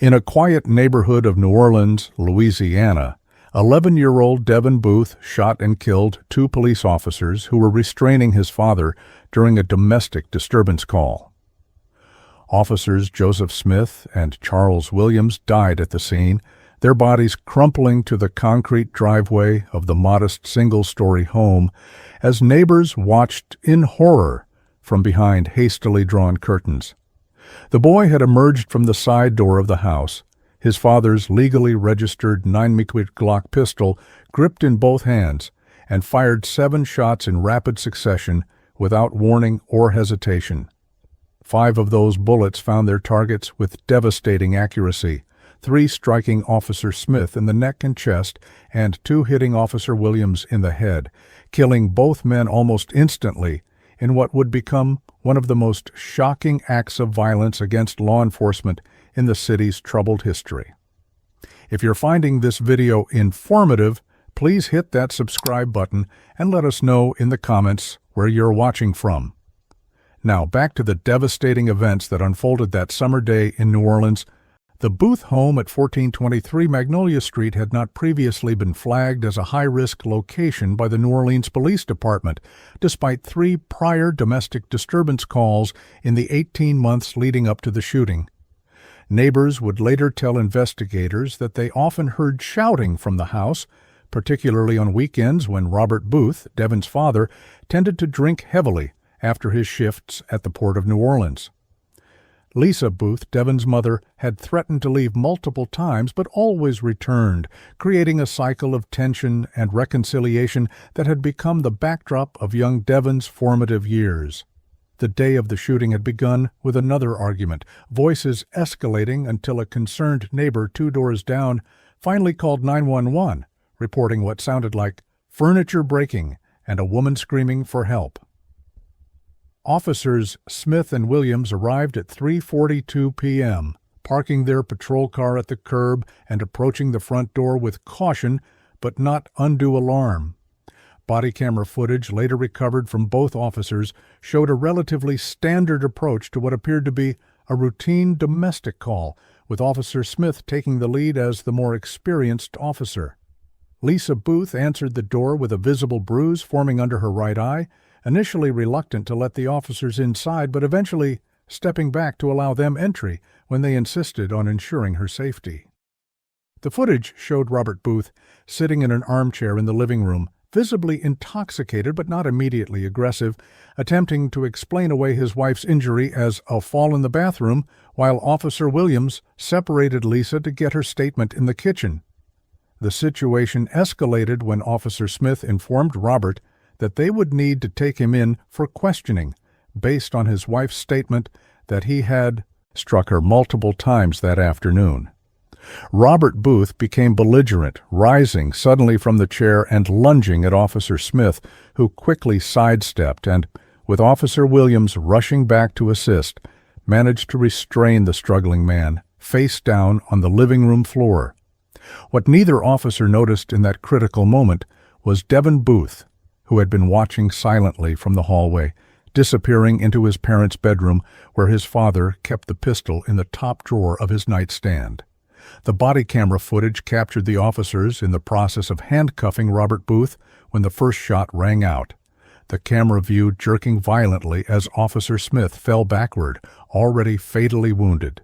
In a quiet neighborhood of New Orleans, Louisiana, 11-year-old Devin Booth shot and killed two police officers who were restraining his father during a domestic disturbance call. Officers Joseph Smith and Charles Williams died at the scene, their bodies crumpling to the concrete driveway of the modest single-story home as neighbors watched in horror from behind hastily drawn curtains. The boy had emerged from the side door of the house, his father's legally registered 9mm Glock pistol gripped in both hands, and fired 7 shots in rapid succession without warning or hesitation. 5 of those bullets found their targets with devastating accuracy, 3 striking Officer Smith in the neck and chest, and 2 hitting Officer Williams in the head, killing both men almost instantly in what would become one of the most shocking acts of violence against law enforcement in the city's troubled history. If you're finding this video informative, please hit that subscribe button and let us know in the comments where you're watching from. Now back to the devastating events that unfolded that summer day in New Orleans. The Booth home at 1423 Magnolia Street had not previously been flagged as a high-risk location by the New Orleans Police Department, despite 3 prior domestic disturbance calls in the 18 months leading up to the shooting. Neighbors would later tell investigators that they often heard shouting from the house, particularly on weekends when Robert Booth, Devin's father, tended to drink heavily after his shifts at the Port of New Orleans. Lisa Booth, Devin's mother, had threatened to leave multiple times but always returned, creating a cycle of tension and reconciliation that had become the backdrop of young Devin's formative years. The day of the shooting had begun with another argument, voices escalating until a concerned neighbor 2 doors down finally called 911, reporting what sounded like furniture breaking and a woman screaming for help. Officers Smith and Williams arrived at 3:42 p.m., parking their patrol car at the curb and approaching the front door with caution but not undue alarm. Body camera footage later recovered from both officers showed a relatively standard approach to what appeared to be a routine domestic call, with Officer Smith taking the lead as the more experienced officer. Lisa Booth answered the door with a visible bruise forming under her right eye, initially reluctant to let the officers inside, but eventually stepping back to allow them entry when they insisted on ensuring her safety. The footage showed Robert Booth sitting in an armchair in the living room, visibly intoxicated but not immediately aggressive, attempting to explain away his wife's injury as a fall in the bathroom, while Officer Williams separated Lisa to get her statement in the kitchen. The situation escalated when Officer Smith informed Robert that they would need to take him in for questioning, based on his wife's statement that he had struck her multiple times that afternoon. Robert Booth became belligerent, rising suddenly from the chair and lunging at Officer Smith, who quickly sidestepped and, with Officer Williams rushing back to assist, managed to restrain the struggling man, face down on the living room floor. What neither officer noticed in that critical moment was Devin Booth, who had been watching silently from the hallway, disappearing into his parents' bedroom where his father kept the pistol in the top drawer of his nightstand. The body camera footage captured the officers in the process of handcuffing Robert Booth when the first shot rang out, the camera view jerking violently as Officer Smith fell backward, already fatally wounded.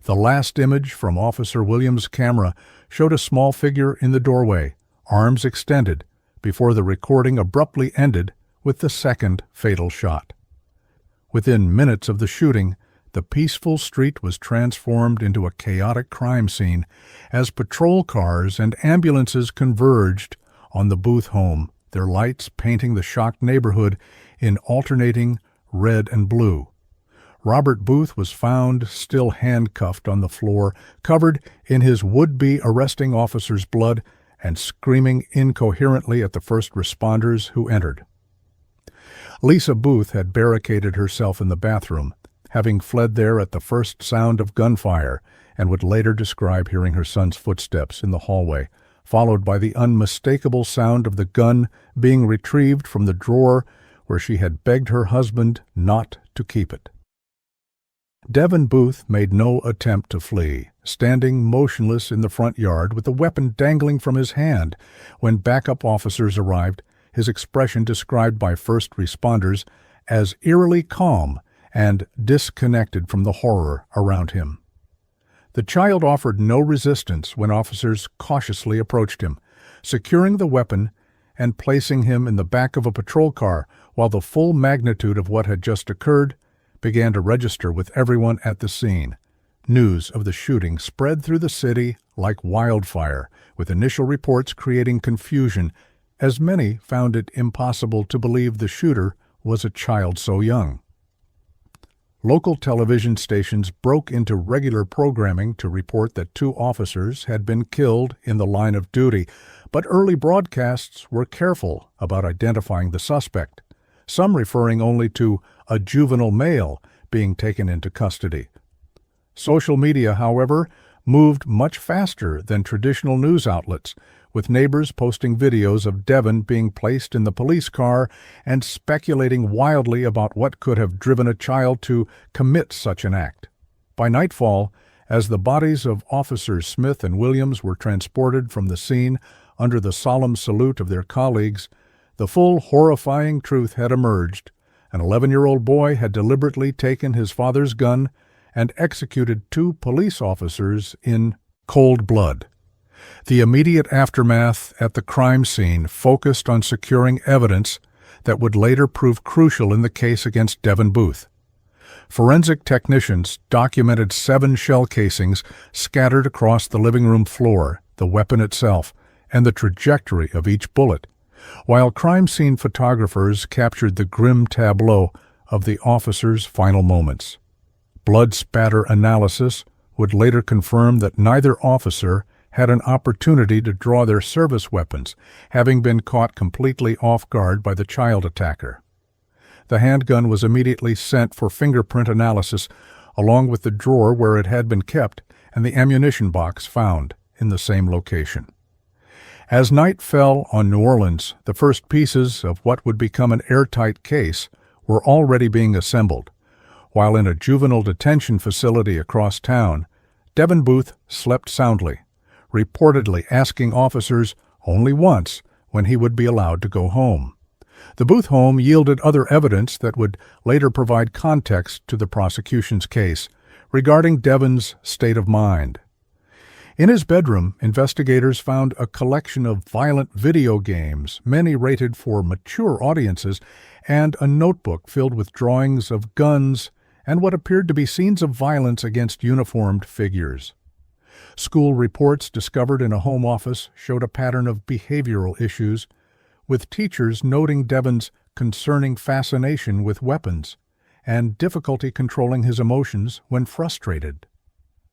The last image from Officer Williams' camera showed a small figure in the doorway, arms extended, before the recording abruptly ended with the second fatal shot. Within minutes of the shooting, the peaceful street was transformed into a chaotic crime scene as patrol cars and ambulances converged on the Booth home, their lights painting the shocked neighborhood in alternating red and blue. Robert Booth was found still handcuffed on the floor, covered in his would-be arresting officer's blood, and screaming incoherently at the first responders who entered. Lisa Booth had barricaded herself in the bathroom, having fled there at the first sound of gunfire, and would later describe hearing her son's footsteps in the hallway, followed by the unmistakable sound of the gun being retrieved from the drawer where she had begged her husband not to keep it. Devin Booth made no attempt to flee, standing motionless in the front yard with the weapon dangling from his hand. When backup officers arrived, his expression described by first responders as eerily calm and disconnected from the horror around him. The child offered no resistance when officers cautiously approached him, securing the weapon and placing him in the back of a patrol car while the full magnitude of what had just occurred began to register with everyone at the scene. News of the shooting spread through the city like wildfire, with initial reports creating confusion, as many found it impossible to believe the shooter was a child so young. Local television stations broke into regular programming to report that 2 officers had been killed in the line of duty, but early broadcasts were careful about identifying the suspect, some referring only to a juvenile male being taken into custody. Social media, however, moved much faster than traditional news outlets, with neighbors posting videos of Devin being placed in the police car and speculating wildly about what could have driven a child to commit such an act. By nightfall, as the bodies of Officers Smith and Williams were transported from the scene under the solemn salute of their colleagues, the full horrifying truth had emerged. An 11-year-old boy had deliberately taken his father's gun and executed 2 police officers in cold blood. The immediate aftermath at the crime scene focused on securing evidence that would later prove crucial in the case against Devin Booth. Forensic technicians documented 7 shell casings scattered across the living room floor, the weapon itself, and the trajectory of each bullet, while crime scene photographers captured the grim tableau of the officers' final moments. Blood spatter analysis would later confirm that neither officer had an opportunity to draw their service weapons, having been caught completely off guard by the child attacker. The handgun was immediately sent for fingerprint analysis, along with the drawer where it had been kept and the ammunition box found in the same location. As night fell on New Orleans, the first pieces of what would become an airtight case were already being assembled. While in a juvenile detention facility across town, Devin Booth slept soundly, reportedly asking officers only once when he would be allowed to go home. The Booth home yielded other evidence that would later provide context to the prosecution's case regarding Devin's state of mind. In his bedroom, investigators found a collection of violent video games, many rated for mature audiences, and a notebook filled with drawings of guns and what appeared to be scenes of violence against uniformed figures. School reports discovered in a home office showed a pattern of behavioral issues, with teachers noting Devin's concerning fascination with weapons and difficulty controlling his emotions when frustrated.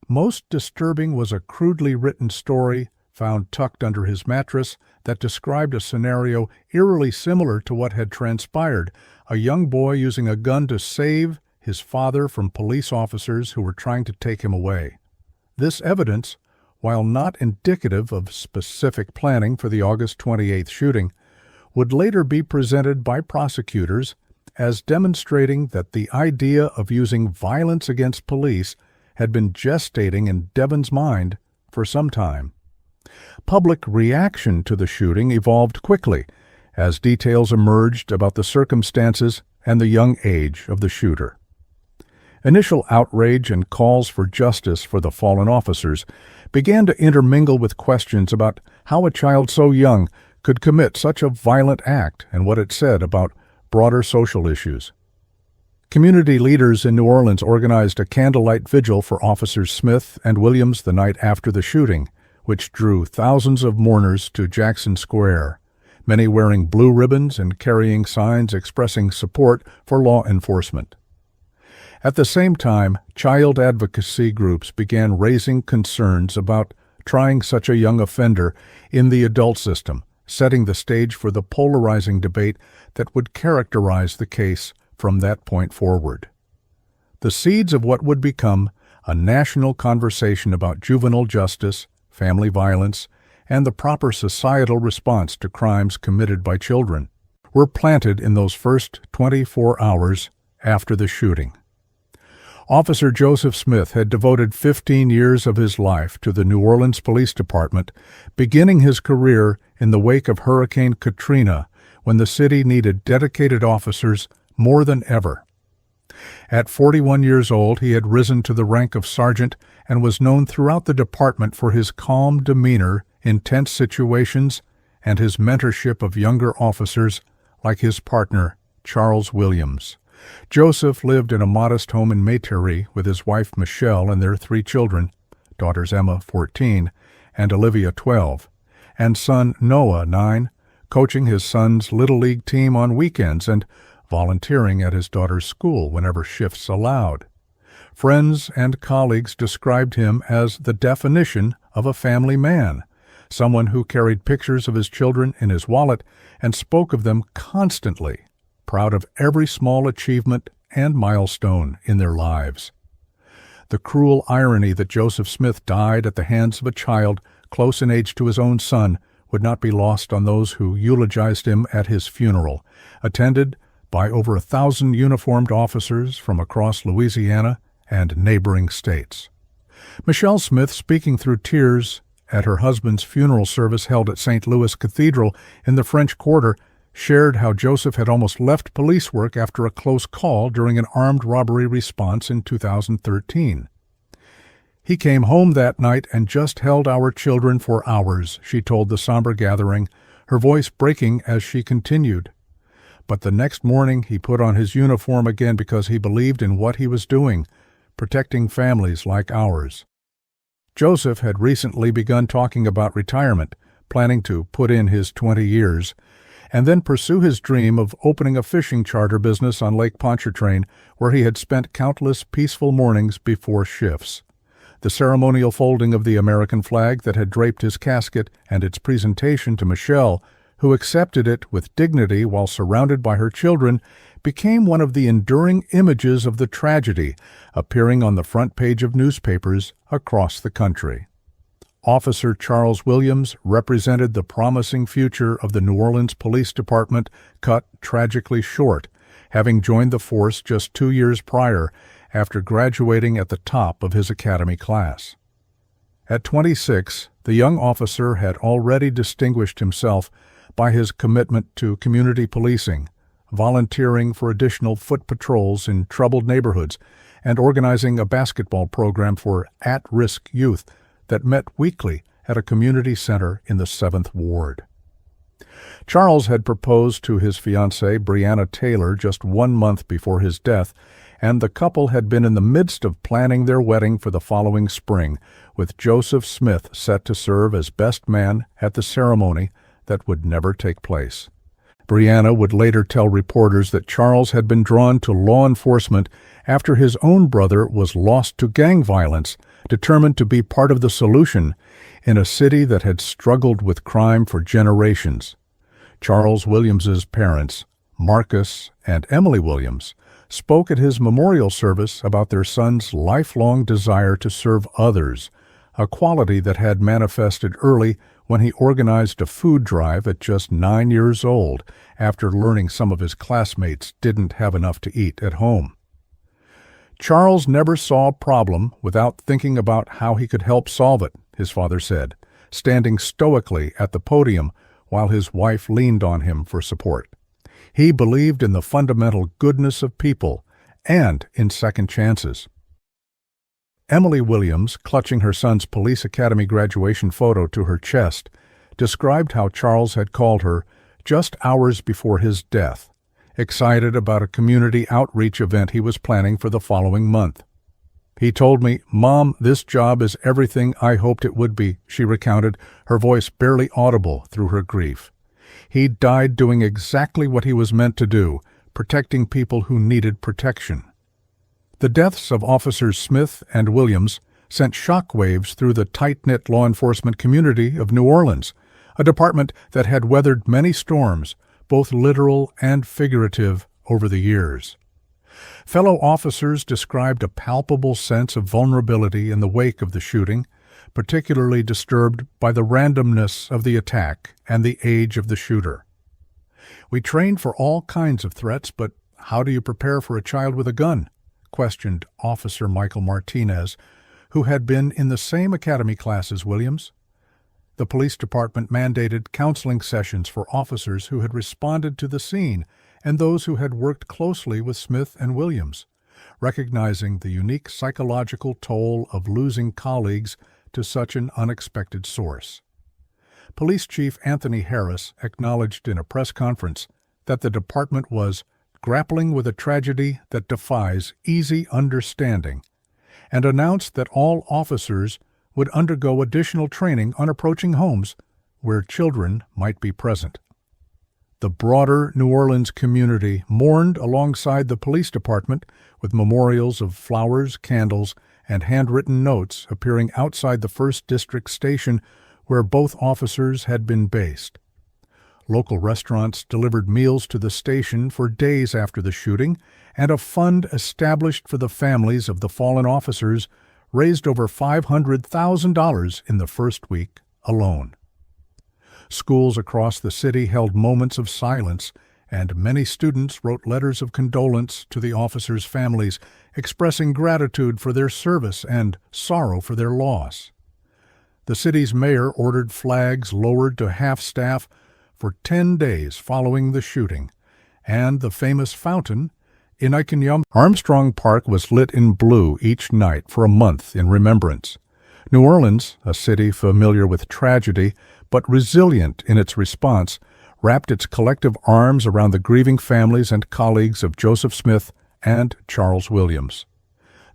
Most disturbing was a crudely written story found tucked under his mattress that described a scenario eerily similar to what had transpired, a young boy using a gun to save his father from police officers who were trying to take him away. This evidence, while not indicative of specific planning for the August 28th shooting, would later be presented by prosecutors as demonstrating that the idea of using violence against police had been gestating in Devin's mind for some time. Public reaction to the shooting evolved quickly as details emerged about the circumstances and the young age of the shooter. Initial outrage and calls for justice for the fallen officers began to intermingle with questions about how a child so young could commit such a violent act and what it said about broader social issues. Community leaders in New Orleans organized a candlelight vigil for Officers Smith and Williams the night after the shooting, which drew thousands of mourners to Jackson Square, many wearing blue ribbons and carrying signs expressing support for law enforcement. At the same time, child advocacy groups began raising concerns about trying such a young offender in the adult system, setting the stage for the polarizing debate that would characterize the case from that point forward. The seeds of what would become a national conversation about juvenile justice, family violence, and the proper societal response to crimes committed by children were planted in those first 24 hours after the shooting. Officer Joseph Smith had devoted 15 years of his life to the New Orleans Police Department, beginning his career in the wake of Hurricane Katrina, when the city needed dedicated officers more than ever. At 41 years old, he had risen to the rank of sergeant and was known throughout the department for his calm demeanor in tense situations and his mentorship of younger officers like his partner, Charles Williams. Joseph lived in a modest home in Metairie with his wife Michelle and their 3 children, daughters Emma, 14, and Olivia, 12, and son Noah, 9, coaching his son's Little League team on weekends and volunteering at his daughter's school whenever shifts allowed. Friends and colleagues described him as the definition of a family man, someone who carried pictures of his children in his wallet and spoke of them constantly, proud of every small achievement and milestone in their lives. The cruel irony that Joseph Smith died at the hands of a child close in age to his own son would not be lost on those who eulogized him at his funeral, attended by over 1,000 uniformed officers from across Louisiana and neighboring states. Michelle Smith, speaking through tears at her husband's funeral service held at St. Louis Cathedral in the French Quarter, shared how Joseph had almost left police work after a close call during an armed robbery response in 2013. "He came home that night and just held our children for hours," she told the somber gathering, her voice breaking as she continued. "But the next morning he put on his uniform again because he believed in what he was doing, protecting families like ours." Joseph had recently begun talking about retirement, planning to put in his 20 years, and then pursue his dream of opening a fishing charter business on Lake Pontchartrain, where he had spent countless peaceful mornings before shifts. The ceremonial folding of the American flag that had draped his casket and its presentation to Michelle, who accepted it with dignity while surrounded by her children, became one of the enduring images of the tragedy, appearing on the front page of newspapers across the country. Officer Charles Williams represented the promising future of the New Orleans Police Department, cut tragically short, having joined the force just 2 years prior after graduating at the top of his academy class. At 26, the young officer had already distinguished himself by his commitment to community policing, volunteering for additional foot patrols in troubled neighborhoods, and organizing a basketball program for at-risk youth that met weekly at a community center in the 7th Ward. Charles had proposed to his fiancée, Brianna Taylor, just 1 month before his death, and the couple had been in the midst of planning their wedding for the following spring, with Joseph Smith set to serve as best man at the ceremony that would never take place. Brianna would later tell reporters that Charles had been drawn to law enforcement after his own brother was lost to gang violence, determined to be part of the solution in a city that had struggled with crime for generations. Charles Williams's parents, Marcus and Emily Williams, spoke at his memorial service about their son's lifelong desire to serve others, a quality that had manifested early when he organized a food drive at just 9 years old after learning some of his classmates didn't have enough to eat at home. Charles never saw a problem without thinking about how he could help solve it, his father said, standing stoically at the podium while his wife leaned on him for support. He believed in the fundamental goodness of people and in second chances. Emily Williams, clutching her son's police academy graduation photo to her chest, described how Charles had called her just hours before his death, excited about a community outreach event he was planning for the following month. "He told me, 'Mom, this job is everything I hoped it would be,'" she recounted, her voice barely audible through her grief. "He died doing exactly what he was meant to do, protecting people who needed protection." The deaths of Officers Smith and Williams sent shockwaves through the tight-knit law enforcement community of New Orleans, a department that had weathered many storms, both literal and figurative, over the years. Fellow officers described a palpable sense of vulnerability in the wake of the shooting, particularly disturbed by the randomness of the attack and the age of the shooter. "We trained for all kinds of threats, but how do you prepare for a child with a gun?" questioned Officer Michael Martinez, who had been in the same academy class as Williams. The police department mandated counseling sessions for officers who had responded to the scene and those who had worked closely with Smith and Williams, recognizing the unique psychological toll of losing colleagues to such an unexpected source. Police Chief Anthony Harris acknowledged in a press conference that the department was grappling with a tragedy that defies easy understanding, and announced that all officers would undergo additional training on approaching homes where children might be present. The broader New Orleans community mourned alongside the police department with memorials of flowers, candles, and handwritten notes appearing outside the 1st District station where both officers had been based. Local restaurants delivered meals to the station for days after the shooting, and a fund established for the families of the fallen officers raised over $500,000 in the first week alone. Schools across the city held moments of silence, and many students wrote letters of condolence to the officers' families, expressing gratitude for their service and sorrow for their loss. The city's mayor ordered flags lowered to half-staff for 10 days following the shooting, and the famous fountain in Iconium Armstrong Park was lit in blue each night for a month in remembrance. New Orleans, a city familiar with tragedy but resilient in its response, wrapped its collective arms around the grieving families and colleagues of Joseph Smith and Charles Williams.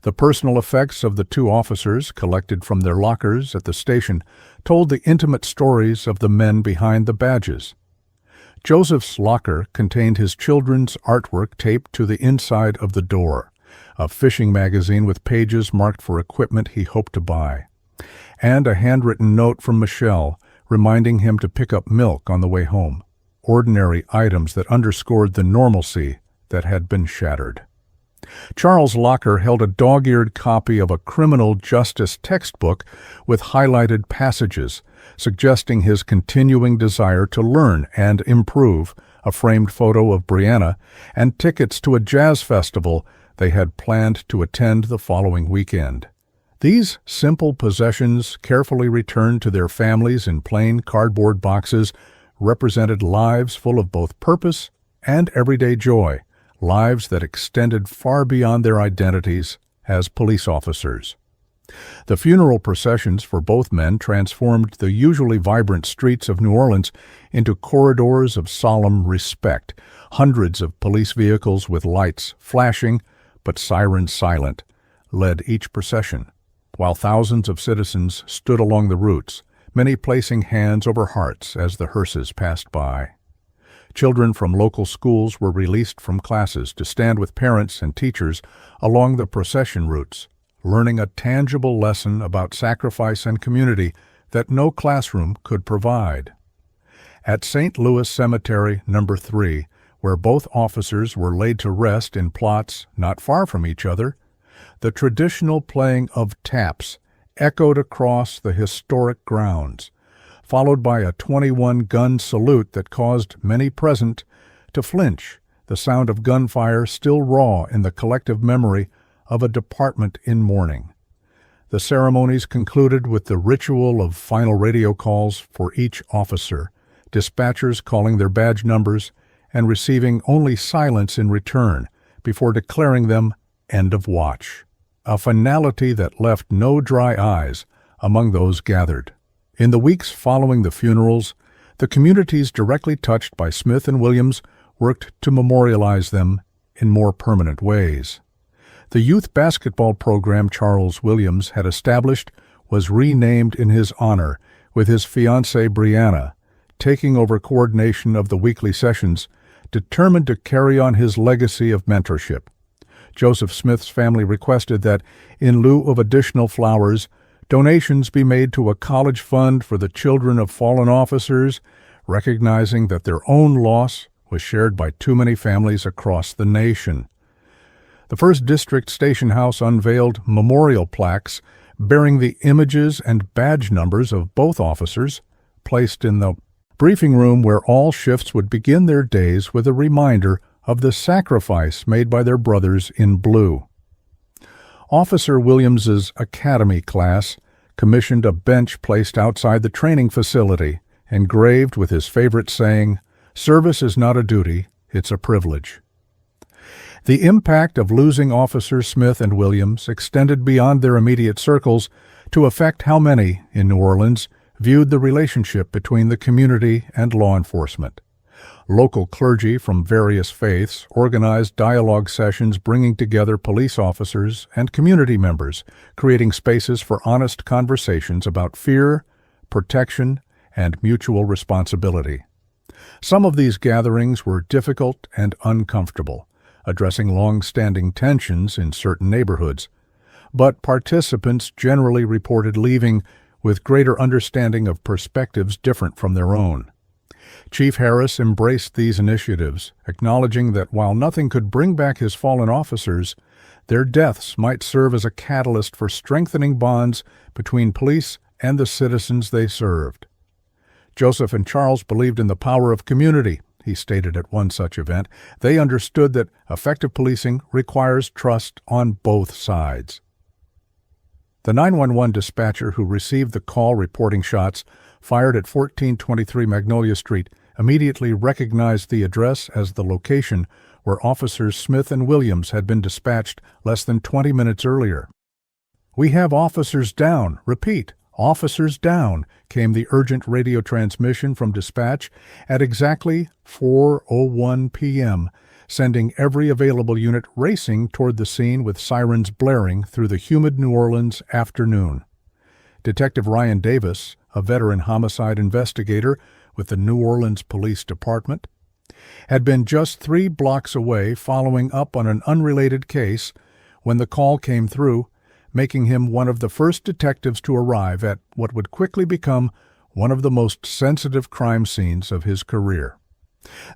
The personal effects of the two officers, collected from their lockers at the station, told the intimate stories of the men behind the badges. Joseph's locker contained his children's artwork taped to the inside of the door, a fishing magazine with pages marked for equipment he hoped to buy, and a handwritten note from Michelle reminding him to pick up milk on the way home, ordinary items that underscored the normalcy that had been shattered. Charles Locker held a dog-eared copy of a criminal justice textbook with highlighted passages, suggesting his continuing desire to learn and improve, a framed photo of Brianna, and tickets to a jazz festival they had planned to attend the following weekend. These simple possessions, carefully returned to their families in plain cardboard boxes, represented lives full of both purpose and everyday joy, lives that extended far beyond their identities as police officers. The funeral processions for both men transformed the usually vibrant streets of New Orleans into corridors of solemn respect. Hundreds of police vehicles with lights flashing but sirens silent led each procession, while thousands of citizens stood along the routes, many placing hands over hearts as the hearses passed by. Children from local schools were released from classes to stand with parents and teachers along the procession routes, learning a tangible lesson about sacrifice and community that no classroom could provide. At St. Louis Cemetery No. 3, where both officers were laid to rest in plots not far from each other, the traditional playing of taps echoed across the historic grounds, followed by a 21-gun salute that caused many present to flinch, the sound of gunfire still raw in the collective memory of a department in mourning. The ceremonies concluded with the ritual of final radio calls for each officer, dispatchers calling their badge numbers and receiving only silence in return before declaring them end of watch, a finality that left no dry eyes among those gathered. In the weeks following the funerals, the communities directly touched by Smith and Williams worked to memorialize them in more permanent ways. The youth basketball program Charles Williams had established was renamed in his honor, with his fiancée Brianna taking over coordination of the weekly sessions, determined to carry on his legacy of mentorship. Joseph Smith's family requested that, in lieu of additional flowers, donations be made to a college fund for the children of fallen officers, recognizing that their own loss was shared by too many families across the nation. The 1st District Station House unveiled memorial plaques bearing the images and badge numbers of both officers, placed in the briefing room where all shifts would begin their days with a reminder of the sacrifice made by their brothers in blue. Officer Williams's academy class commissioned a bench placed outside the training facility, engraved with his favorite saying, "Service is not a duty, it's a privilege." The impact of losing Officers Smith and Williams extended beyond their immediate circles to affect how many in New Orleans viewed the relationship between the community and law enforcement. Local clergy from various faiths organized dialogue sessions bringing together police officers and community members, creating spaces for honest conversations about fear, protection, and mutual responsibility. Some of these gatherings were difficult and uncomfortable, addressing long-standing tensions in certain neighborhoods, but participants generally reported leaving with greater understanding of perspectives different from their own. Chief Harris embraced these initiatives, acknowledging that while nothing could bring back his fallen officers, their deaths might serve as a catalyst for strengthening bonds between police and the citizens they served. Joseph and Charles believed in the power of community, he stated at one such event. They understood that effective policing requires trust on both sides. The 911 dispatcher who received the call reporting shots fired at 1423 Magnolia Street immediately recognized the address as the location where Officers Smith and Williams had been dispatched less than 20 minutes earlier. "We have officers down. Repeat, officers down," came the urgent radio transmission from dispatch at exactly 4:01 p.m., sending every available unit racing toward the scene with sirens blaring through the humid New Orleans afternoon. Detective Ryan Davis, a veteran homicide investigator with the New Orleans Police Department, had been just 3 blocks away following up on an unrelated case when the call came through, making him one of the first detectives to arrive at what would quickly become one of the most sensitive crime scenes of his career.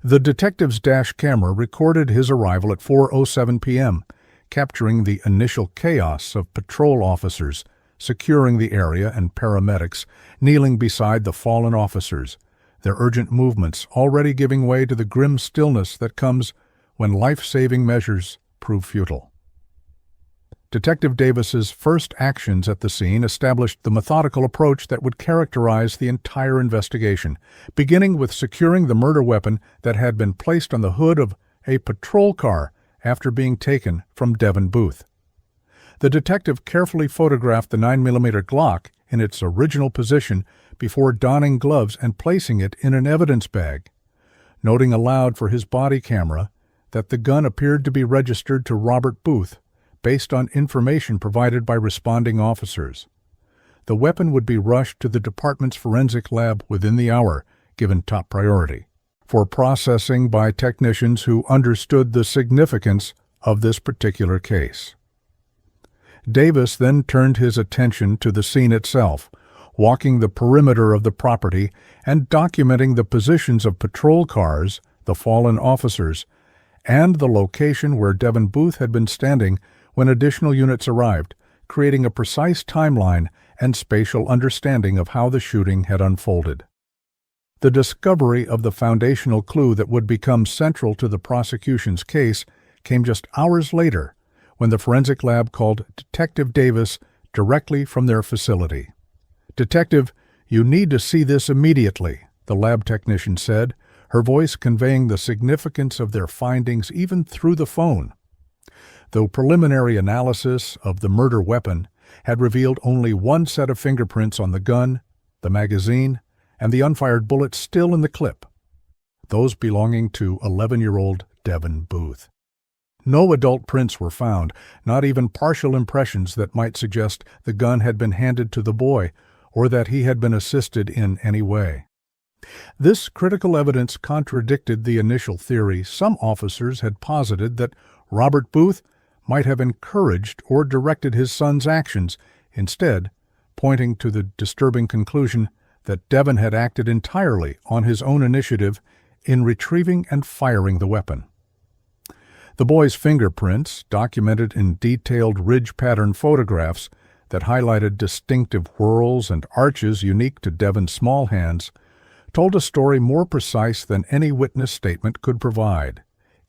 The detective's dash camera recorded his arrival at 4:07 p.m., capturing the initial chaos of patrol officers securing the area and paramedics kneeling beside the fallen officers, their urgent movements already giving way to the grim stillness that comes when life-saving measures prove futile. Detective Davis's first actions at the scene established the methodical approach that would characterize the entire investigation, beginning with securing the murder weapon that had been placed on the hood of a patrol car after being taken from Devin Booth. The detective carefully photographed the 9mm Glock in its original position before donning gloves and placing it in an evidence bag, noting aloud for his body camera that the gun appeared to be registered to Robert Booth based on information provided by responding officers. The weapon would be rushed to the department's forensic lab within the hour, given top priority, for processing by technicians who understood the significance of this particular case. Davis then turned his attention to the scene itself, walking the perimeter of the property and documenting the positions of patrol cars, the fallen officers, and the location where Devin Booth had been standing when additional units arrived, creating a precise timeline and spatial understanding of how the shooting had unfolded. The discovery of the foundational clue that would become central to the prosecution's case came just hours later, when the forensic lab called Detective Davis directly from their facility. "Detective, you need to see this immediately," the lab technician said, her voice conveying the significance of their findings even through the phone. Though preliminary analysis of the murder weapon had revealed only one set of fingerprints on the gun, the magazine, and the unfired bullets still in the clip, those belonging to 11-year-old Devin Booth. No adult prints were found, not even partial impressions that might suggest the gun had been handed to the boy or that he had been assisted in any way. This critical evidence contradicted the initial theory some officers had posited that Robert Booth might have encouraged or directed his son's actions, instead pointing to the disturbing conclusion that Devin had acted entirely on his own initiative in retrieving and firing the weapon. The boy's fingerprints, documented in detailed ridge pattern photographs that highlighted distinctive whorls and arches unique to Devin's small hands, told a story more precise than any witness statement could provide.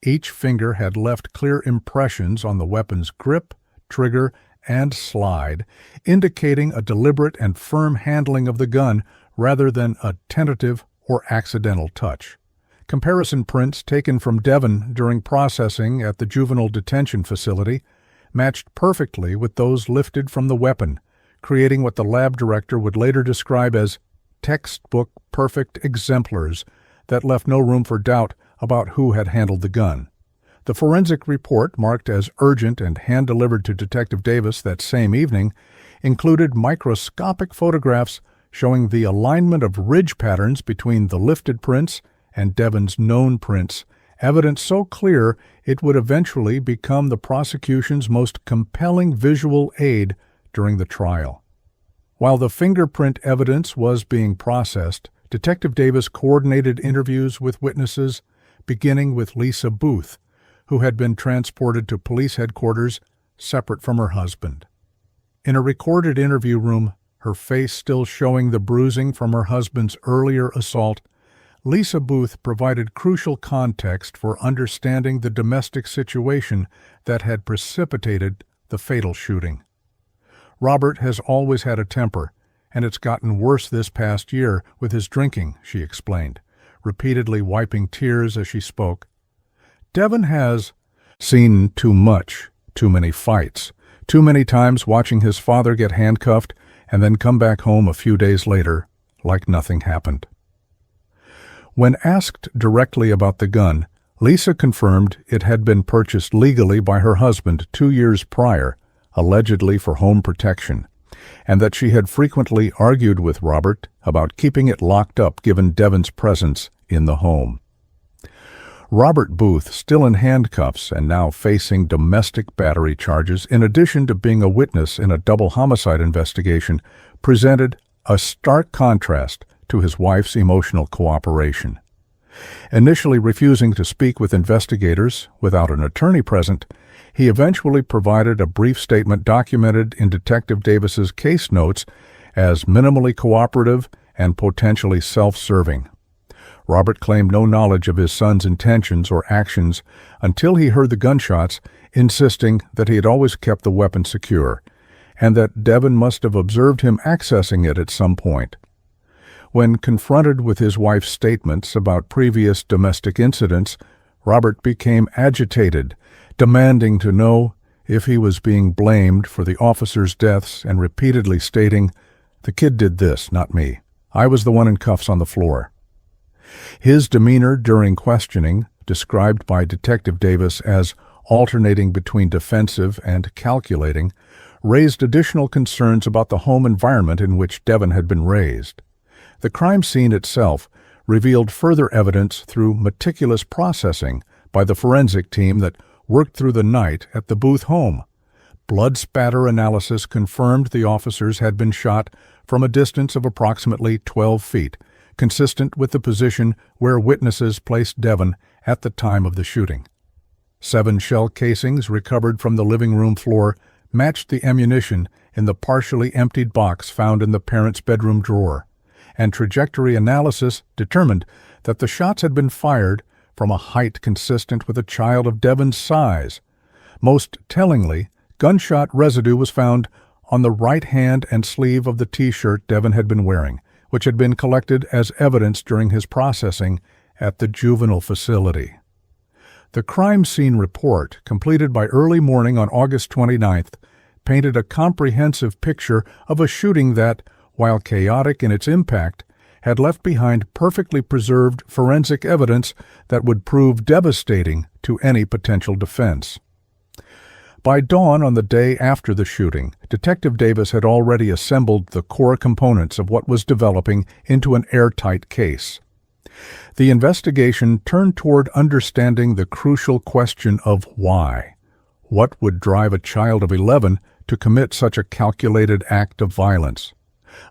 Each finger had left clear impressions on the weapon's grip, trigger, and slide, indicating a deliberate and firm handling of the gun rather than a tentative or accidental touch. Comparison prints taken from Devon during processing at the juvenile detention facility matched perfectly with those lifted from the weapon, creating what the lab director would later describe as textbook perfect exemplars that left no room for doubt about who had handled the gun. The forensic report, marked as urgent and hand-delivered to Detective Davis that same evening, included microscopic photographs showing the alignment of ridge patterns between the lifted prints and Devon's known prints, evidence so clear it would eventually become the prosecution's most compelling visual aid during the trial. While the fingerprint evidence was being processed, Detective Davis coordinated interviews with witnesses, beginning with Lisa Booth, who had been transported to police headquarters separate from her husband. In a recorded interview room, her face still showing the bruising from her husband's earlier assault, Lisa Booth provided crucial context for understanding the domestic situation that had precipitated the fatal shooting. "Robert has always had a temper, and it's gotten worse this past year with his drinking," she explained, repeatedly wiping tears as she spoke. "Devon has seen too much, too many fights, too many times watching his father get handcuffed and then come back home a few days later like nothing happened." When asked directly about the gun, Lisa confirmed it had been purchased legally by her husband 2 years prior, allegedly for home protection, and that she had frequently argued with Robert about keeping it locked up given Devon's presence in the home. Robert Booth, still in handcuffs and now facing domestic battery charges, in addition to being a witness in a double homicide investigation, presented a stark contrast to his wife's emotional cooperation. Initially refusing to speak with investigators without an attorney present, he eventually provided a brief statement documented in Detective Davis's case notes as minimally cooperative and potentially self-serving. Robert claimed no knowledge of his son's intentions or actions until he heard the gunshots, insisting that he had always kept the weapon secure, and that Devon must have observed him accessing it at some point. When confronted with his wife's statements about previous domestic incidents, Robert became agitated, demanding to know if he was being blamed for the officers' deaths and repeatedly stating, "The kid did this, not me. I was the one in cuffs on the floor." His demeanor during questioning, described by Detective Davis as alternating between defensive and calculating, raised additional concerns about the home environment in which Devon had been raised. The crime scene itself revealed further evidence through meticulous processing by the forensic team that worked through the night at the Booth home. Blood spatter analysis confirmed the officers had been shot from a distance of approximately 12 feet, consistent with the position where witnesses placed Devon at the time of the shooting. 7 shell casings recovered from the living room floor matched the ammunition in the partially emptied box found in the parents' bedroom drawer, and trajectory analysis determined that the shots had been fired from a height consistent with a child of Devon's size. Most tellingly, gunshot residue was found on the right hand and sleeve of the T-shirt Devon had been wearing, which had been collected as evidence during his processing at the juvenile facility. The crime scene report, completed by early morning on August 29th, painted a comprehensive picture of a shooting that, while chaotic in its impact, had left behind perfectly preserved forensic evidence that would prove devastating to any potential defense. By dawn on the day after the shooting, Detective Davis had already assembled the core components of what was developing into an airtight case. The investigation turned toward understanding the crucial question of why. What would drive a child of 11 to commit such a calculated act of violence?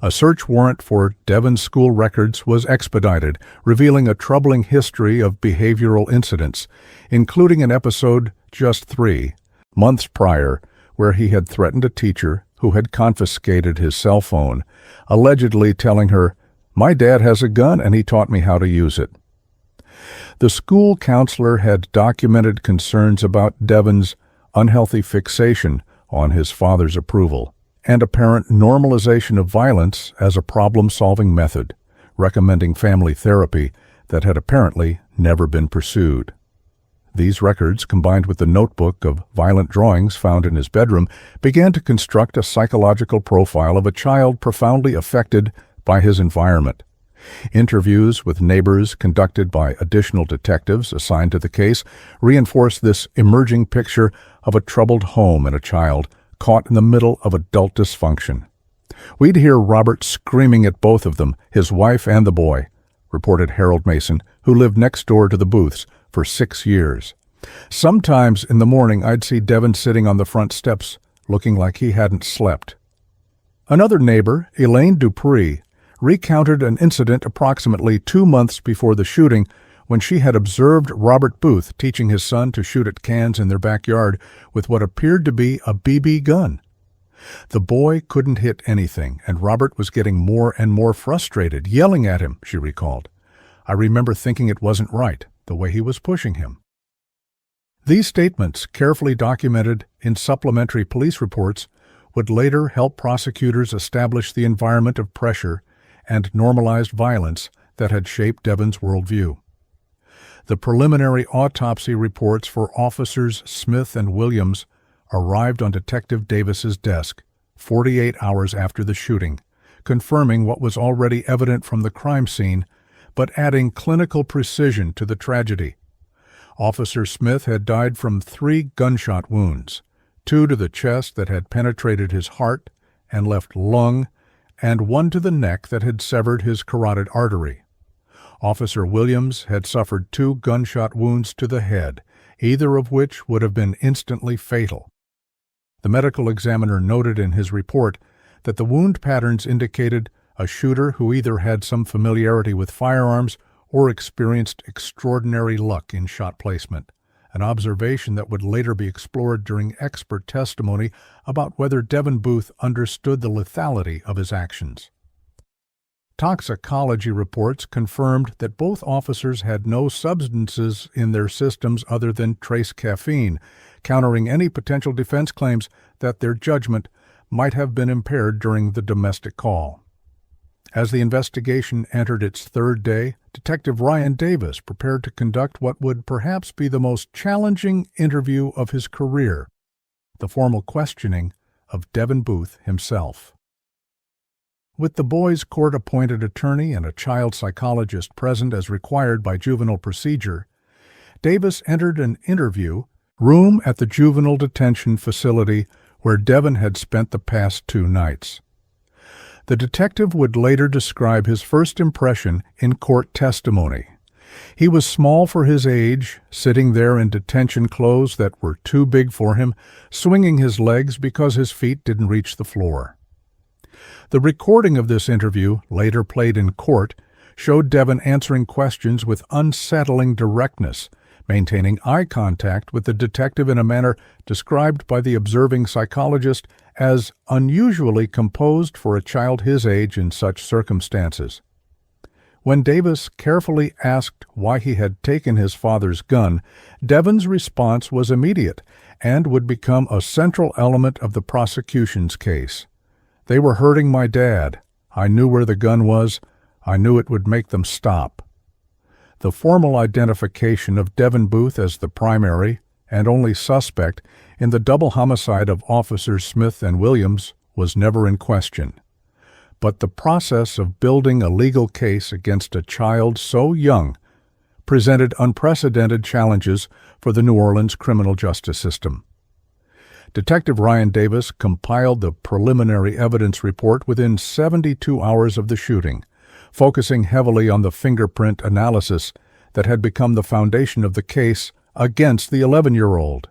A search warrant for Devon's school records was expedited, revealing a troubling history of behavioral incidents, including an episode just 3 months prior where he had threatened a teacher who had confiscated his cell phone, allegedly telling her, "My dad has a gun and he taught me how to use it." The school counselor had documented concerns about Devon's unhealthy fixation on his father's approval, and apparent normalization of violence as a problem-solving method, recommending family therapy that had apparently never been pursued. These records, combined with the notebook of violent drawings found in his bedroom, began to construct a psychological profile of a child profoundly affected by his environment. Interviews with neighbors conducted by additional detectives assigned to the case reinforced this emerging picture of a troubled home and a child caught in the middle of adult dysfunction. "We'd hear Robert screaming at both of them, his wife and the boy," reported Harold Mason, who lived next door to the Booths for 6 years. "Sometimes in the morning I'd see Devin sitting on the front steps, looking like he hadn't slept." Another neighbor, Elaine Dupree, recounted an incident approximately 2 months before the shooting when she had observed Robert Booth teaching his son to shoot at cans in their backyard with what appeared to be a BB gun. The boy couldn't hit anything, and Robert was getting more and more frustrated, yelling at him, she recalled. "I remember thinking it wasn't right, the way he was pushing him." These statements, carefully documented in supplementary police reports, would later help prosecutors establish the environment of pressure and normalized violence that had shaped Devin's worldview. The preliminary autopsy reports for Officers Smith and Williams arrived on Detective Davis's desk 48 hours after the shooting, confirming what was already evident from the crime scene, but adding clinical precision to the tragedy. Officer Smith had died from 3 gunshot wounds, 2 to the chest that had penetrated his heart and left lung, and 1 to the neck that had severed his carotid artery. Officer Williams had suffered 2 gunshot wounds to the head, either of which would have been instantly fatal. The medical examiner noted in his report that the wound patterns indicated a shooter who either had some familiarity with firearms or experienced extraordinary luck in shot placement, an observation that would later be explored during expert testimony about whether Devin Booth understood the lethality of his actions. Toxicology reports confirmed that both officers had no substances in their systems other than trace caffeine, countering any potential defense claims that their judgment might have been impaired during the domestic call. As the investigation entered its 3rd day, Detective Ryan Davis prepared to conduct what would perhaps be the most challenging interview of his career, the formal questioning of Devin Booth himself. With the boy's court-appointed attorney and a child psychologist present as required by juvenile procedure, Davis entered an interview room at the juvenile detention facility where Devin had spent the past 2 nights. The detective would later describe his first impression in court testimony. He was small for his age, sitting there in detention clothes that were too big for him, swinging his legs because his feet didn't reach the floor. The recording of this interview, later played in court, showed Devin answering questions with unsettling directness, maintaining eye contact with the detective in a manner described by the observing psychologist as unusually composed for a child his age in such circumstances. When Davis carefully asked why he had taken his father's gun, Devin's response was immediate and would become a central element of the prosecution's case. "They were hurting my dad. I knew where the gun was. I knew it would make them stop." The formal identification of Devin Booth as the primary and only suspect in the double homicide of Officers Smith and Williams was never in question. But the process of building a legal case against a child so young presented unprecedented challenges for the New Orleans criminal justice system. Detective Ryan Davis compiled the preliminary evidence report within 72 hours of the shooting, focusing heavily on the fingerprint analysis that had become the foundation of the case against the 11-year-old.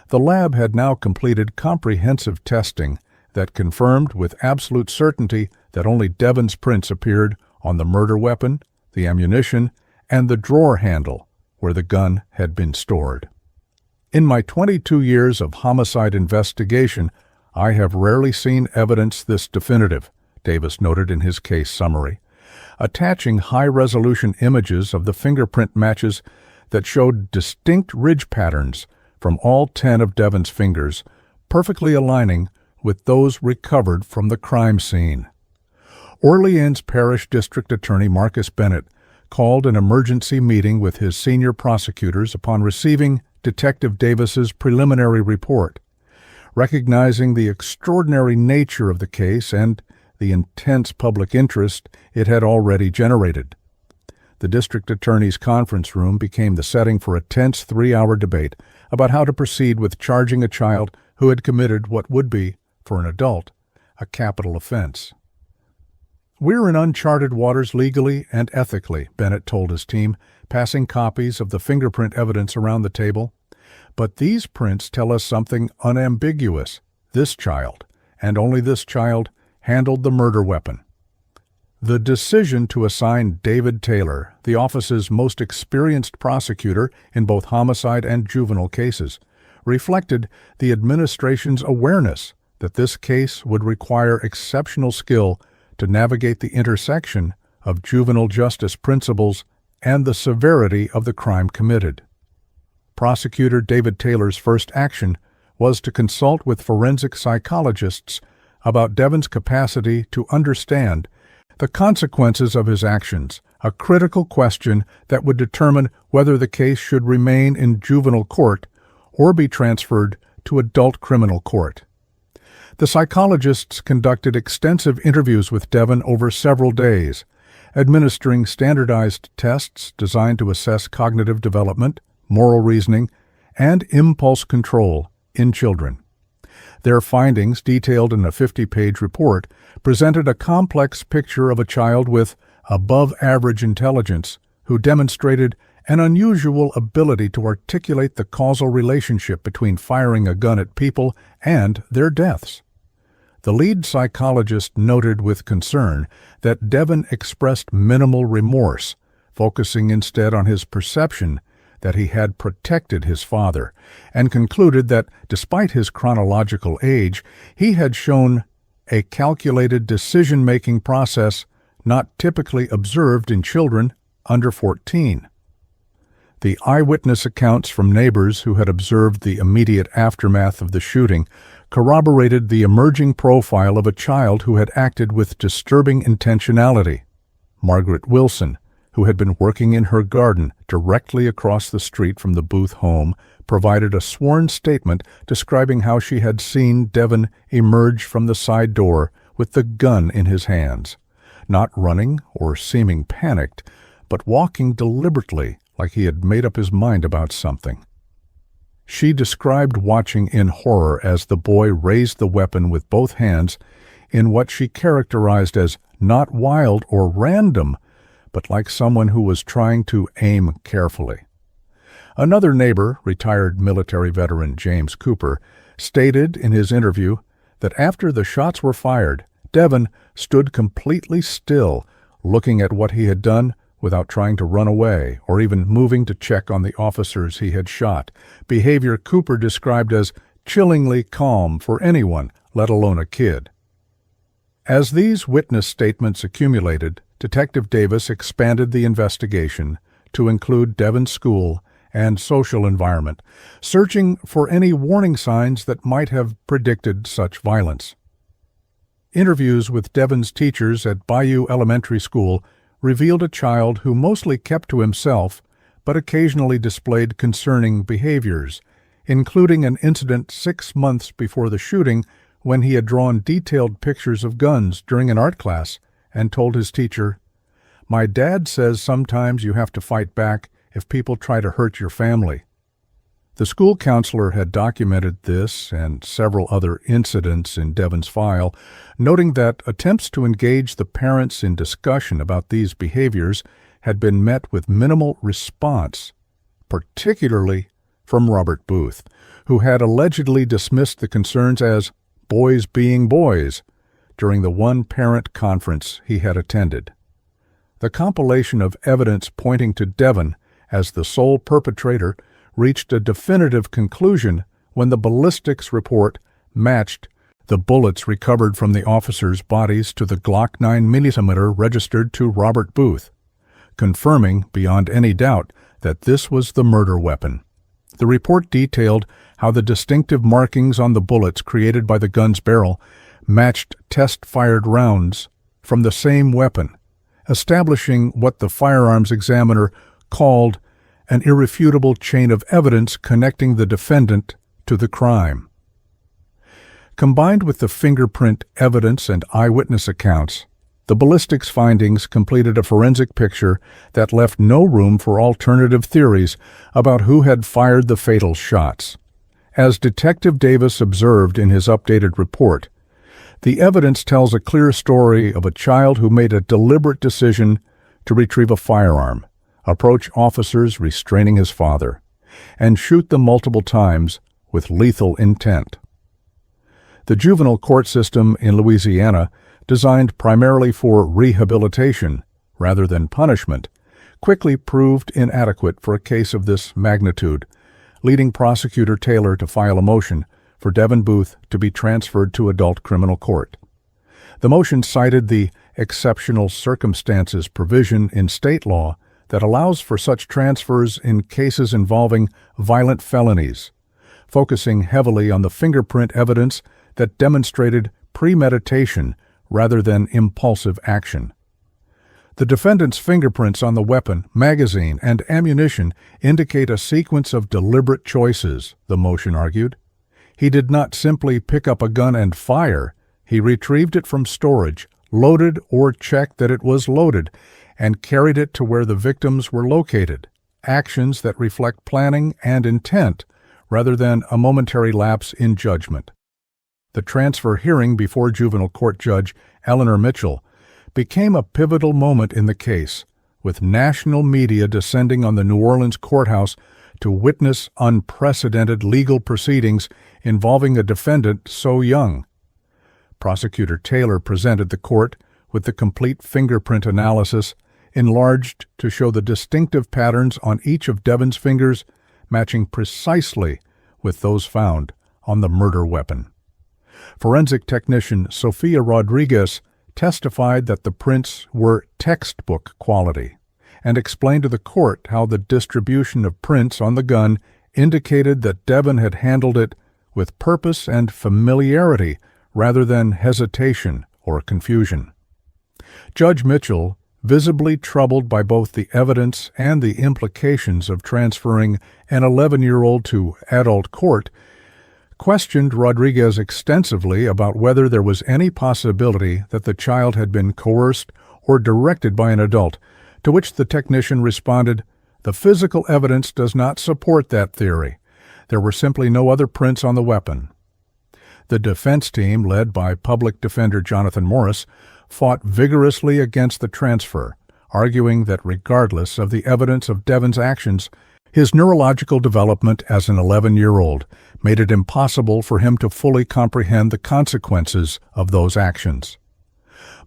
The lab had now completed comprehensive testing that confirmed with absolute certainty that only Devin's prints appeared on the murder weapon, the ammunition, and the drawer handle where the gun had been stored. "In my 22 years of homicide investigation, I have rarely seen evidence this definitive," Davis noted in his case summary, attaching high-resolution images of the fingerprint matches that showed distinct ridge patterns from all 10 of Devin's fingers, perfectly aligning with those recovered from the crime scene. Orleans Parish District Attorney Marcus Bennett called an emergency meeting with his senior prosecutors upon receiving Detective Davis's preliminary report. Recognizing the extraordinary nature of the case and the intense public interest it had already generated, the district attorney's conference room became the setting for a tense 3-hour debate about how to proceed with charging a child who had committed what would be, for an adult, a capital offense. "We're in uncharted waters legally and ethically," Bennett told his team, passing copies of the fingerprint evidence around the table. "But these prints tell us something unambiguous. This child, and only this child, handled the murder weapon." The decision to assign David Taylor, the office's most experienced prosecutor in both homicide and juvenile cases, reflected the administration's awareness that this case would require exceptional skill to navigate the intersection of juvenile justice principles and the severity of the crime committed. Prosecutor David Taylor's first action was to consult with forensic psychologists about Devon's capacity to understand the consequences of his actions, a critical question that would determine whether the case should remain in juvenile court or be transferred to adult criminal court. The psychologists conducted extensive interviews with Devon over several days, administering standardized tests designed to assess cognitive development, moral reasoning, and impulse control in children. Their findings, detailed in a 50-page report, presented a complex picture of a child with above-average intelligence who demonstrated an unusual ability to articulate the causal relationship between firing a gun at people and their deaths. The lead psychologist noted with concern that Devon expressed minimal remorse, focusing instead on his perception that he had protected his father, and concluded that, despite his chronological age, he had shown a calculated decision-making process not typically observed in children under 14. The eyewitness accounts from neighbors who had observed the immediate aftermath of the shooting corroborated the emerging profile of a child who had acted with disturbing intentionality. Margaret Wilson, who had been working in her garden directly across the street from the Booth home, provided a sworn statement describing how she had seen Devon emerge from the side door with the gun in his hands, not running or seeming panicked, but walking deliberately like he had made up his mind about something. She described watching in horror as the boy raised the weapon with both hands in what she characterized as not wild or random, but like someone who was trying to aim carefully. Another neighbor, retired military veteran James Cooper, stated in his interview that after the shots were fired, Devon stood completely still, looking at what he had done without trying to run away or even moving to check on the officers he had shot, behavior Cooper described as chillingly calm for anyone, let alone a kid. As these witness statements accumulated, Detective Davis expanded the investigation to include Devon's school and social environment, searching for any warning signs that might have predicted such violence. Interviews with Devon's teachers at Bayou Elementary School revealed a child who mostly kept to himself but occasionally displayed concerning behaviors, including an incident 6 months before the shooting when he had drawn detailed pictures of guns during an art class and told his teacher, "My dad says sometimes you have to fight back if people try to hurt your family." The school counselor had documented this and several other incidents in Devon's file, noting that attempts to engage the parents in discussion about these behaviors had been met with minimal response, particularly from Robert Booth, who had allegedly dismissed the concerns as boys being boys during the one-parent conference he had attended. The compilation of evidence pointing to Devon as the sole perpetrator reached a definitive conclusion when the ballistics report matched the bullets recovered from the officers' bodies to the Glock 9mm registered to Robert Booth, confirming beyond any doubt that this was the murder weapon. The report detailed how the distinctive markings on the bullets created by the gun's barrel matched test-fired rounds from the same weapon, establishing what the firearms examiner called an irrefutable chain of evidence connecting the defendant to the crime. Combined with the fingerprint evidence and eyewitness accounts, the ballistics findings completed a forensic picture that left no room for alternative theories about who had fired the fatal shots. As Detective Davis observed in his updated report, the evidence tells a clear story of a child who made a deliberate decision to retrieve a firearm, approach officers restraining his father, and shoot them multiple times with lethal intent. The juvenile court system in Louisiana, designed primarily for rehabilitation rather than punishment, quickly proved inadequate for a case of this magnitude, leading Prosecutor Taylor to file a motion for Devin Booth to be transferred to adult criminal court. The motion cited the exceptional circumstances provision in state law that allows for such transfers in cases involving violent felonies, focusing heavily on the fingerprint evidence that demonstrated premeditation rather than impulsive action. The defendant's fingerprints on the weapon, magazine, and ammunition indicate a sequence of deliberate choices, the motion argued. He did not simply pick up a gun and fire. He retrieved it from storage, loaded or checked that it was loaded, and carried it to where the victims were located, actions that reflect planning and intent rather than a momentary lapse in judgment. The transfer hearing before juvenile court judge Eleanor Mitchell became a pivotal moment in the case, with national media descending on the New Orleans courthouse to witness unprecedented legal proceedings involving a defendant so young. Prosecutor Taylor presented the court with the complete fingerprint analysis, enlarged to show the distinctive patterns on each of Devin's fingers, matching precisely with those found on the murder weapon. Forensic technician Sofia Rodriguez testified that the prints were textbook quality and explained to the court how the distribution of prints on the gun indicated that Devin had handled it with purpose and familiarity rather than hesitation or confusion. Judge Mitchell, visibly troubled by both the evidence and the implications of transferring an 11-year-old to adult court, questioned Rodriguez extensively about whether there was any possibility that the child had been coerced or directed by an adult, to which the technician responded, "The physical evidence does not support that theory. There were simply no other prints on the weapon." The defense team, led by public defender Jonathan Morris, fought vigorously against the transfer, arguing that regardless of the evidence of Devin's actions, his neurological development as an 11-year-old made it impossible for him to fully comprehend the consequences of those actions.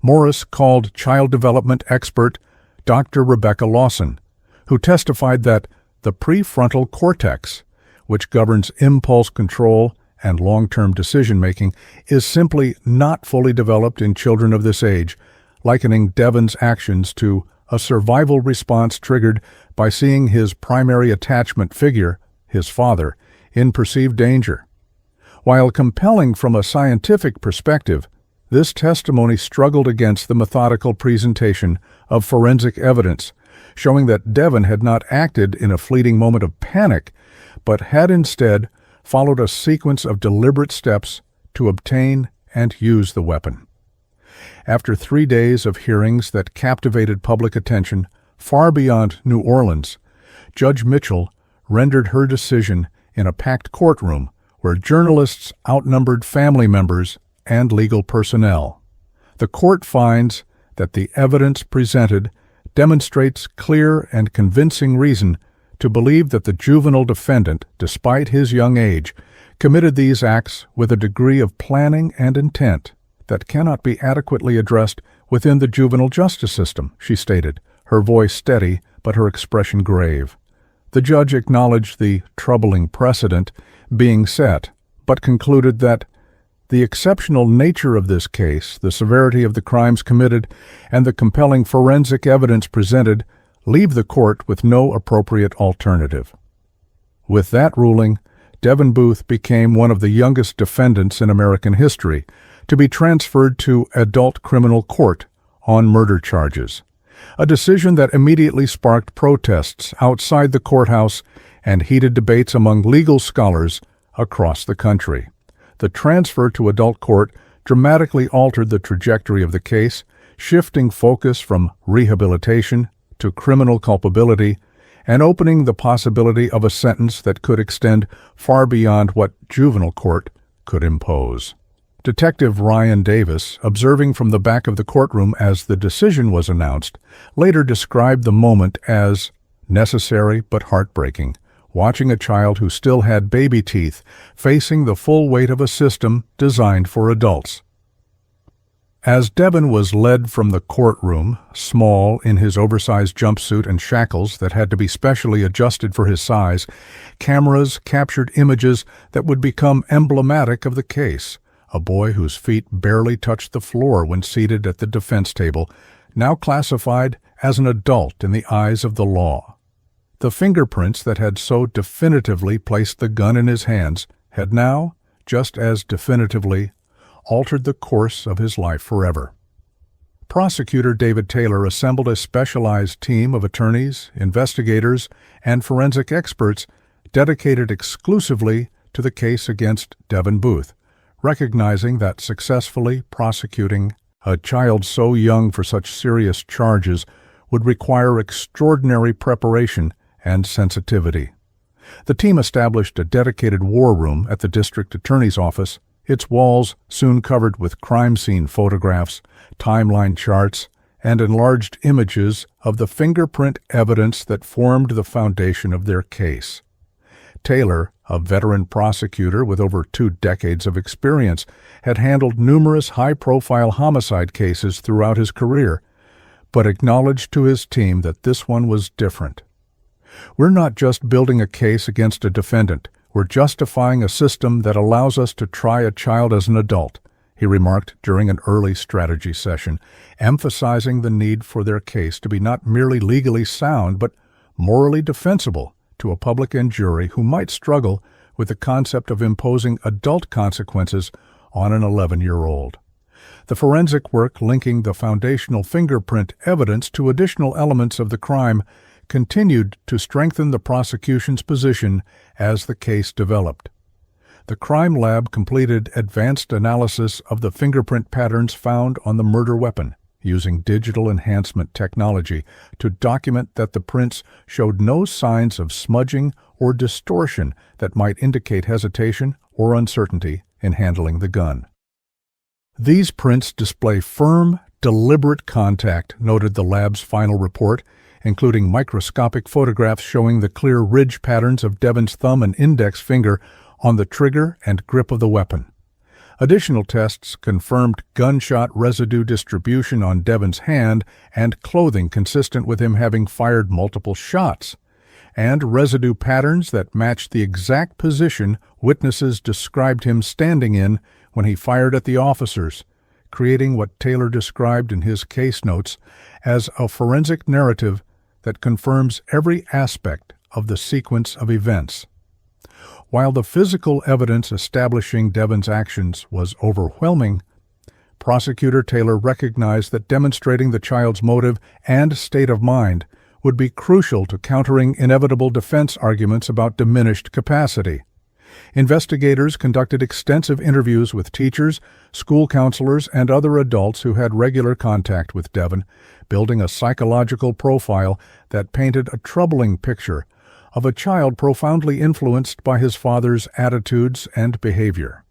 Morris called child development expert Dr. Rebecca Lawson, who testified that the prefrontal cortex, which governs impulse control and long-term decision-making, is simply not fully developed in children of this age, likening Devin's actions to a survival response triggered by seeing his primary attachment figure, his father, in perceived danger. While compelling from a scientific perspective, this testimony struggled against the methodical presentation of forensic evidence, showing that Devin had not acted in a fleeting moment of panic, but had instead followed a sequence of deliberate steps to obtain and use the weapon. After 3 days of hearings that captivated public attention far beyond New Orleans, Judge Mitchell rendered her decision in a packed courtroom where journalists outnumbered family members and legal personnel. The court finds that the evidence presented demonstrates clear and convincing reason to believe that the juvenile defendant, despite his young age, committed these acts with a degree of planning and intent that cannot be adequately addressed within the juvenile justice system, she stated, her voice steady but her expression grave. The judge acknowledged the troubling precedent being set, but concluded that the exceptional nature of this case, the severity of the crimes committed, and the compelling forensic evidence presented leave the court with no appropriate alternative. With that ruling, Devin Booth became one of the youngest defendants in American history to be transferred to adult criminal court on murder charges, a decision that immediately sparked protests outside the courthouse and heated debates among legal scholars across the country. The transfer to adult court dramatically altered the trajectory of the case, shifting focus from rehabilitation to criminal culpability and opening the possibility of a sentence that could extend far beyond what juvenile court could impose. Detective Ryan Davis, observing from the back of the courtroom as the decision was announced, later described the moment as necessary but heartbreaking, watching a child who still had baby teeth facing the full weight of a system designed for adults. As Devin was led from the courtroom, small in his oversized jumpsuit and shackles that had to be specially adjusted for his size, cameras captured images that would become emblematic of the case. A boy whose feet barely touched the floor when seated at the defense table, now classified as an adult in the eyes of the law. The fingerprints that had so definitively placed the gun in his hands had now, just as definitively, altered the course of his life forever. Prosecutor David Taylor assembled a specialized team of attorneys, investigators, and forensic experts dedicated exclusively to the case against Devin Booth, recognizing that successfully prosecuting a child so young for such serious charges would require extraordinary preparation and sensitivity. The team established a dedicated war room at the district attorney's office, its walls soon covered with crime scene photographs, timeline charts, and enlarged images of the fingerprint evidence that formed the foundation of their case. Taylor, a veteran prosecutor with over 2 decades of experience, had handled numerous high-profile homicide cases throughout his career, but acknowledged to his team that this one was different. "We're not just building a case against a defendant, we're justifying a system that allows us to try a child as an adult," he remarked during an early strategy session, emphasizing the need for their case to be not merely legally sound but morally defensible to a public and jury who might struggle with the concept of imposing adult consequences on an 11-year-old. The forensic work linking the foundational fingerprint evidence to additional elements of the crime continued to strengthen the prosecution's position as the case developed. The crime lab completed advanced analysis of the fingerprint patterns found on the murder weapon, using digital enhancement technology to document that the prints showed no signs of smudging or distortion that might indicate hesitation or uncertainty in handling the gun. "These prints display firm, deliberate contact," noted the lab's final report, including microscopic photographs showing the clear ridge patterns of Devin's thumb and index finger on the trigger and grip of the weapon. Additional tests confirmed gunshot residue distribution on Devin's hand and clothing consistent with him having fired multiple shots, and residue patterns that matched the exact position witnesses described him standing in when he fired at the officers, creating what Taylor described in his case notes as a forensic narrative that confirms every aspect of the sequence of events. While the physical evidence establishing Devin's actions was overwhelming, Prosecutor Taylor recognized that demonstrating the child's motive and state of mind would be crucial to countering inevitable defense arguments about diminished capacity. Investigators conducted extensive interviews with teachers, school counselors, and other adults who had regular contact with Devin, building a psychological profile that painted a troubling picture of a child profoundly influenced by his father's attitudes and behavior.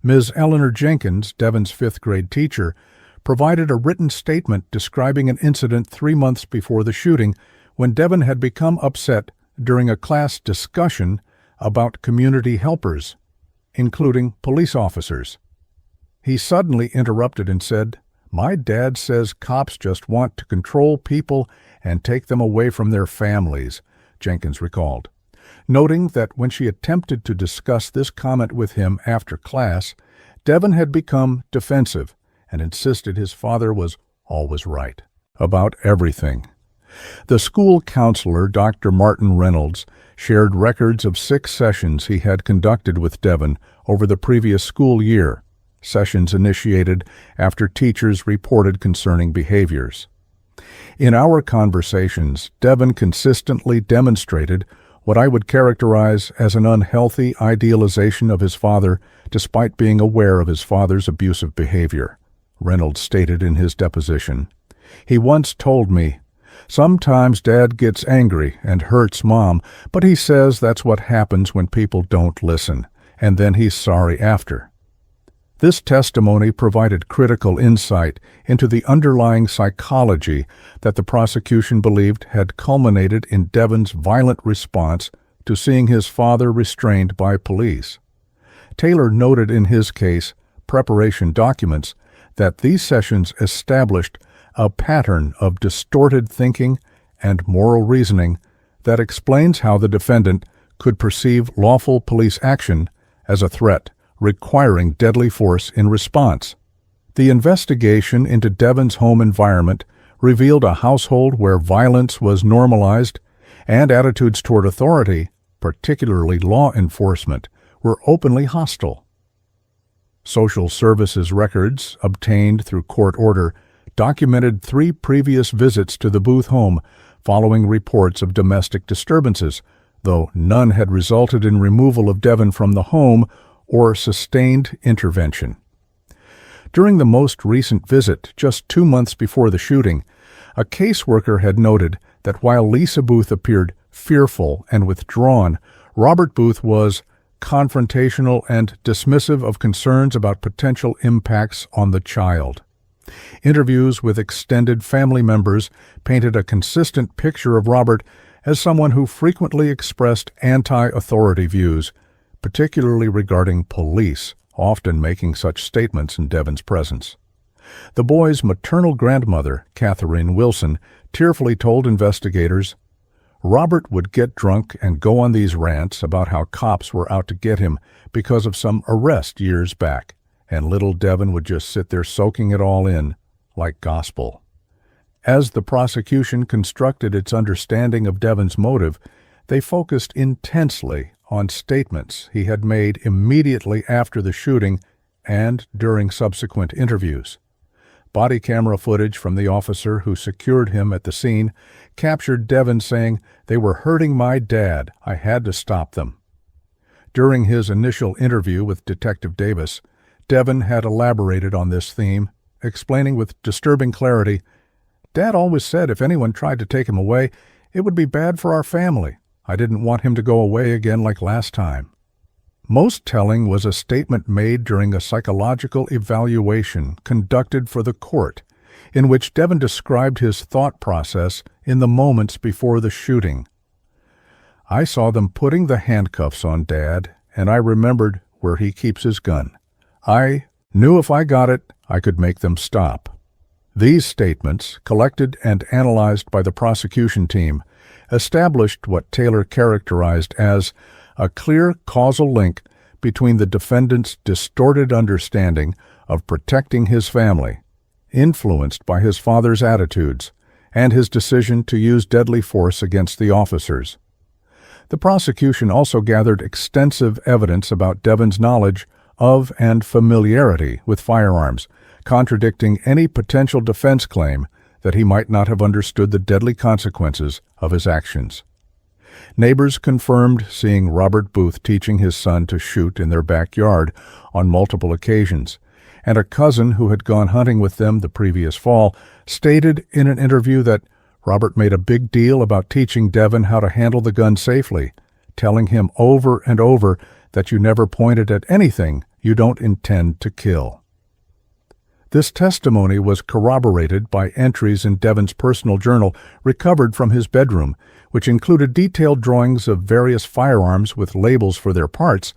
Ms. Eleanor Jenkins, Devin's 5th-grade teacher, provided a written statement describing an incident 3 months before the shooting when Devin had become upset during a class discussion about community helpers, including police officers. He suddenly interrupted and said, "My dad says cops just want to control people and take them away from their families," Jenkins recalled, noting that when she attempted to discuss this comment with him after class, Devin had become defensive and insisted his father was always right about everything. The school counselor, Dr. Martin Reynolds, shared records of 6 sessions he had conducted with Devin over the previous school year, sessions initiated after teachers reported concerning behaviors. In our conversations, Devin consistently demonstrated what I would characterize as an unhealthy idealization of his father, despite being aware of his father's abusive behavior, Reynolds stated in his deposition. He once told me, "Sometimes Dad gets angry and hurts Mom, but he says that's what happens when people don't listen, and then he's sorry after." This testimony provided critical insight into the underlying psychology that the prosecution believed had culminated in Devin's violent response to seeing his father restrained by police. Taylor noted in his case preparation documents that these sessions established a pattern of distorted thinking and moral reasoning that explains how the defendant could perceive lawful police action as a threat requiring deadly force in response. The investigation into Devin's home environment revealed a household where violence was normalized and attitudes toward authority, particularly law enforcement, were openly hostile. Social services records, obtained through court order, documented 3 previous visits to the Booth home following reports of domestic disturbances, though none had resulted in removal of Devin from the home or sustained intervention. During the most recent visit, just 2 months before the shooting, a caseworker had noted that while Lisa Booth appeared fearful and withdrawn, Robert Booth was confrontational and dismissive of concerns about potential impacts on the child. Interviews with extended family members painted a consistent picture of Robert as someone who frequently expressed anti-authority views, particularly regarding police, often making such statements in Devin's presence. The boy's maternal grandmother, Catherine Wilson, tearfully told investigators, "Robert would get drunk and go on these rants about how cops were out to get him because of some arrest years back, and little Devin would just sit there soaking it all in, like gospel." As the prosecution constructed its understanding of Devin's motive, they focused intensely on statements he had made immediately after the shooting and during subsequent interviews. Body camera footage from the officer who secured him at the scene captured Devin saying, "They were hurting my dad. I had to stop them." During his initial interview with Detective Davis, Devin had elaborated on this theme, explaining with disturbing clarity, "Dad always said if anyone tried to take him away, it would be bad for our family. I didn't want him to go away again like last time." Most telling was a statement made during a psychological evaluation conducted for the court, in which Devin described his thought process in the moments before the shooting. "I saw them putting the handcuffs on Dad, and I remembered where he keeps his gun. I knew if I got it, I could make them stop." These statements, collected and analyzed by the prosecution team, established what Taylor characterized as a clear causal link between the defendant's distorted understanding of protecting his family, influenced by his father's attitudes, and his decision to use deadly force against the officers. The prosecution also gathered extensive evidence about Devin's knowledge of and familiarity with firearms, contradicting any potential defense claim that he might not have understood the deadly consequences of his actions. Neighbors confirmed seeing Robert Booth teaching his son to shoot in their backyard on multiple occasions, and a cousin who had gone hunting with them the previous fall stated in an interview that Robert made a big deal about teaching Devin how to handle the gun safely, telling him over and over that you never point it at anything you don't intend to kill. This testimony was corroborated by entries in Devin's personal journal recovered from his bedroom, which included detailed drawings of various firearms with labels for their parts,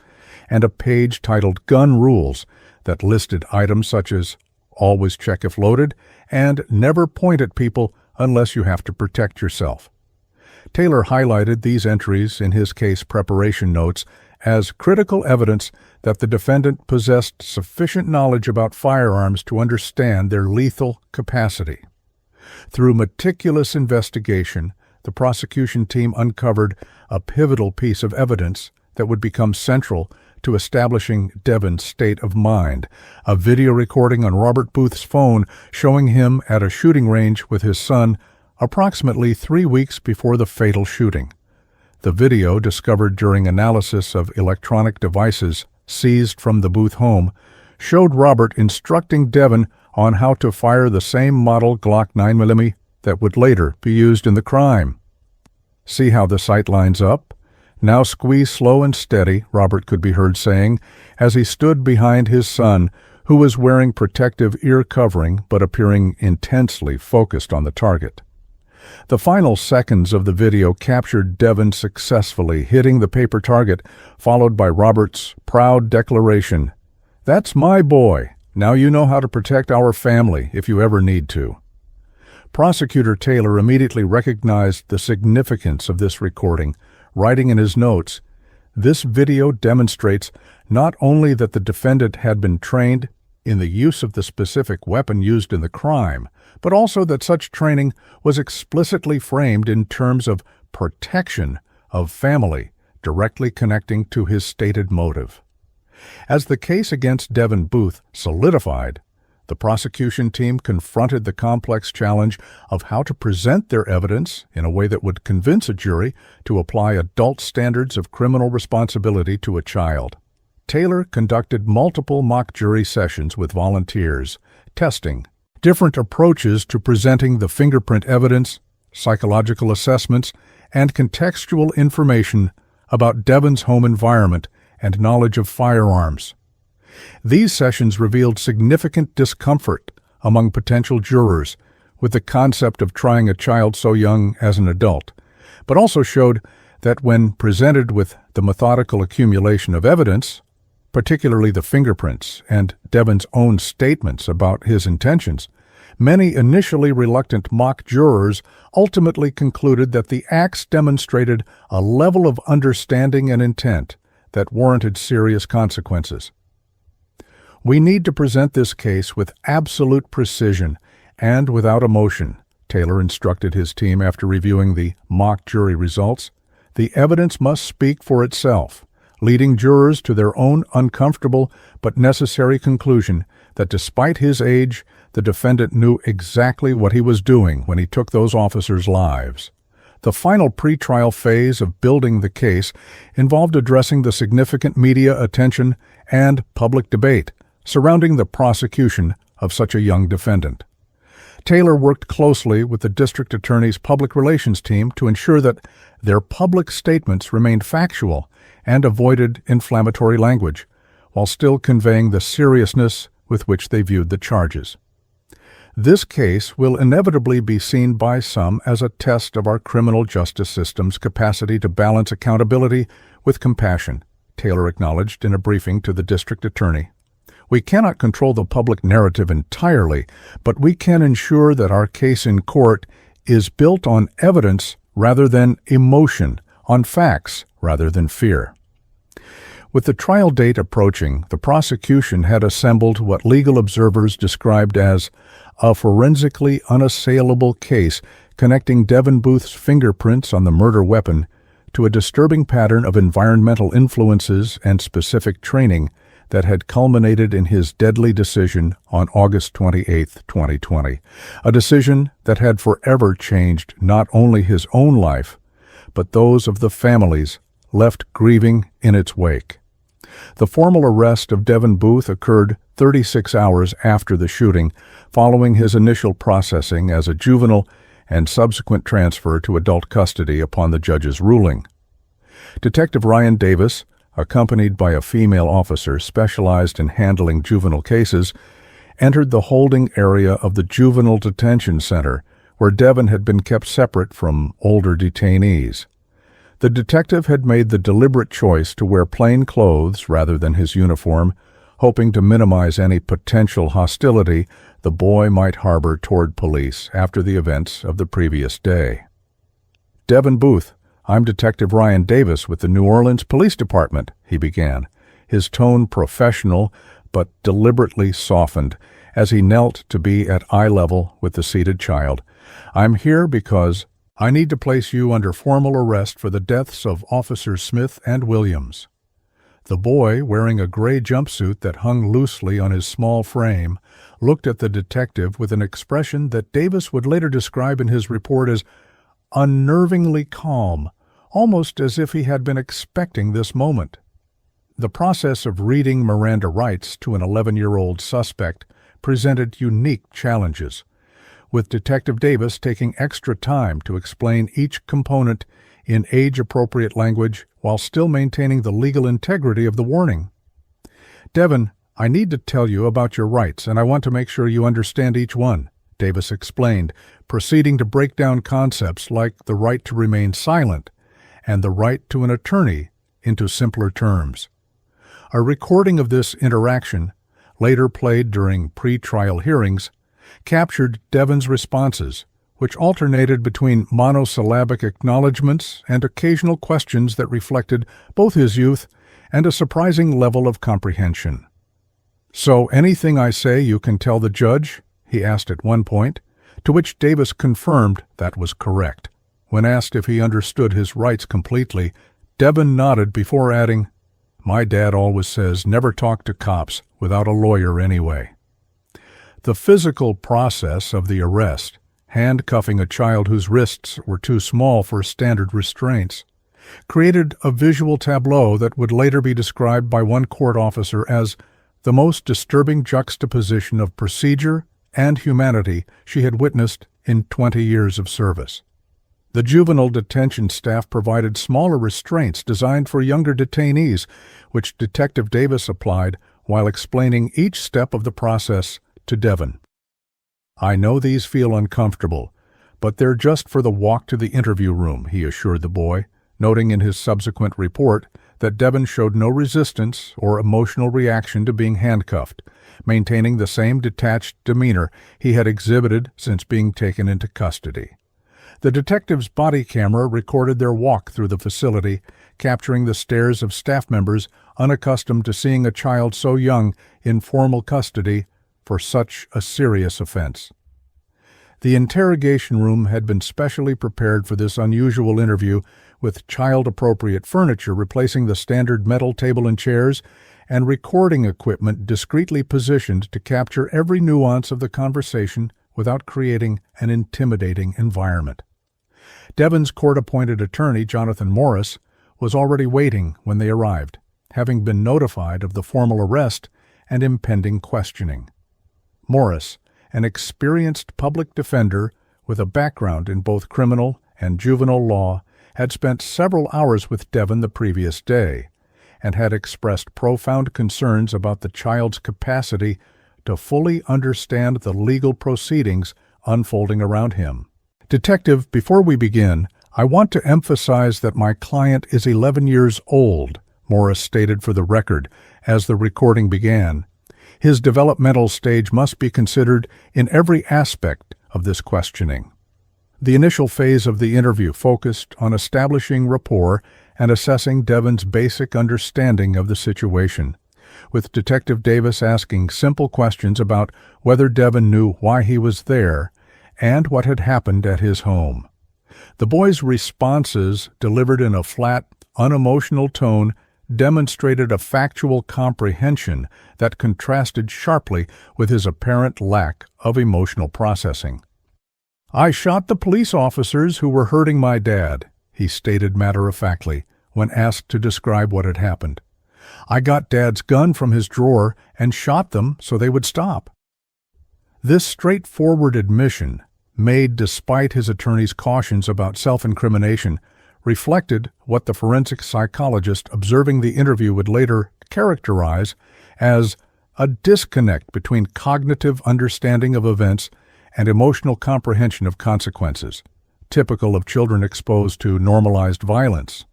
and a page titled Gun Rules that listed items such as always check if loaded and never point at people unless you have to protect yourself. Taylor highlighted these entries in his case preparation notes as critical evidence that the defendant possessed sufficient knowledge about firearms to understand their lethal capacity. Through meticulous investigation, the prosecution team uncovered a pivotal piece of evidence that would become central to establishing Devon's state of mind, a video recording on Robert Booth's phone showing him at a shooting range with his son approximately 3 weeks before the fatal shooting. The video, discovered during analysis of electronic devices seized from the Booth home, showed Robert instructing Devon on how to fire the same model Glock 9mm that would later be used in the crime. "See how the sight lines up? Now squeeze slow and steady," Robert could be heard saying as he stood behind his son, who was wearing protective ear covering but appearing intensely focused on the target. The final seconds of the video captured Devon successfully hitting the paper target, followed by Robert's proud declaration, "That's my boy. Now you know how to protect our family if you ever need to." Prosecutor Taylor immediately recognized the significance of this recording, writing in his notes, "This video demonstrates not only that the defendant had been trained in the use of the specific weapon used in the crime, but also that such training was explicitly framed in terms of protection of family, directly connecting to his stated motive." As the case against Devon Booth solidified, the prosecution team confronted the complex challenge of how to present their evidence in a way that would convince a jury to apply adult standards of criminal responsibility to a child. Taylor conducted multiple mock jury sessions with volunteers, testing different approaches to presenting the fingerprint evidence, psychological assessments, and contextual information about Devon's home environment and knowledge of firearms. These sessions revealed significant discomfort among potential jurors with the concept of trying a child so young as an adult, but also showed that when presented with the methodical accumulation of evidence, particularly the fingerprints and Devon's own statements about his intentions, many initially reluctant mock jurors ultimately concluded that the acts demonstrated a level of understanding and intent that warranted serious consequences. "We need to present this case with absolute precision and without emotion," Taylor instructed his team after reviewing the mock jury results. "The evidence must speak for itself, leading jurors to their own uncomfortable but necessary conclusion that despite his age, the defendant knew exactly what he was doing when he took those officers' lives." The final pretrial phase of building the case involved addressing the significant media attention and public debate surrounding the prosecution of such a young defendant. Taylor worked closely with the district attorney's public relations team to ensure that their public statements remained factual and avoided inflammatory language, while still conveying the seriousness with which they viewed the charges. This case will inevitably be seen by some as a test of our criminal justice system's capacity to balance accountability with compassion, Taylor acknowledged in a briefing to the district attorney. "We cannot control the public narrative entirely, but we can ensure that our case in court is built on evidence rather than emotion, on facts rather than fear." With the trial date approaching, the prosecution had assembled what legal observers described as a forensically unassailable case connecting Devon Booth's fingerprints on the murder weapon to a disturbing pattern of environmental influences and specific training that had culminated in his deadly decision on August 28, 2020, a decision that had forever changed not only his own life, but those of the families left grieving in its wake. The formal arrest of Devon Booth occurred 36 hours after the shooting, following his initial processing as a juvenile and subsequent transfer to adult custody upon the judge's ruling. Detective Ryan Davis, accompanied by a female officer specialized in handling juvenile cases, entered the holding area of the Juvenile Detention Center, where Devon had been kept separate from older detainees. The detective had made the deliberate choice to wear plain clothes rather than his uniform, hoping to minimize any potential hostility the boy might harbor toward police after the events of the previous day. "Devon Booth, I'm Detective Ryan Davis with the New Orleans Police Department," he began, his tone professional but deliberately softened as he knelt to be at eye level with the seated child, I'm here because I need to place you under formal arrest for the deaths of Officers Smith and Williams." The boy, wearing a gray jumpsuit that hung loosely on his small frame, looked at the detective with an expression that Davis would later describe in his report as unnervingly calm, almost as if he had been expecting this moment. The process of reading Miranda rights to an 11-year-old suspect presented unique challenges, with Detective Davis taking extra time to explain each component in age-appropriate language while still maintaining the legal integrity of the warning. "Devin, I need to tell you about your rights, and I want to make sure you understand each one," Davis explained, proceeding to break down concepts like the right to remain silent and the right to an attorney into simpler terms. A recording of this interaction, later played during pre-trial hearings, captured Devin's responses, which alternated between monosyllabic acknowledgments and occasional questions that reflected both his youth and a surprising level of comprehension. "So anything I say you can tell the judge?" he asked at one point, to which Davis confirmed that was correct. When asked if he understood his rights completely, Devin nodded before adding, "My dad always says never talk to cops without a lawyer anyway." The physical process of the arrest, handcuffing a child whose wrists were too small for standard restraints, created a visual tableau that would later be described by one court officer as the most disturbing juxtaposition of procedure and humanity she had witnessed in 20 years of service. The juvenile detention staff provided smaller restraints designed for younger detainees, which Detective Davis applied while explaining each step of the process to Devin. "I know these feel uncomfortable, but they're just for the walk to the interview room," he assured the boy, noting in his subsequent report that Devin showed no resistance or emotional reaction to being handcuffed, maintaining the same detached demeanor he had exhibited since being taken into custody. The detective's body camera recorded their walk through the facility, capturing the stares of staff members unaccustomed to seeing a child so young in formal custody for such a serious offense. The interrogation room had been specially prepared for this unusual interview, with child-appropriate furniture replacing the standard metal table and chairs, and recording equipment discreetly positioned to capture every nuance of the conversation without creating an intimidating environment. Devin's court-appointed attorney, Jonathan Morris, was already waiting when they arrived, having been notified of the formal arrest and impending questioning. Morris, an experienced public defender with a background in both criminal and juvenile law, had spent several hours with Devin the previous day and had expressed profound concerns about the child's capacity to fully understand the legal proceedings unfolding around him. "Detective, before we begin, I want to emphasize that my client is 11 years old," Morris stated for the record as the recording began. "His developmental stage must be considered in every aspect of this questioning." The initial phase of the interview focused on establishing rapport and assessing Devin's basic understanding of the situation, with Detective Davis asking simple questions about whether Devin knew why he was there and what had happened at his home. The boy's responses, delivered in a flat, unemotional tone, demonstrated a factual comprehension that contrasted sharply with his apparent lack of emotional processing. "I shot the police officers who were hurting my dad," he stated matter-of-factly when asked to describe what had happened. "I got Dad's gun from his drawer and shot them so they would stop." This straightforward admission, made despite his attorney's cautions about self-incrimination, reflected what the forensic psychologist observing the interview would later characterize as a disconnect between cognitive understanding of events and emotional comprehension of consequences, typical of children exposed to normalized violence.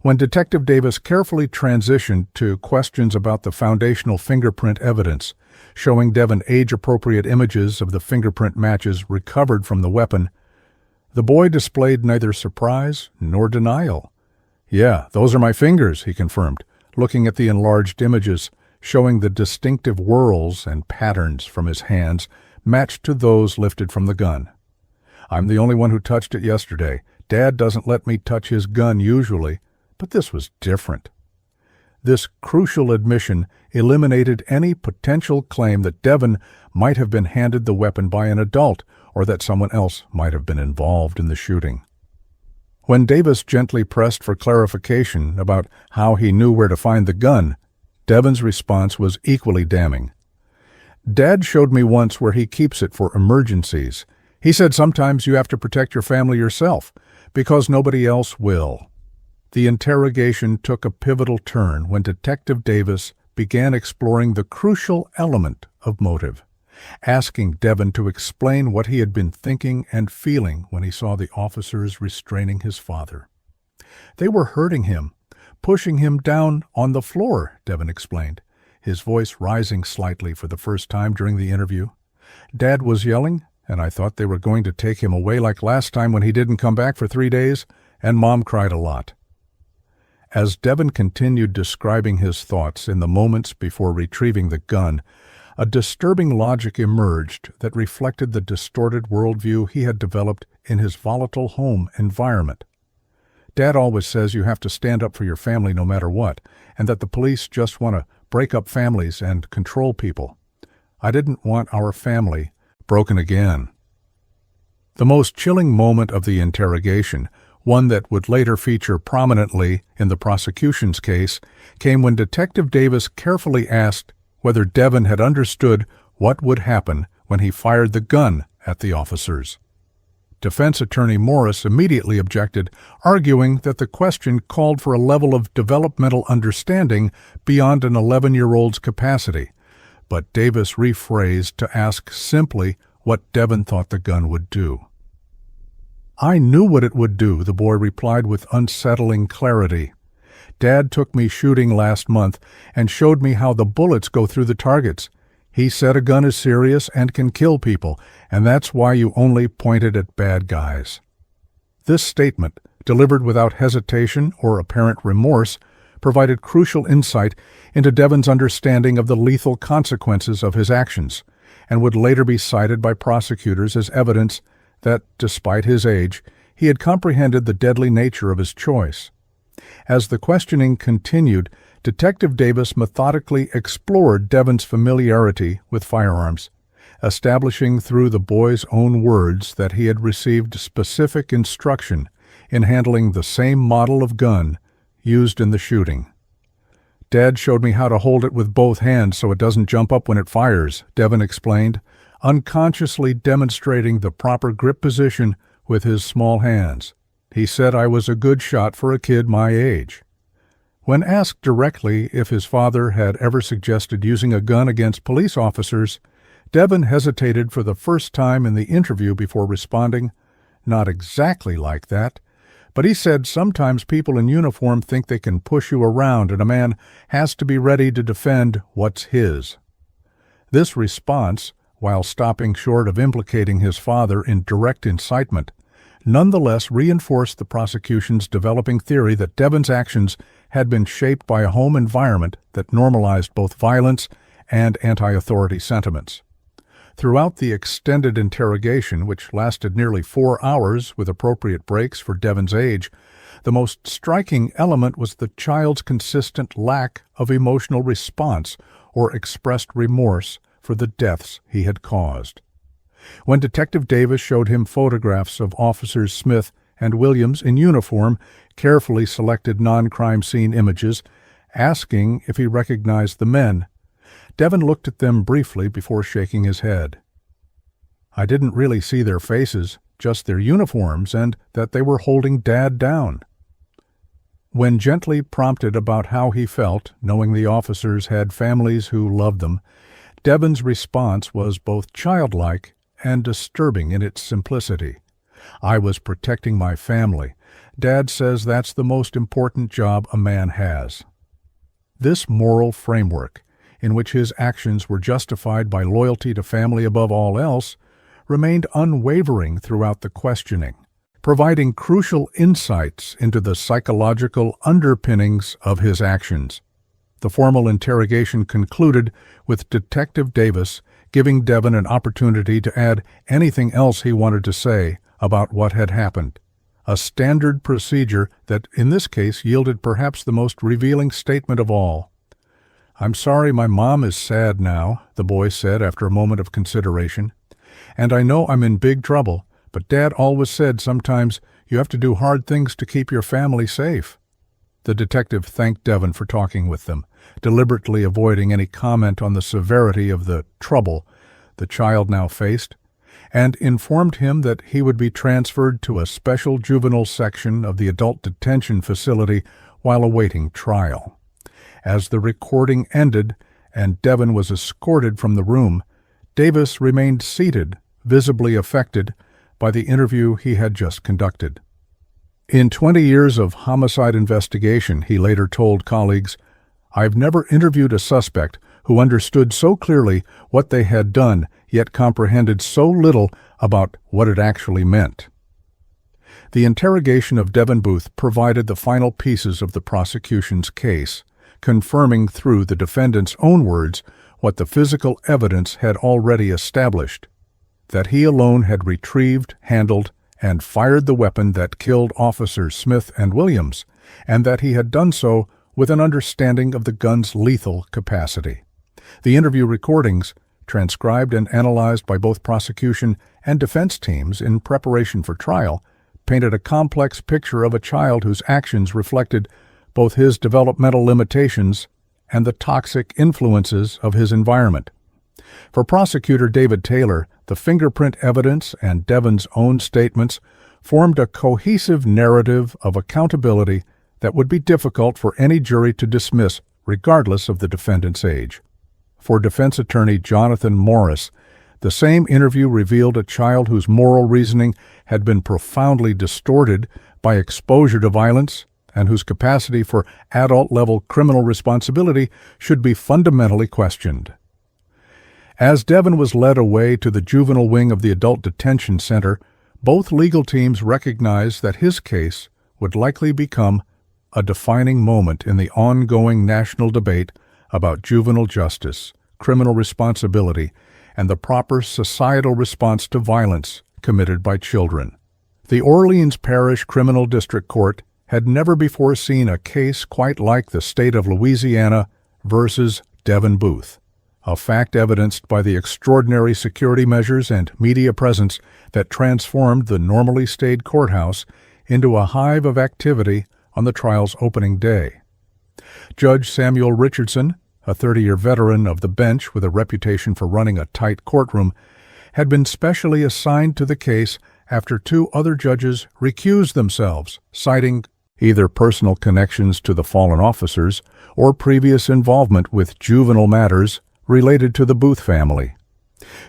When Detective Davis carefully transitioned to questions about the foundational fingerprint evidence, showing Devin age-appropriate images of the fingerprint matches recovered from the weapon, the boy displayed neither surprise nor denial. "Yeah, those are my fingers," he confirmed, looking at the enlarged images, showing the distinctive whorls and patterns from his hands matched to those lifted from the gun. I'm the only one who touched it yesterday. Dad doesn't let me touch his gun usually, but this was different. This crucial admission eliminated any potential claim that Devin might have been handed the weapon by an adult or that someone else might have been involved in the shooting. When Davis gently pressed for clarification about how he knew where to find the gun, Devin's response was equally damning. Dad showed me once where he keeps it for emergencies. He said sometimes you have to protect your family yourself, because nobody else will. The interrogation took a pivotal turn when Detective Davis began exploring the crucial element of motive, asking Devin to explain what he had been thinking and feeling when he saw the officers restraining his father. They were hurting him, pushing him down on the floor, Devin explained, his voice rising slightly for the first time during the interview. Dad was yelling, and I thought they were going to take him away like last time when he didn't come back for 3 days, and Mom cried a lot. As Devin continued describing his thoughts in the moments before retrieving the gun, a disturbing logic emerged that reflected the distorted worldview he had developed in his volatile home environment. Dad always says you have to stand up for your family no matter what, and that the police just want to break up families and control people. I didn't want our family broken again. The most chilling moment of the interrogation, one that would later feature prominently in the prosecution's case, came when Detective Davis carefully asked whether Devin had understood what would happen when he fired the gun at the officers. Defense attorney Morris immediately objected, arguing that the question called for a level of developmental understanding beyond an 11-year-old's capacity, but Davis rephrased to ask simply what Devin thought the gun would do. I knew what it would do, the boy replied with unsettling clarity. Dad took me shooting last month and showed me how the bullets go through the targets. He said a gun is serious and can kill people, and that's why you only point it at bad guys. This statement, delivered without hesitation or apparent remorse, provided crucial insight into Devin's understanding of the lethal consequences of his actions, and would later be cited by prosecutors as evidence that, despite his age, he had comprehended the deadly nature of his choice. As the questioning continued, Detective Davis methodically explored Devin's familiarity with firearms, establishing through the boy's own words that he had received specific instruction in handling the same model of gun used in the shooting. Dad showed me how to hold it with both hands so it doesn't jump up when it fires, Devin explained, unconsciously demonstrating the proper grip position with his small hands. He said I was a good shot for a kid my age. When asked directly if his father had ever suggested using a gun against police officers, Devin hesitated for the first time in the interview before responding, "Not exactly like that," but he said sometimes people in uniform think they can push you around and a man has to be ready to defend what's his. This response, while stopping short of implicating his father in direct incitement, nonetheless reinforced the prosecution's developing theory that Devin's actions had been shaped by a home environment that normalized both violence and anti-authority sentiments. Throughout the extended interrogation, which lasted nearly 4 hours with appropriate breaks for Devin's age, the most striking element was the child's consistent lack of emotional response or expressed remorse for the deaths he had caused. When Detective Davis showed him photographs of Officers Smith and Williams in uniform, carefully selected non-crime scene images, asking if he recognized the men, Devin looked at them briefly before shaking his head. I didn't really see their faces, just their uniforms, and that they were holding Dad down. When gently prompted about how he felt, knowing the officers had families who loved them, Devin's response was both childlike and disturbing in its simplicity. I was protecting my family. Dad says that's the most important job a man has. This moral framework, in which his actions were justified by loyalty to family above all else, remained unwavering throughout the questioning, providing crucial insights into the psychological underpinnings of his actions. The formal interrogation concluded with Detective Davis giving Devin an opportunity to add anything else he wanted to say about what had happened. A standard procedure that, in this case, yielded perhaps the most revealing statement of all. "I'm sorry my mom is sad now," the boy said after a moment of consideration. "And I know I'm in big trouble, but Dad always said sometimes you have to do hard things to keep your family safe." The detective thanked Devin for talking with them, deliberately avoiding any comment on the severity of the trouble the child now faced, and informed him that he would be transferred to a special juvenile section of the adult detention facility while awaiting trial. As the recording ended and Devin was escorted from the room, Davis remained seated, visibly affected by the interview he had just conducted. In 20 years of homicide investigation, he later told colleagues, "I've never interviewed a suspect who understood so clearly what they had done, yet comprehended so little about what it actually meant." The interrogation of Devin Booth provided the final pieces of the prosecution's case, confirming through the defendant's own words what the physical evidence had already established, that he alone had retrieved, handled, and fired the weapon that killed Officers Smith and Williams, and that he had done so with an understanding of the gun's lethal capacity. The interview recordings, transcribed and analyzed by both prosecution and defense teams in preparation for trial, painted a complex picture of a child whose actions reflected both his developmental limitations and the toxic influences of his environment. For prosecutor David Taylor, the fingerprint evidence and Devin's own statements formed a cohesive narrative of accountability that would be difficult for any jury to dismiss, regardless of the defendant's age. For defense attorney Jonathan Morris, the same interview revealed a child whose moral reasoning had been profoundly distorted by exposure to violence and whose capacity for adult-level criminal responsibility should be fundamentally questioned. As Devin was led away to the juvenile wing of the Adult Detention Center, both legal teams recognized that his case would likely become a defining moment in the ongoing national debate about juvenile justice, criminal responsibility, and the proper societal response to violence committed by children. The Orleans Parish Criminal District Court had never before seen a case quite like the state of Louisiana versus Devin Booth, a fact evidenced by the extraordinary security measures and media presence that transformed the normally staid courthouse into a hive of activity on the trial's opening day. Judge Samuel Richardson, a 30-year veteran of the bench with a reputation for running a tight courtroom, had been specially assigned to the case after two other judges recused themselves, citing either personal connections to the fallen officers or previous involvement with juvenile matters related to the Booth family.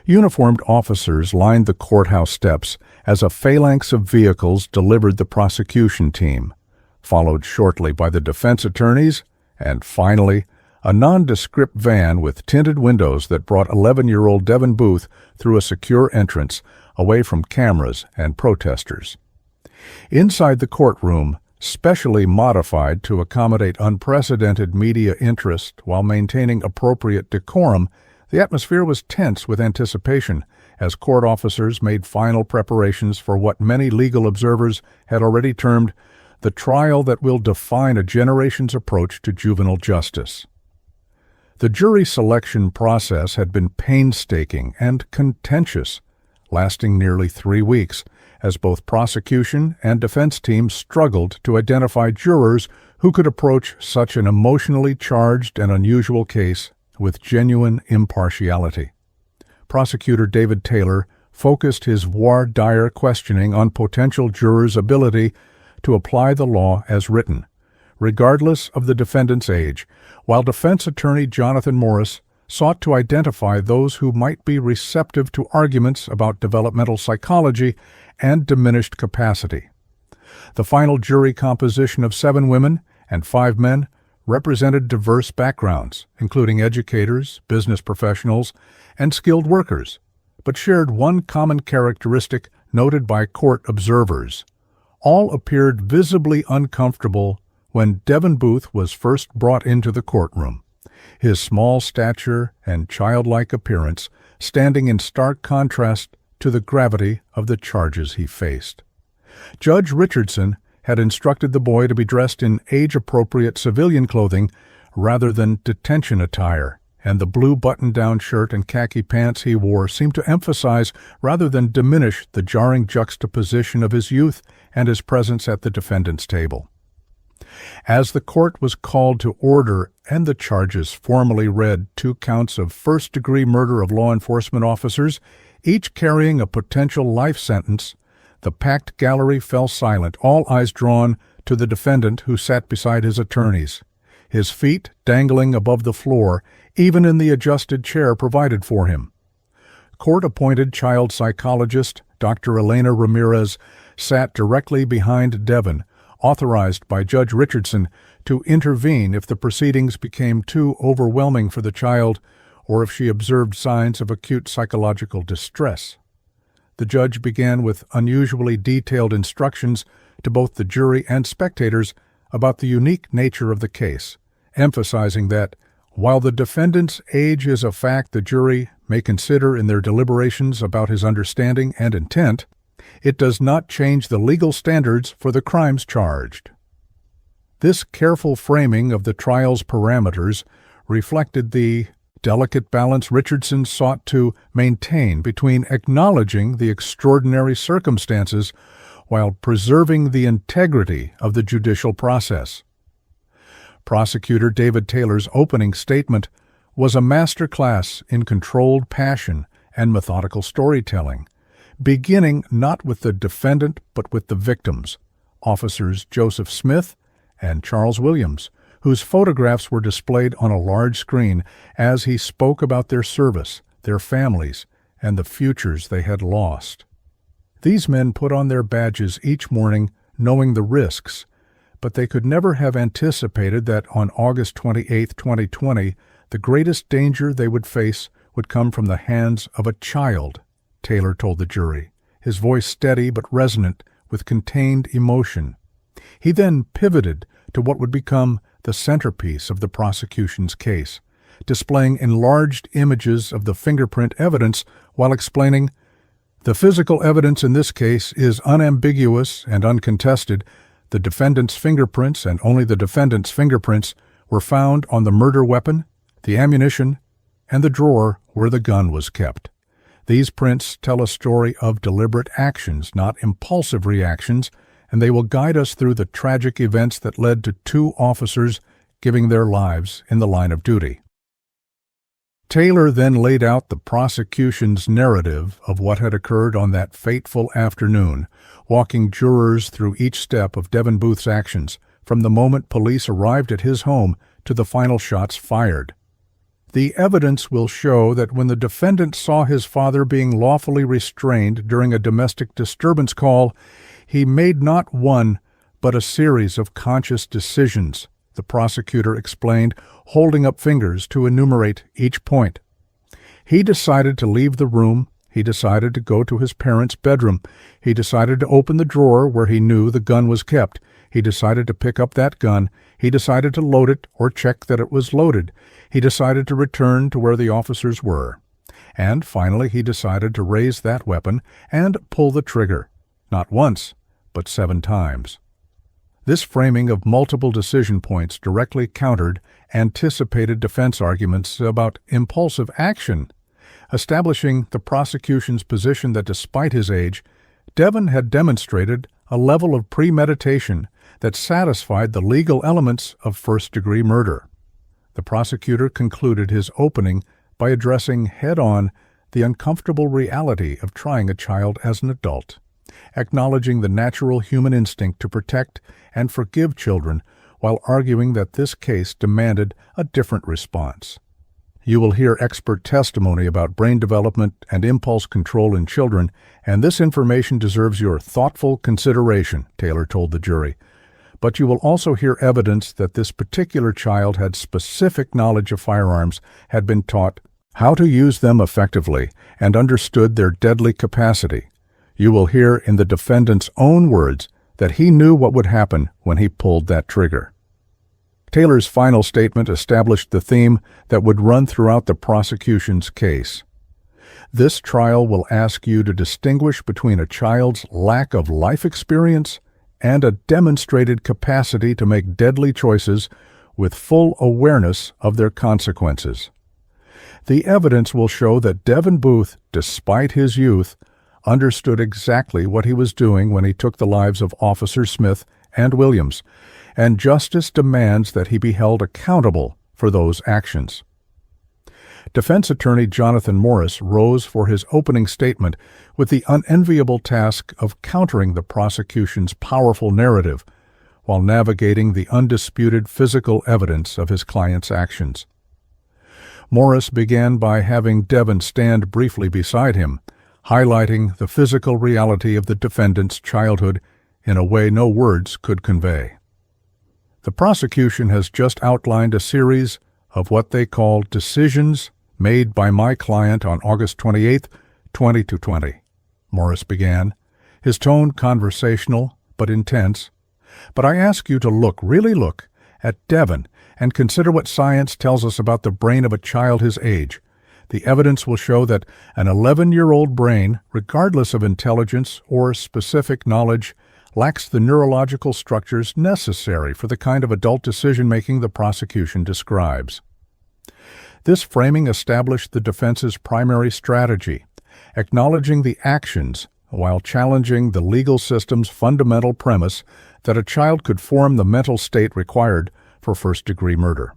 Uniformed officers lined the courthouse steps as a phalanx of vehicles delivered the prosecution team, followed shortly by the defense attorneys, and finally, a nondescript van with tinted windows that brought 11-year-old Devin Booth through a secure entrance, away from cameras and protesters. Inside the courtroom, specially modified to accommodate unprecedented media interest while maintaining appropriate decorum, the atmosphere was tense with anticipation as court officers made final preparations for what many legal observers had already termed the trial that will define a generation's approach to juvenile justice. The jury selection process had been painstaking and contentious, lasting nearly 3 weeks, as both prosecution and defense teams struggled to identify jurors who could approach such an emotionally charged and unusual case with genuine impartiality. Prosecutor David Taylor focused his voir dire questioning on potential jurors' ability to apply the law as written, regardless of the defendant's age, while defense attorney Jonathan Morris sought to identify those who might be receptive to arguments about developmental psychology and diminished capacity. The final jury composition of 7 women and 5 men represented diverse backgrounds, including educators, business professionals, and skilled workers, but shared one common characteristic noted by court observers. All appeared visibly uncomfortable when Devin Booth was first brought into the courtroom. His small stature and childlike appearance standing in stark contrast to the gravity of the charges he faced. Judge Richardson had instructed the boy to be dressed in age-appropriate civilian clothing rather than detention attire, and the blue button-down shirt and khaki pants he wore seemed to emphasize rather than diminish the jarring juxtaposition of his youth and his presence at the defendant's table. As the court was called to order and the charges formally read, 2 counts of first-degree murder of law enforcement officers, each carrying a potential life sentence, the packed gallery fell silent, all eyes drawn to the defendant who sat beside his attorneys, his feet dangling above the floor, even in the adjusted chair provided for him. Court-appointed child psychologist Dr. Elena Ramirez sat directly behind Devin, authorized by Judge Richardson to intervene if the proceedings became too overwhelming for the child or if she observed signs of acute psychological distress. The judge began with unusually detailed instructions to both the jury and spectators about the unique nature of the case, emphasizing that, while the defendant's age is a fact the jury may consider in their deliberations about his understanding and intent, it does not change the legal standards for the crimes charged. This careful framing of the trial's parameters reflected the delicate balance Richardson sought to maintain between acknowledging the extraordinary circumstances while preserving the integrity of the judicial process. Prosecutor David Taylor's opening statement was a masterclass in controlled passion and methodical storytelling, beginning not with the defendant but with the victims, Officers Joseph Smith and Charles Williams, whose photographs were displayed on a large screen as he spoke about their service, their families, and the futures they had lost. These men put on their badges each morning knowing the risks, but they could never have anticipated that on August 28, 2020, the greatest danger they would face would come from the hands of a child, Taylor told the jury, his voice steady but resonant with contained emotion. He then pivoted to what would become the centerpiece of the prosecution's case, displaying enlarged images of the fingerprint evidence while explaining, "The physical evidence in this case is unambiguous and uncontested. The defendant's fingerprints, and only the defendant's fingerprints, were found on the murder weapon, the ammunition, and the drawer where the gun was kept. These prints tell a story of deliberate actions, not impulsive reactions, and they will guide us through the tragic events that led to 2 officers giving their lives in the line of duty." Taylor then laid out the prosecution's narrative of what had occurred on that fateful afternoon, walking jurors through each step of Devin Booth's actions, from the moment police arrived at his home to the final shots fired. The evidence will show that when the defendant saw his father being lawfully restrained during a domestic disturbance call, he made not one, but a series of conscious decisions, the prosecutor explained, holding up fingers to enumerate each point. He decided to leave the room. He decided to go to his parents' bedroom. He decided to open the drawer where he knew the gun was kept. He decided to pick up that gun. He decided to load it or check that it was loaded. He decided to return to where the officers were. And finally, he decided to raise that weapon and pull the trigger, not once, but 7 times. This framing of multiple decision points directly countered anticipated defense arguments about impulsive action, establishing the prosecution's position that despite his age, Devin had demonstrated a level of premeditation that satisfied the legal elements of first-degree murder. The prosecutor concluded his opening by addressing head-on the uncomfortable reality of trying a child as an adult, acknowledging the natural human instinct to protect and forgive children while arguing that this case demanded a different response. You will hear expert testimony about brain development and impulse control in children, and this information deserves your thoughtful consideration, Taylor told the jury. But you will also hear evidence that this particular child had specific knowledge of firearms, had been taught how to use them effectively, and understood their deadly capacity. You will hear in the defendant's own words that he knew what would happen when he pulled that trigger. Taylor's final statement established the theme that would run throughout the prosecution's case. This trial will ask you to distinguish between a child's lack of life experience and a demonstrated capacity to make deadly choices with full awareness of their consequences. The evidence will show that Devin Booth, despite his youth, understood exactly what he was doing when he took the lives of Officer Smith and Williams, and justice demands that he be held accountable for those actions. Defense attorney Jonathan Morris rose for his opening statement with the unenviable task of countering the prosecution's powerful narrative while navigating the undisputed physical evidence of his client's actions. Morris began by having Devin stand briefly beside him, highlighting the physical reality of the defendant's childhood in a way no words could convey. The prosecution has just outlined a series of what they call decisions made by my client on August 28, 2020, Morris began, his tone conversational but intense. But I ask you to really look, at Devin and consider what science tells us about the brain of a child his age. The evidence will show that an 11-year-old brain, regardless of intelligence or specific knowledge, lacks the neurological structures necessary for the kind of adult decision-making the prosecution describes. This framing established the defense's primary strategy, acknowledging the actions while challenging the legal system's fundamental premise that a child could form the mental state required for first-degree murder.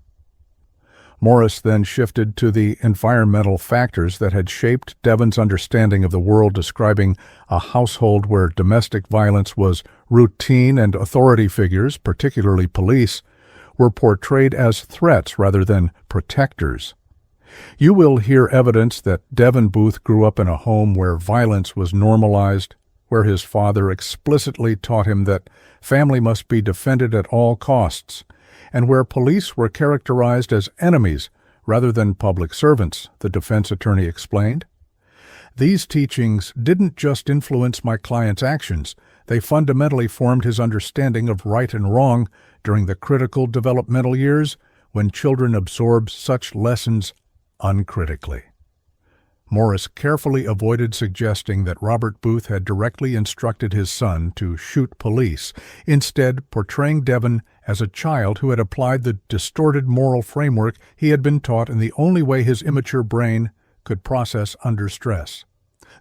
Morris then shifted to the environmental factors that had shaped Devin's understanding of the world, describing a household where domestic violence was routine and authority figures, particularly police, were portrayed as threats rather than protectors. You will hear evidence that Devin Booth grew up in a home where violence was normalized, where his father explicitly taught him that family must be defended at all costs, and where police were characterized as enemies rather than public servants, the defense attorney explained. These teachings didn't just influence my client's actions, they fundamentally formed his understanding of right and wrong during the critical developmental years when children absorb such lessons uncritically. Morris carefully avoided suggesting that Robert Booth had directly instructed his son to shoot police, instead portraying Devin as a child who had applied the distorted moral framework he had been taught in the only way his immature brain could process under stress.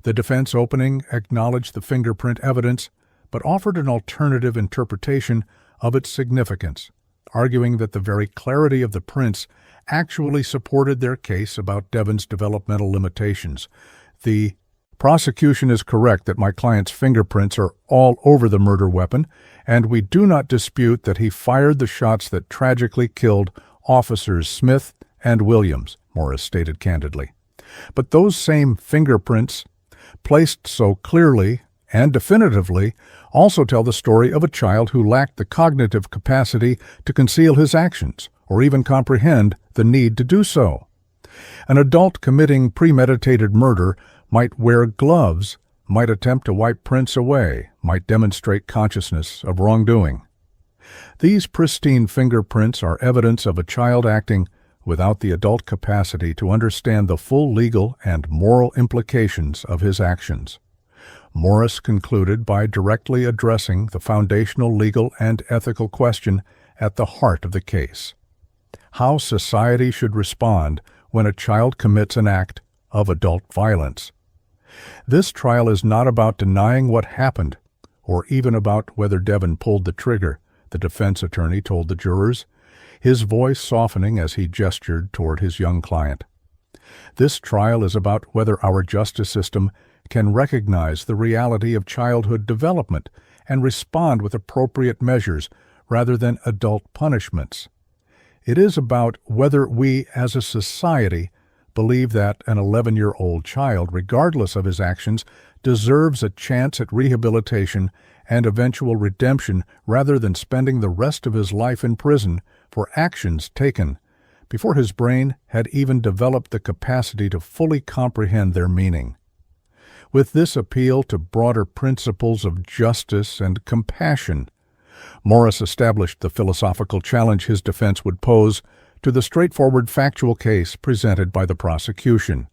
The defense opening acknowledged the fingerprint evidence, but offered an alternative interpretation of its significance, arguing that the very clarity of the prints actually supported their case about Devin's developmental limitations. The prosecution is correct that my client's fingerprints are all over the murder weapon, and we do not dispute that he fired the shots that tragically killed Officers Smith and Williams, Morris stated candidly. But those same fingerprints, placed so clearly and definitively, also tell the story of a child who lacked the cognitive capacity to conceal his actions or even comprehend the need to do so. An adult committing premeditated murder might wear gloves, might attempt to wipe prints away, might demonstrate consciousness of wrongdoing. These pristine fingerprints are evidence of a child acting without the adult capacity to understand the full legal and moral implications of his actions. Morris concluded by directly addressing the foundational legal and ethical question at the heart of the case: how society should respond when a child commits an act of adult violence. This trial is not about denying what happened, or even about whether Devin pulled the trigger, the defense attorney told the jurors, his voice softening as he gestured toward his young client. This trial is about whether our justice system can recognize the reality of childhood development and respond with appropriate measures rather than adult punishments. It is about whether we as a society believe that an 11-year-old child, regardless of his actions, deserves a chance at rehabilitation and eventual redemption rather than spending the rest of his life in prison for actions taken before his brain had even developed the capacity to fully comprehend their meaning. With this appeal to broader principles of justice and compassion, Morris established the philosophical challenge his defense would pose to the straightforward factual case presented by the prosecution.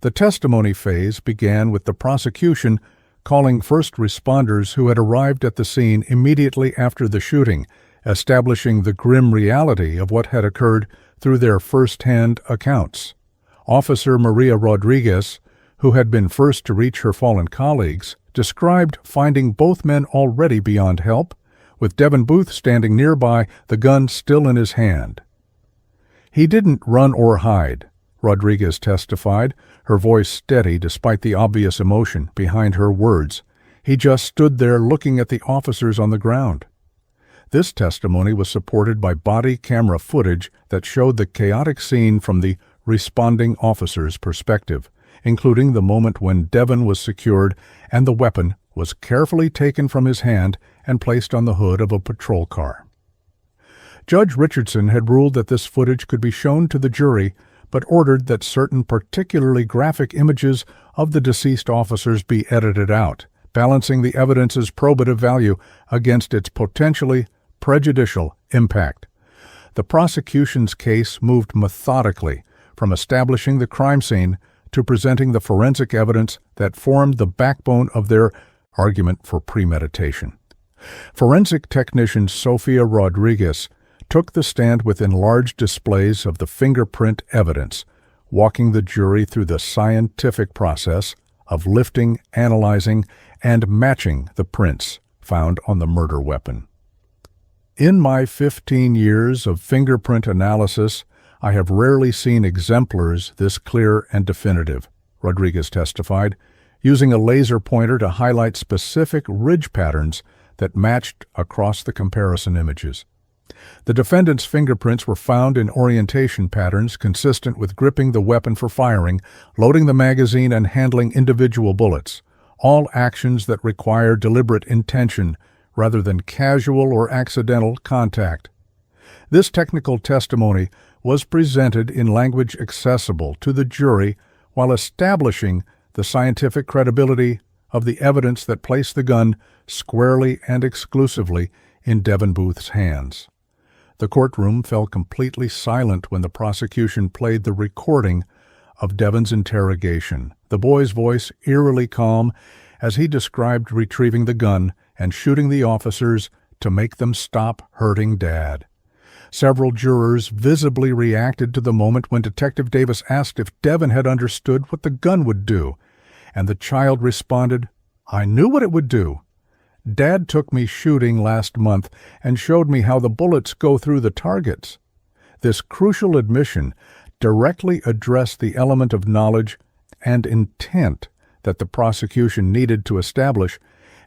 The testimony phase began with the prosecution calling first responders who had arrived at the scene immediately after the shooting, establishing the grim reality of what had occurred through their first-hand accounts. Officer Maria Rodriguez, who had been first to reach her fallen colleagues, described finding both men already beyond help, with Devin Booth standing nearby, the gun still in his hand. "He didn't run or hide," Rodriguez testified, her voice steady despite the obvious emotion behind her words. "He just stood there looking at the officers on the ground." This testimony was supported by body camera footage that showed the chaotic scene from the responding officer's perspective, including the moment when Devin was secured and the weapon was carefully taken from his hand and placed on the hood of a patrol car. Judge Richardson had ruled that this footage could be shown to the jury, but ordered that certain particularly graphic images of the deceased officers be edited out, balancing the evidence's probative value against its potentially prejudicial impact. The prosecution's case moved methodically from establishing the crime scene to presenting the forensic evidence that formed the backbone of their argument for premeditation. Forensic technician Sofia Rodriguez took the stand with enlarged displays of the fingerprint evidence, walking the jury through the scientific process of lifting, analyzing, and matching the prints found on the murder weapon. "In my 15 years of fingerprint analysis, I have rarely seen exemplars this clear and definitive," Rodriguez testified, using a laser pointer to highlight specific ridge patterns that matched across the comparison images. The defendant's fingerprints were found in orientation patterns consistent with gripping the weapon for firing, loading the magazine, and handling individual bullets, all actions that require deliberate intention rather than casual or accidental contact. This technical testimony was presented in language accessible to the jury while establishing the scientific credibility of the evidence that placed the gun squarely and exclusively in Devin Booth's hands. The courtroom fell completely silent when the prosecution played the recording of Devin's interrogation, the boy's voice eerily calm as he described retrieving the gun and shooting the officers to make them stop hurting Dad. Several jurors visibly reacted to the moment when Detective Davis asked if Devin had understood what the gun would do, and the child responded, "I knew what it would do. Dad took me shooting last month and showed me how the bullets go through the targets." This crucial admission directly addressed the element of knowledge and intent that the prosecution needed to establish,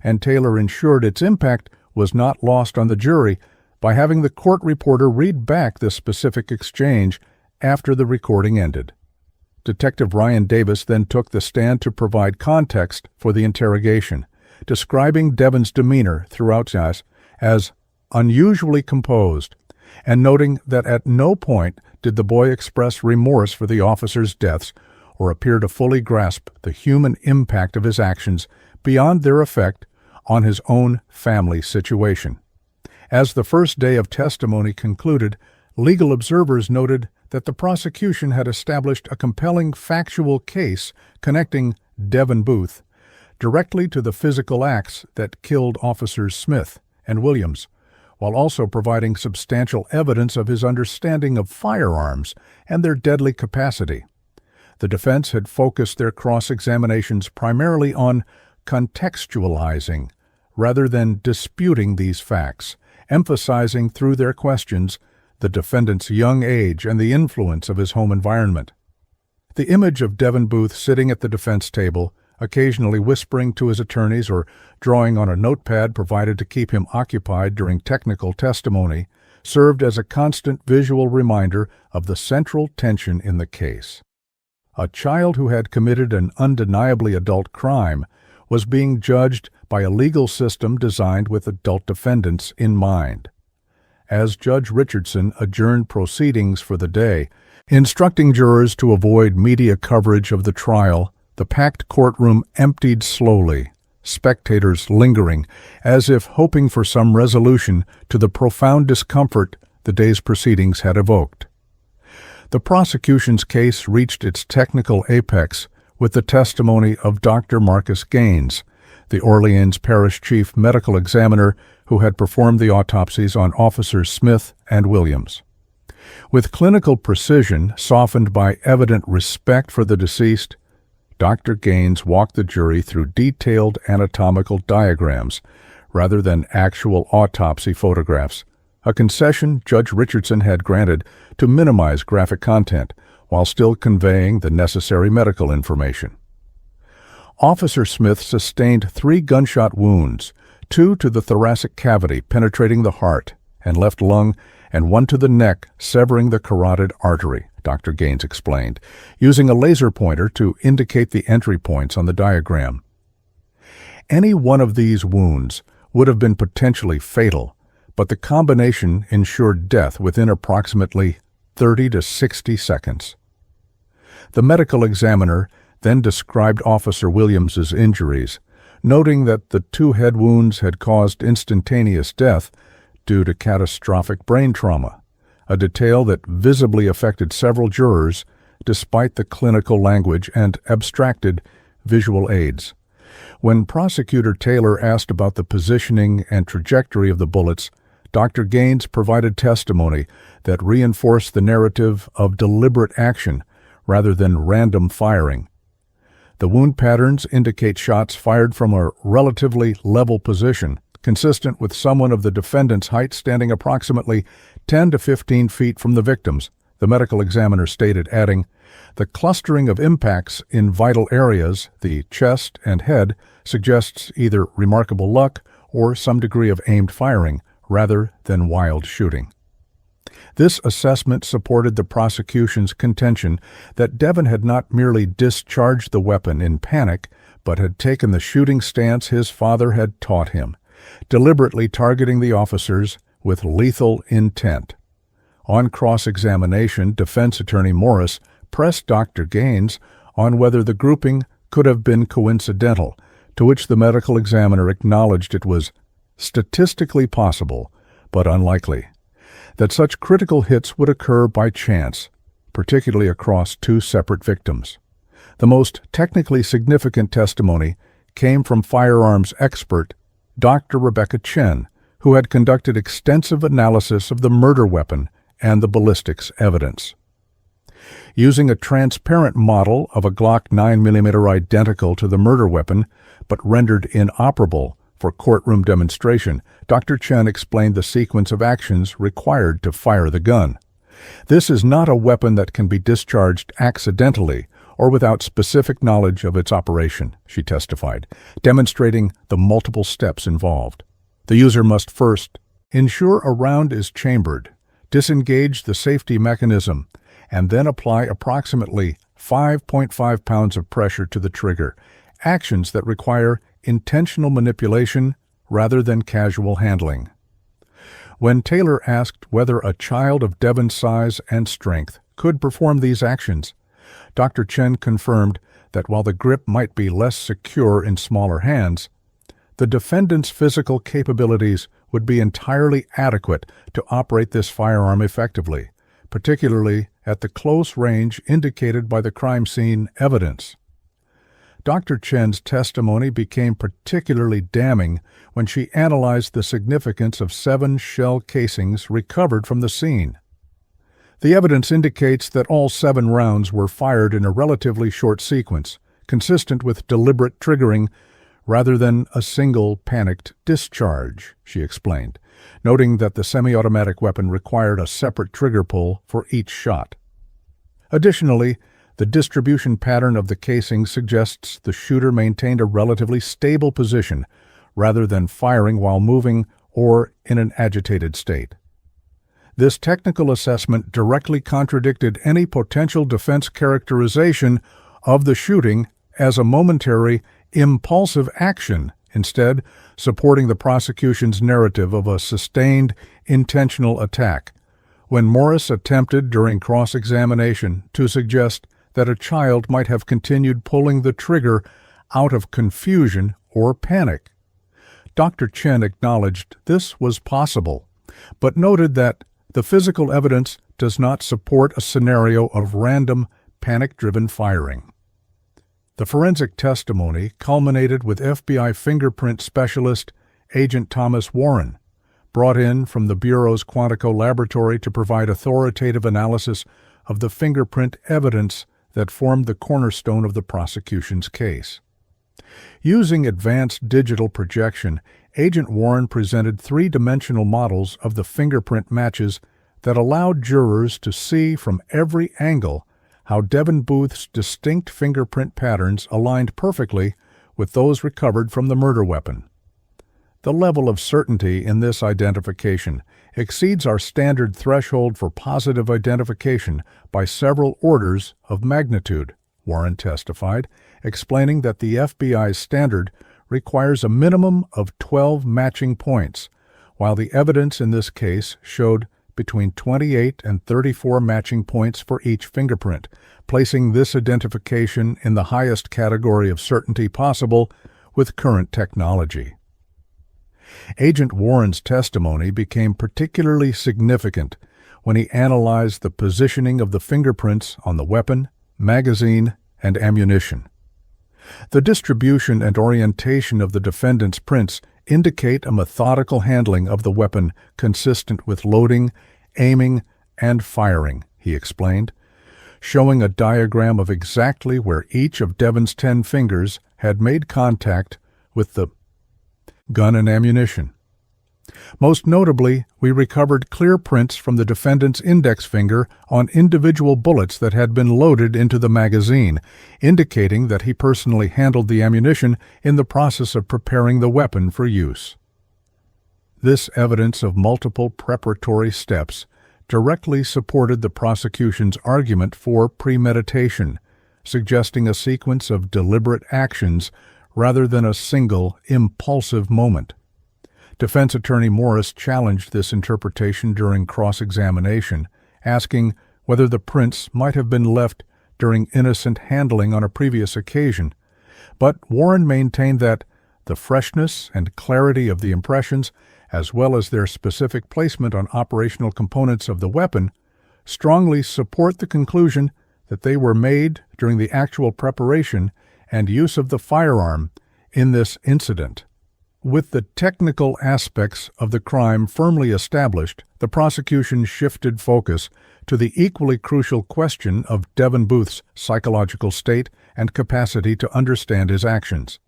and Taylor ensured its impact was not lost on the jury by having the court reporter read back this specific exchange after the recording ended. Detective Ryan Davis then took the stand to provide context for the interrogation, describing Devin's demeanor throughout as unusually composed, and noting that at no point did the boy express remorse for the officers' deaths or appear to fully grasp the human impact of his actions beyond their effect on his own family situation. As the first day of testimony concluded, legal observers noted that the prosecution had established a compelling factual case connecting Devin Booth directly to the physical acts that killed Officers Smith and Williams, while also providing substantial evidence of his understanding of firearms and their deadly capacity. The defense had focused their cross-examinations primarily on contextualizing rather than disputing these facts, emphasizing through their questions the defendant's young age and the influence of his home environment. The image of Devin Booth sitting at the defense table, occasionally whispering to his attorneys or drawing on a notepad provided to keep him occupied during technical testimony, served as a constant visual reminder of the central tension in the case. A child who had committed an undeniably adult crime was being judged by a legal system designed with adult defendants in mind. As Judge Richardson adjourned proceedings for the day, instructing jurors to avoid media coverage of the trial, the packed courtroom emptied slowly, spectators lingering, as if hoping for some resolution to the profound discomfort the day's proceedings had evoked. The prosecution's case reached its technical apex with the testimony of Dr. Marcus Gaines, the Orleans Parish Chief Medical Examiner who had performed the autopsies on Officers Smith and Williams. With clinical precision softened by evident respect for the deceased, Dr. Gaines walked the jury through detailed anatomical diagrams rather than actual autopsy photographs, a concession Judge Richardson had granted to minimize graphic content while still conveying the necessary medical information. Officer Smith sustained 3 gunshot wounds, 2 to the thoracic cavity penetrating the heart and left lung, and 1 to the neck severing the carotid artery, Dr. Gaines explained, using a laser pointer to indicate the entry points on the diagram. Any one of these wounds would have been potentially fatal, but the combination ensured death within approximately 30 to 60 seconds. The medical examiner then described Officer Williams's injuries, noting that the 2 head wounds had caused instantaneous death due to catastrophic brain trauma, a detail that visibly affected several jurors despite the clinical language and abstracted visual aids. When Prosecutor Taylor asked about the positioning and trajectory of the bullets, Dr. Gaines provided testimony that reinforced the narrative of deliberate action rather than random firing. The wound patterns indicate shots fired from a relatively level position, consistent with someone of the defendant's height standing approximately 10 to 15 feet from the victims, the medical examiner stated, adding, "The clustering of impacts in vital areas, the chest and head, suggests either remarkable luck or some degree of aimed firing, rather than wild shooting." This assessment supported the prosecution's contention that Devin had not merely discharged the weapon in panic, but had taken the shooting stance his father had taught him, deliberately targeting the officers with lethal intent. On cross-examination, defense attorney Morris pressed Dr. Gaines on whether the grouping could have been coincidental, to which the medical examiner acknowledged it was statistically possible, but unlikely, that such critical hits would occur by chance, particularly across 2 separate victims. The most technically significant testimony came from firearms expert Dr. Rebecca Chen, who had conducted extensive analysis of the murder weapon and the ballistics evidence. Using a transparent model of a Glock 9mm identical to the murder weapon, but rendered inoperable for courtroom demonstration, Dr. Chen explained the sequence of actions required to fire the gun. "This is not a weapon that can be discharged accidentally or without specific knowledge of its operation," she testified, demonstrating the multiple steps involved. The user must first ensure a round is chambered, disengage the safety mechanism, and then apply approximately 5.5 pounds of pressure to the trigger, actions that require intentional manipulation rather than casual handling. When Taylor asked whether a child of Devin's size and strength could perform these actions, Dr. Chen confirmed that while the grip might be less secure in smaller hands, the defendant's physical capabilities would be entirely adequate to operate this firearm effectively, particularly at the close range indicated by the crime scene evidence. Dr. Chen's testimony became particularly damning when she analyzed the significance of 7 shell casings recovered from the scene. The evidence indicates that all 7 rounds were fired in a relatively short sequence, consistent with deliberate triggering rather than a single panicked discharge, she explained, noting that the semi-automatic weapon required a separate trigger pull for each shot. Additionally, the distribution pattern of the casing suggests the shooter maintained a relatively stable position rather than firing while moving or in an agitated state. This technical assessment directly contradicted any potential defense characterization of the shooting as a momentary, impulsive action, instead supporting the prosecution's narrative of a sustained, intentional attack, when Morris attempted during cross-examination to suggest that a child might have continued pulling the trigger out of confusion or panic. Dr. Chen acknowledged this was possible, but noted that the physical evidence does not support a scenario of random, panic-driven firing. The forensic testimony culminated with FBI fingerprint specialist Agent Thomas Warren, brought in from the Bureau's Quantico laboratory to provide authoritative analysis of the fingerprint evidence that formed the cornerstone of the prosecution's case. Using advanced digital projection, Agent Warren presented three-dimensional models of the fingerprint matches that allowed jurors to see from every angle how Devin Booth's distinct fingerprint patterns aligned perfectly with those recovered from the murder weapon. The level of certainty in this identification exceeds our standard threshold for positive identification by several orders of magnitude, Warren testified, explaining that the FBI's standard requires a minimum of 12 matching points, while the evidence in this case showed between 28 and 34 matching points for each fingerprint, placing this identification in the highest category of certainty possible with current technology. Agent Warren's testimony became particularly significant when he analyzed the positioning of the fingerprints on the weapon, magazine, and ammunition. The distribution and orientation of the defendant's prints indicate a methodical handling of the weapon consistent with loading, aiming, and firing, he explained, showing a diagram of exactly where each of Devin's 10 fingers had made contact with the gun and ammunition. Most notably, we recovered clear prints from the defendant's index finger on individual bullets that had been loaded into the magazine, indicating that he personally handled the ammunition in the process of preparing the weapon for use. This evidence of multiple preparatory steps directly supported the prosecution's argument for premeditation, suggesting a sequence of deliberate actions rather than a single, impulsive moment. Defense attorney Morris challenged this interpretation during cross-examination, asking whether the prints might have been left during innocent handling on a previous occasion, but Warren maintained that the freshness and clarity of the impressions, as well as their specific placement on operational components of the weapon, strongly support the conclusion that they were made during the actual preparation and use of the firearm in this incident. With the technical aspects of the crime firmly established, the prosecution shifted focus to the equally crucial question of Devin Booth's psychological state and capacity to understand his actions.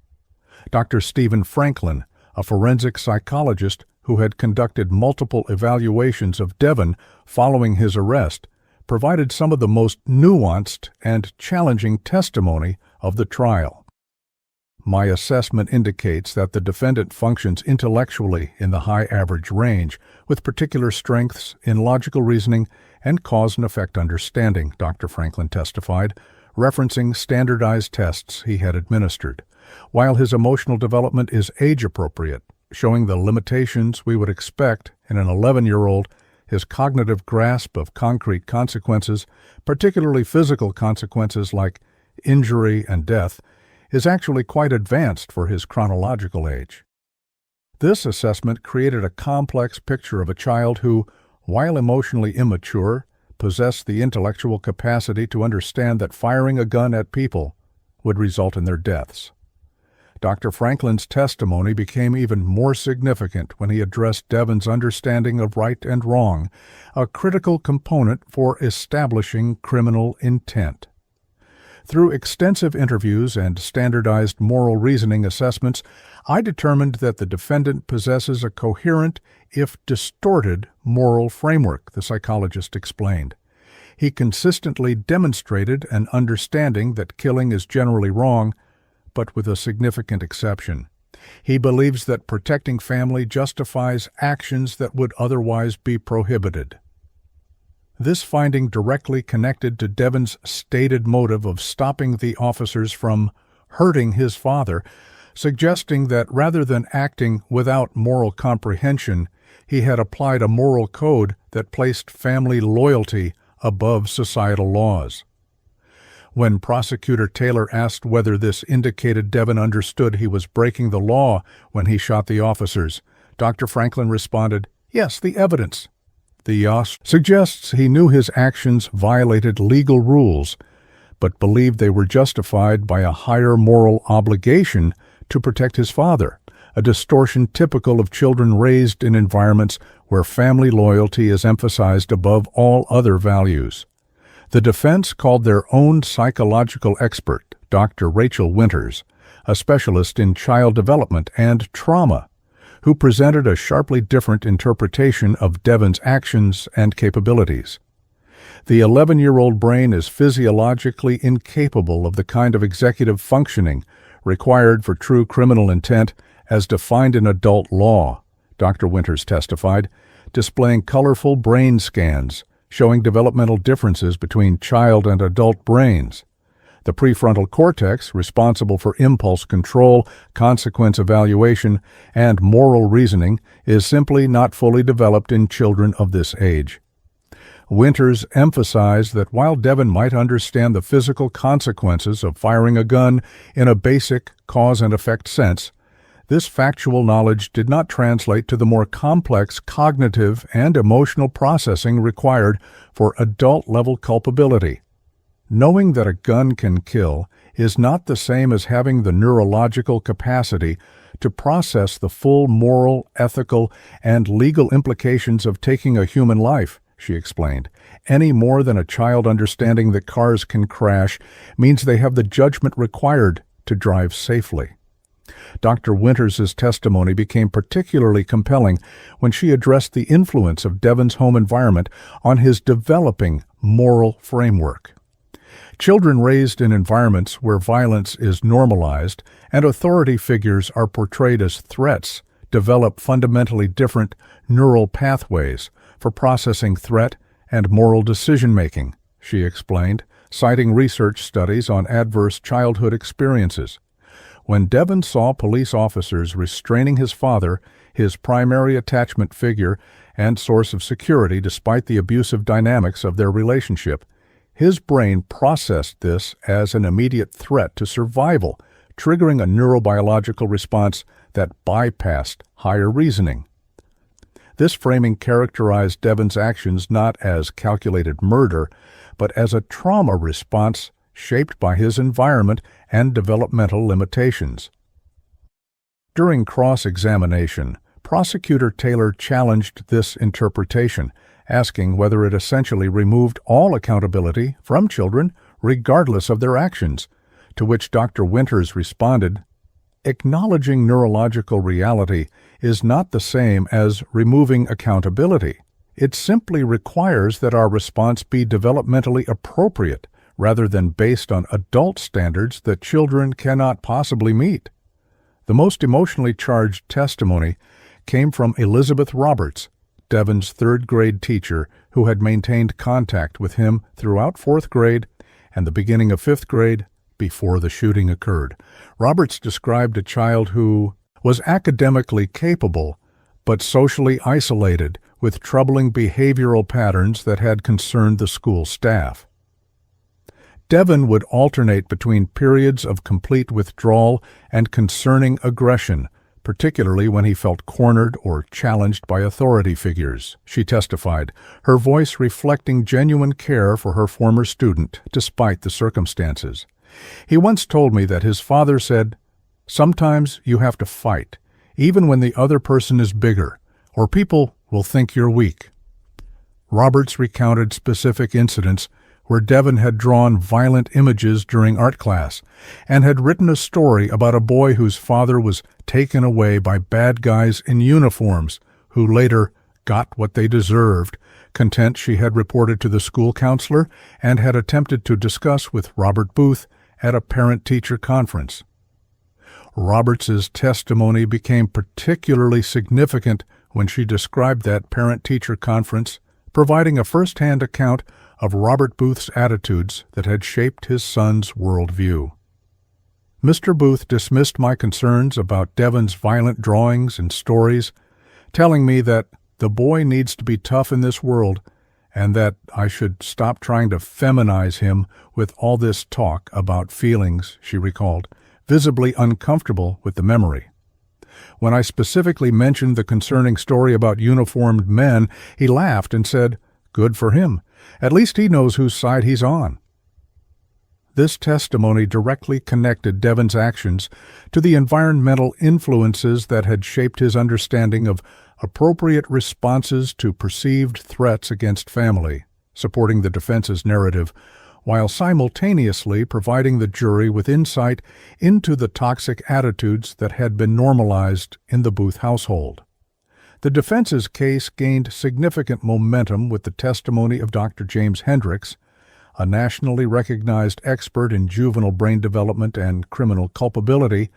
Dr. Stephen Franklin, a forensic psychologist who had conducted multiple evaluations of Devin following his arrest, provided some of the most nuanced and challenging testimony of the trial. My assessment indicates that the defendant functions intellectually in the high average range, with particular strengths in logical reasoning and cause and effect understanding, Dr. Franklin testified, referencing standardized tests he had administered, while his emotional development is age-appropriate, showing the limitations we would expect in an 11-year-old. His cognitive grasp of concrete consequences, particularly physical consequences like injury and death, is actually quite advanced for his chronological age. This assessment created a complex picture of a child who, while emotionally immature, possessed the intellectual capacity to understand that firing a gun at people would result in their deaths. Dr. Franklin's testimony became even more significant when he addressed Devin's understanding of right and wrong, a critical component for establishing criminal intent. Through extensive interviews and standardized moral reasoning assessments, I determined that the defendant possesses a coherent, if distorted, moral framework, the psychologist explained. He consistently demonstrated an understanding that killing is generally wrong, but with a significant exception. He believes that protecting family justifies actions that would otherwise be prohibited. This finding directly connected to Devin's stated motive of stopping the officers from hurting his father, suggesting that rather than acting without moral comprehension, he had applied a moral code that placed family loyalty above societal laws. When Prosecutor Taylor asked whether this indicated Devin understood he was breaking the law when he shot the officers, Dr. Franklin responded, "Yes, the evidence." The YOS suggests he knew his actions violated legal rules, but believed they were justified by a higher moral obligation to protect his father, a distortion typical of children raised in environments where family loyalty is emphasized above all other values. The defense called their own psychological expert, Dr. Rachel Winters, a specialist in child development and trauma, who presented a sharply different interpretation of Devon's actions and capabilities. The 11-year-old brain is physiologically incapable of the kind of executive functioning required for true criminal intent as defined in adult law, Dr. Winters testified, displaying colorful brain scans showing developmental differences between child and adult brains. The prefrontal cortex, responsible for impulse control, consequence evaluation, and moral reasoning, is simply not fully developed in children of this age. Winters emphasized that while Devon might understand the physical consequences of firing a gun in a basic cause and effect sense, this factual knowledge did not translate to the more complex cognitive and emotional processing required for adult-level culpability. Knowing that a gun can kill is not the same as having the neurological capacity to process the full moral, ethical, and legal implications of taking a human life, she explained, any more than a child understanding that cars can crash means they have the judgment required to drive safely. Dr. Winters' testimony became particularly compelling when she addressed the influence of Devon's home environment on his developing moral framework. Children raised in environments where violence is normalized and authority figures are portrayed as threats develop fundamentally different neural pathways for processing threat and moral decision-making, she explained, citing research studies on adverse childhood experiences. When Devon saw police officers restraining his father, his primary attachment figure and source of security despite the abusive dynamics of their relationship, his brain processed this as an immediate threat to survival, triggering a neurobiological response that bypassed higher reasoning. This framing characterized Devon's actions not as calculated murder, but as a trauma response shaped by his environment and developmental limitations. During cross-examination, Prosecutor Taylor challenged this interpretation, asking whether it essentially removed all accountability from children regardless of their actions, to which Dr. Winters responded, "Acknowledging neurological reality is not the same as removing accountability. It simply requires that our response be developmentally appropriate rather than based on adult standards that children cannot possibly meet." The most emotionally charged testimony came from Elizabeth Roberts, Devon's third-grade teacher who had maintained contact with him throughout fourth grade and the beginning of fifth grade before the shooting occurred. Roberts described a child who was academically capable but socially isolated with troubling behavioral patterns that had concerned the school staff. Devon would alternate between periods of complete withdrawal and concerning aggression, particularly when he felt cornered or challenged by authority figures, she testified, her voice reflecting genuine care for her former student, despite the circumstances. He once told me that his father said, "Sometimes you have to fight, even when the other person is bigger, or people will think you're weak." Roberts recounted specific incidents where Devon had drawn violent images during art class and had written a story about a boy whose father was taken away by bad guys in uniforms who later got what they deserved, content she had reported to the school counselor and had attempted to discuss with Robert Booth at a parent-teacher conference. Roberts's testimony became particularly significant when she described that parent-teacher conference, providing a first-hand account of Robert Booth's attitudes that had shaped his son's worldview. Mr. Booth dismissed my concerns about Devon's violent drawings and stories, telling me that the boy needs to be tough in this world and that I should stop trying to feminize him with all this talk about feelings, she recalled, visibly uncomfortable with the memory. When I specifically mentioned the concerning story about uniformed men, he laughed and said, "Good for him. At least he knows whose side he's on." This testimony directly connected Devon's actions to the environmental influences that had shaped his understanding of appropriate responses to perceived threats against family, supporting the defense's narrative, while simultaneously providing the jury with insight into the toxic attitudes that had been normalized in the Booth household. The defense's case gained significant momentum with the testimony of Dr. James Hendricks, a nationally recognized expert in juvenile brain development and criminal culpability,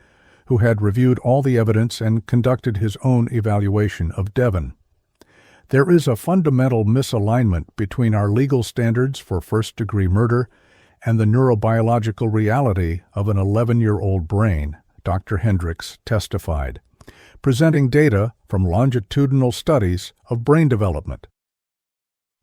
who had reviewed all the evidence and conducted his own evaluation of Devon. There is a fundamental misalignment between our legal standards for first-degree murder and the neurobiological reality of an 11-year-old brain, Dr. Hendricks testified, presenting data from longitudinal studies of brain development.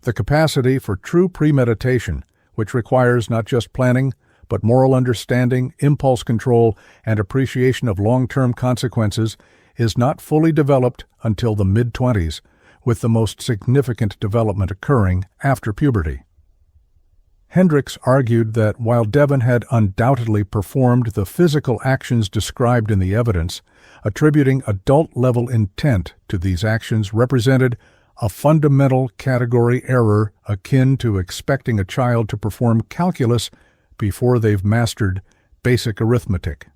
The capacity for true premeditation, which requires not just planning, but moral understanding, impulse control, and appreciation of long-term consequences, is not fully developed until the mid-20s, with the most significant development occurring after puberty. Hendricks argued that while Devon had undoubtedly performed the physical actions described in the evidence, attributing adult-level intent to these actions represented a fundamental category error akin to expecting a child to perform calculus before they've mastered basic arithmetic.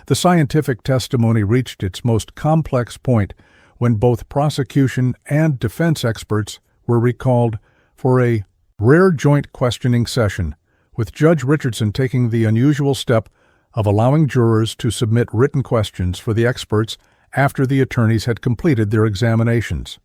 The scientific testimony reached its most complex point when both prosecution and defense experts were recalled for a rare joint questioning session, with Judge Richardson taking the unusual step of allowing jurors to submit written questions for the experts after the attorneys had completed their examinations.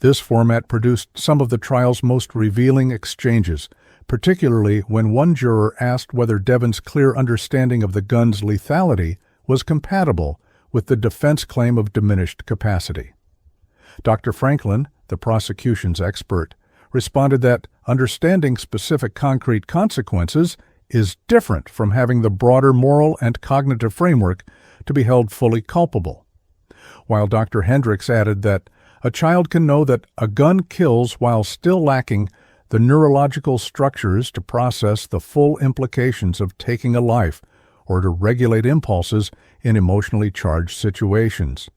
This format produced some of the trial's most revealing exchanges, particularly when one juror asked whether Devon's clear understanding of the gun's lethality was compatible with the defense claim of diminished capacity. Dr. Franklin, the prosecution's expert, responded that understanding specific concrete consequences is different from having the broader moral and cognitive framework to be held fully culpable, while Dr. Hendricks added that a child can know that a gun kills while still lacking the neurological structures to process the full implications of taking a life or to regulate impulses in emotionally charged situations.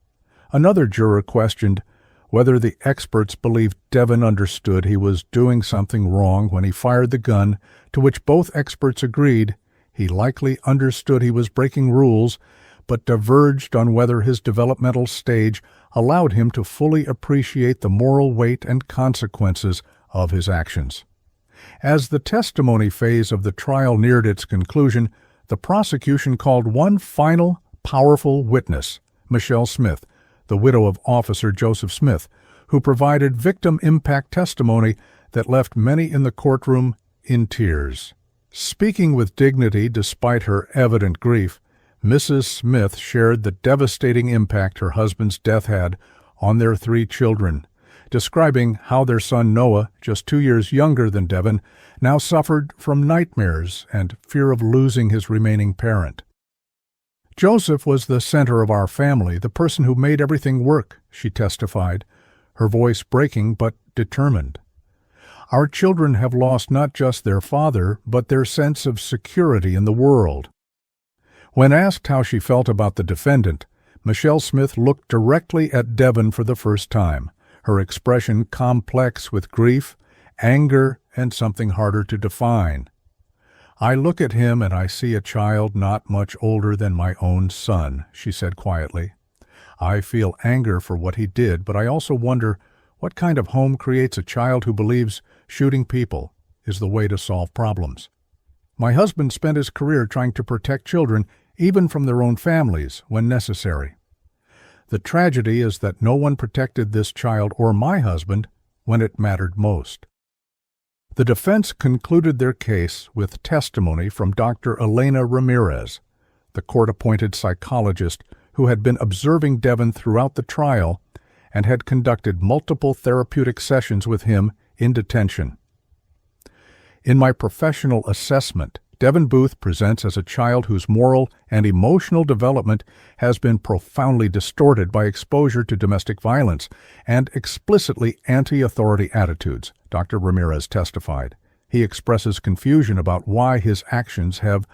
Another juror questioned whether the experts believed Devon understood he was doing something wrong when he fired the gun, to which both experts agreed he likely understood he was breaking rules, but diverged on whether his developmental stage allowed him to fully appreciate the moral weight and consequences of his actions. As the testimony phase of the trial neared its conclusion, the prosecution called one final, powerful witness, Michelle Smith, the widow of Officer Joseph Smith, who provided victim impact testimony that left many in the courtroom in tears. Speaking with dignity despite her evident grief, Mrs. Smith shared the devastating impact her husband's death had on their 3 children, describing how their son Noah, just 2 years younger than Devon, now suffered from nightmares and fear of losing his remaining parent. Joseph was the center of our family, the person who made everything work, she testified, her voice breaking but determined. Our children have lost not just their father, but their sense of security in the world. When asked how she felt about the defendant, Michelle Smith looked directly at Devon for the first time, her expression complex with grief, anger, and something harder to define. "I look at him and I see a child not much older than my own son," she said quietly. "I feel anger for what he did, but I also wonder what kind of home creates a child who believes shooting people is the way to solve problems. My husband spent his career trying to protect children, even from their own families, when necessary. The tragedy is that no one protected this child or my husband when it mattered most." The defense concluded their case with testimony from Dr. Elena Ramirez, the court-appointed psychologist who had been observing Devon throughout the trial and had conducted multiple therapeutic sessions with him in detention. "In my professional assessment, Devon Booth presents as a child whose moral and emotional development has been profoundly distorted by exposure to domestic violence and explicitly anti-authority attitudes," Dr. Ramirez testified. He expresses confusion about why his actions have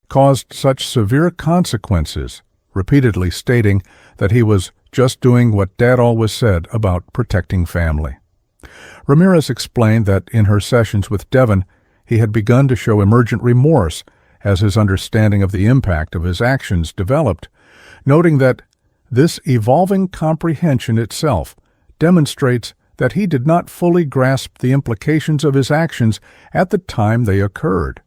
caused such severe consequences, repeatedly stating that he was just doing what Dad always said about protecting family. Ramirez explained that in her sessions with Devin, he had begun to show emergent remorse as his understanding of the impact of his actions developed, noting that this evolving comprehension itself demonstrates that he did not fully grasp the implications of his actions at the time they occurred.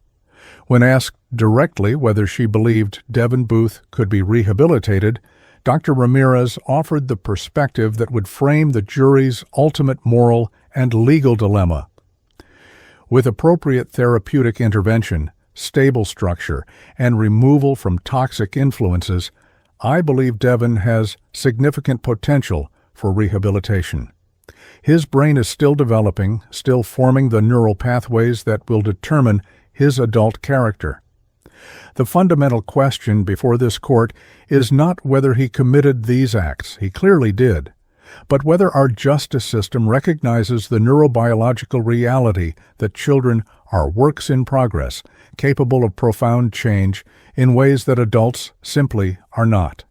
When asked directly whether she believed Devin Booth could be rehabilitated, Dr. Ramirez offered the perspective that would frame the jury's ultimate moral and legal dilemma. With appropriate therapeutic intervention, stable structure, and removal from toxic influences, I believe Devin has significant potential for rehabilitation. His brain is still developing, still forming the neural pathways that will determine his adult character. The fundamental question before this court is not whether he committed these acts, he clearly did, but whether our justice system recognizes the neurobiological reality that children are works in progress, capable of profound change in ways that adults simply are not.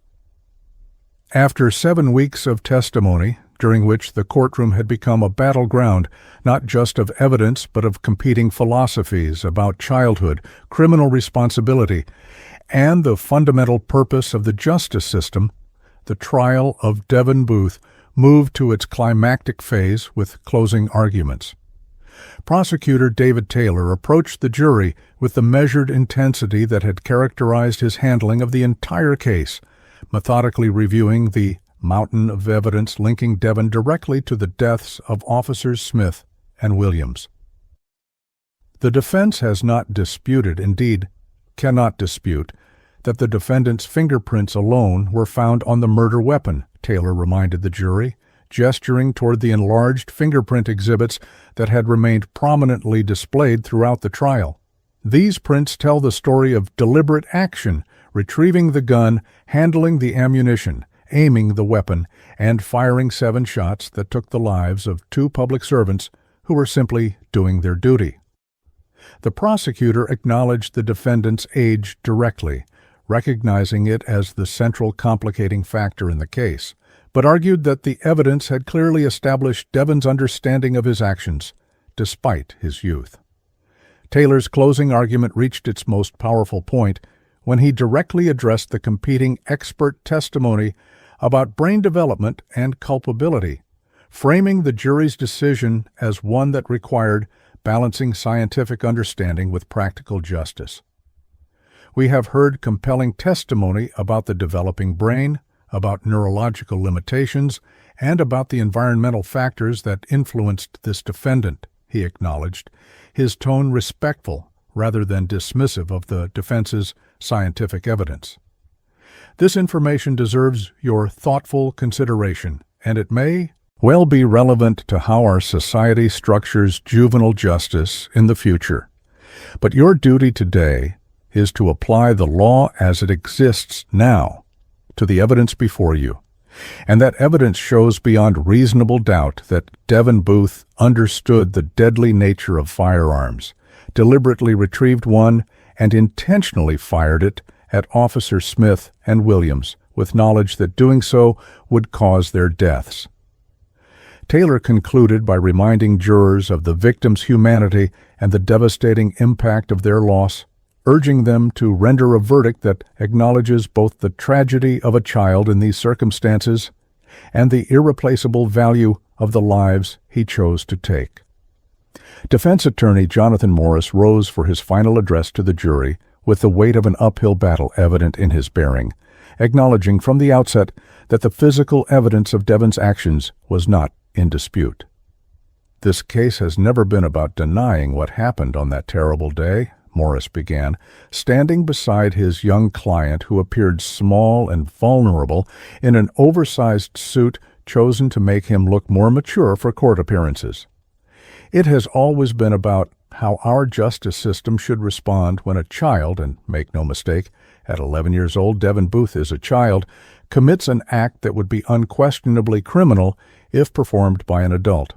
After 7 weeks of testimony, during which the courtroom had become a battleground not just of evidence but of competing philosophies about childhood, criminal responsibility, and the fundamental purpose of the justice system, the trial of Devin Booth moved to its climactic phase with closing arguments. Prosecutor David Taylor approached the jury with the measured intensity that had characterized his handling of the entire case, methodically reviewing the mountain of evidence linking Devin directly to the deaths of Officers Smith and Williams. The defense has not disputed, indeed cannot dispute, that the defendant's fingerprints alone were found on the murder weapon, Taylor reminded the jury, gesturing toward the enlarged fingerprint exhibits that had remained prominently displayed throughout the trial. These prints tell the story of deliberate action, retrieving the gun, handling the ammunition, aiming the weapon, and firing 7 shots that took the lives of 2 public servants who were simply doing their duty. The prosecutor acknowledged the defendant's age directly, recognizing it as the central complicating factor in the case, but argued that the evidence had clearly established Devin's understanding of his actions, despite his youth. Taylor's closing argument reached its most powerful point when he directly addressed the competing expert testimony about brain development and culpability, framing the jury's decision as one that required balancing scientific understanding with practical justice. We have heard compelling testimony about the developing brain, about neurological limitations, and about the environmental factors that influenced this defendant, he acknowledged, his tone respectful rather than dismissive of the defense's scientific evidence. This information deserves your thoughtful consideration, and it may well be relevant to how our society structures juvenile justice in the future. But your duty today is to apply the law as it exists now to the evidence before you, and that evidence shows beyond reasonable doubt that Devin Booth understood the deadly nature of firearms, deliberately retrieved one, and intentionally fired it at Officer Smith and Williams, with knowledge that doing so would cause their deaths. Taylor concluded by reminding jurors of the victims' humanity and the devastating impact of their loss, urging them to render a verdict that acknowledges both the tragedy of a child in these circumstances and the irreplaceable value of the lives he chose to take. Defense attorney Jonathan Morris rose for his final address to the jury with the weight of an uphill battle evident in his bearing, acknowledging from the outset that the physical evidence of Devin's actions was not in dispute. This case has never been about denying what happened on that terrible day, Morris began, standing beside his young client who appeared small and vulnerable in an oversized suit chosen to make him look more mature for court appearances. It has always been about how our justice system should respond when a child, and make no mistake, at 11 years old, Devin Booth is a child, commits an act that would be unquestionably criminal if performed by an adult.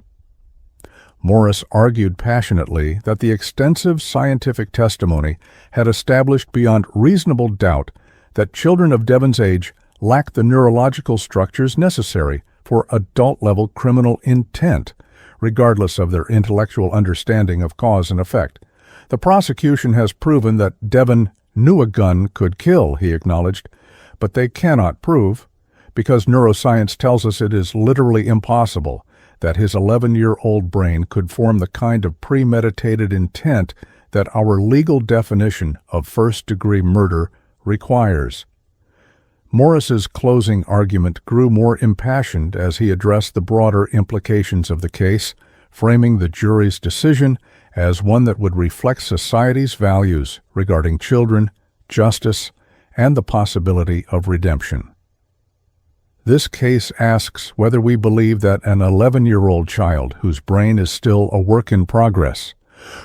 Morris argued passionately that the extensive scientific testimony had established beyond reasonable doubt that children of Devon's age lack the neurological structures necessary for adult-level criminal intent, regardless of their intellectual understanding of cause and effect. The prosecution has proven that Devon knew a gun could kill, he acknowledged, but they cannot prove, because neuroscience tells us it is literally impossible, that his 11-year-old brain could form the kind of premeditated intent that our legal definition of first-degree murder requires. Morris's closing argument grew more impassioned as he addressed the broader implications of the case, framing the jury's decision as one that would reflect society's values regarding children, justice, and the possibility of redemption. This case asks whether we believe that an 11-year-old child whose brain is still a work in progress,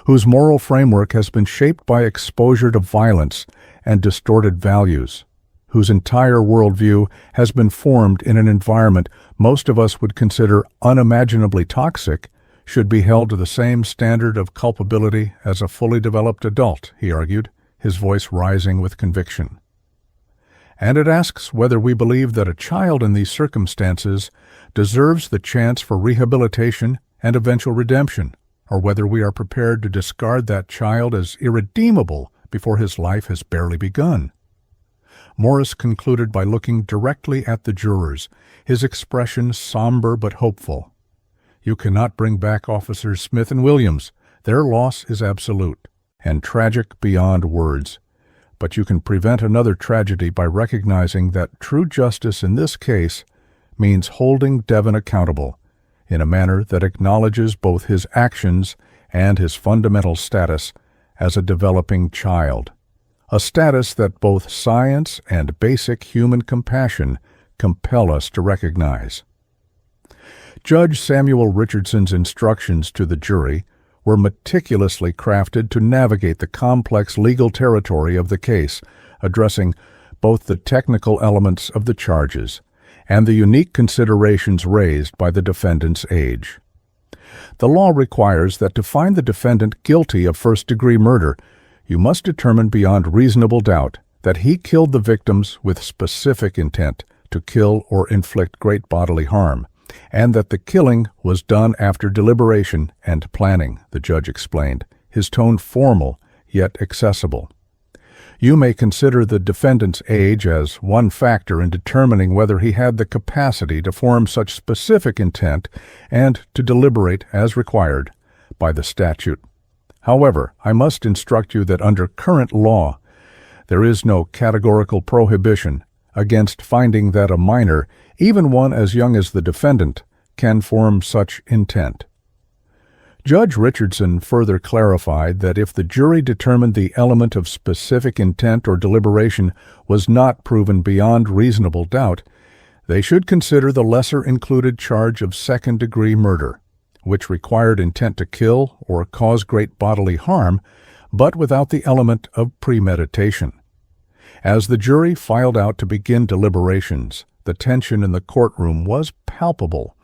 whose moral framework has been shaped by exposure to violence and distorted values, whose entire worldview has been formed in an environment most of us would consider unimaginably toxic, should be held to the same standard of culpability as a fully developed adult, he argued, his voice rising with conviction. And it asks whether we believe that a child in these circumstances deserves the chance for rehabilitation and eventual redemption, or whether we are prepared to discard that child as irredeemable before his life has barely begun. Morris concluded by looking directly at the jurors, his expression somber but hopeful. You cannot bring back Officers Smith and Williams. Their loss is absolute and tragic beyond words. But you can prevent another tragedy by recognizing that true justice in this case means holding Devon accountable in a manner that acknowledges both his actions and his fundamental status as a developing child, a status that both science and basic human compassion compel us to recognize. Judge Samuel Richardson's instructions to the jury were meticulously crafted to navigate the complex legal territory of the case, addressing both the technical elements of the charges and the unique considerations raised by the defendant's age. The law requires that to find the defendant guilty of first-degree murder, you must determine beyond reasonable doubt that he killed the victims with specific intent to kill or inflict great bodily harm, and that the killing was done after deliberation and planning, the judge explained, his tone formal yet accessible. You may consider the defendant's age as one factor in determining whether he had the capacity to form such specific intent and to deliberate as required by the statute. However, I must instruct you that under current law, there is no categorical prohibition against finding that a minor, even one as young as the defendant, can form such intent. Judge Richardson further clarified that if the jury determined the element of specific intent or deliberation was not proven beyond reasonable doubt, they should consider the lesser-included charge of second-degree murder, which required intent to kill or cause great bodily harm, but without the element of premeditation. As the jury filed out to begin deliberations, the tension in the courtroom was palpable,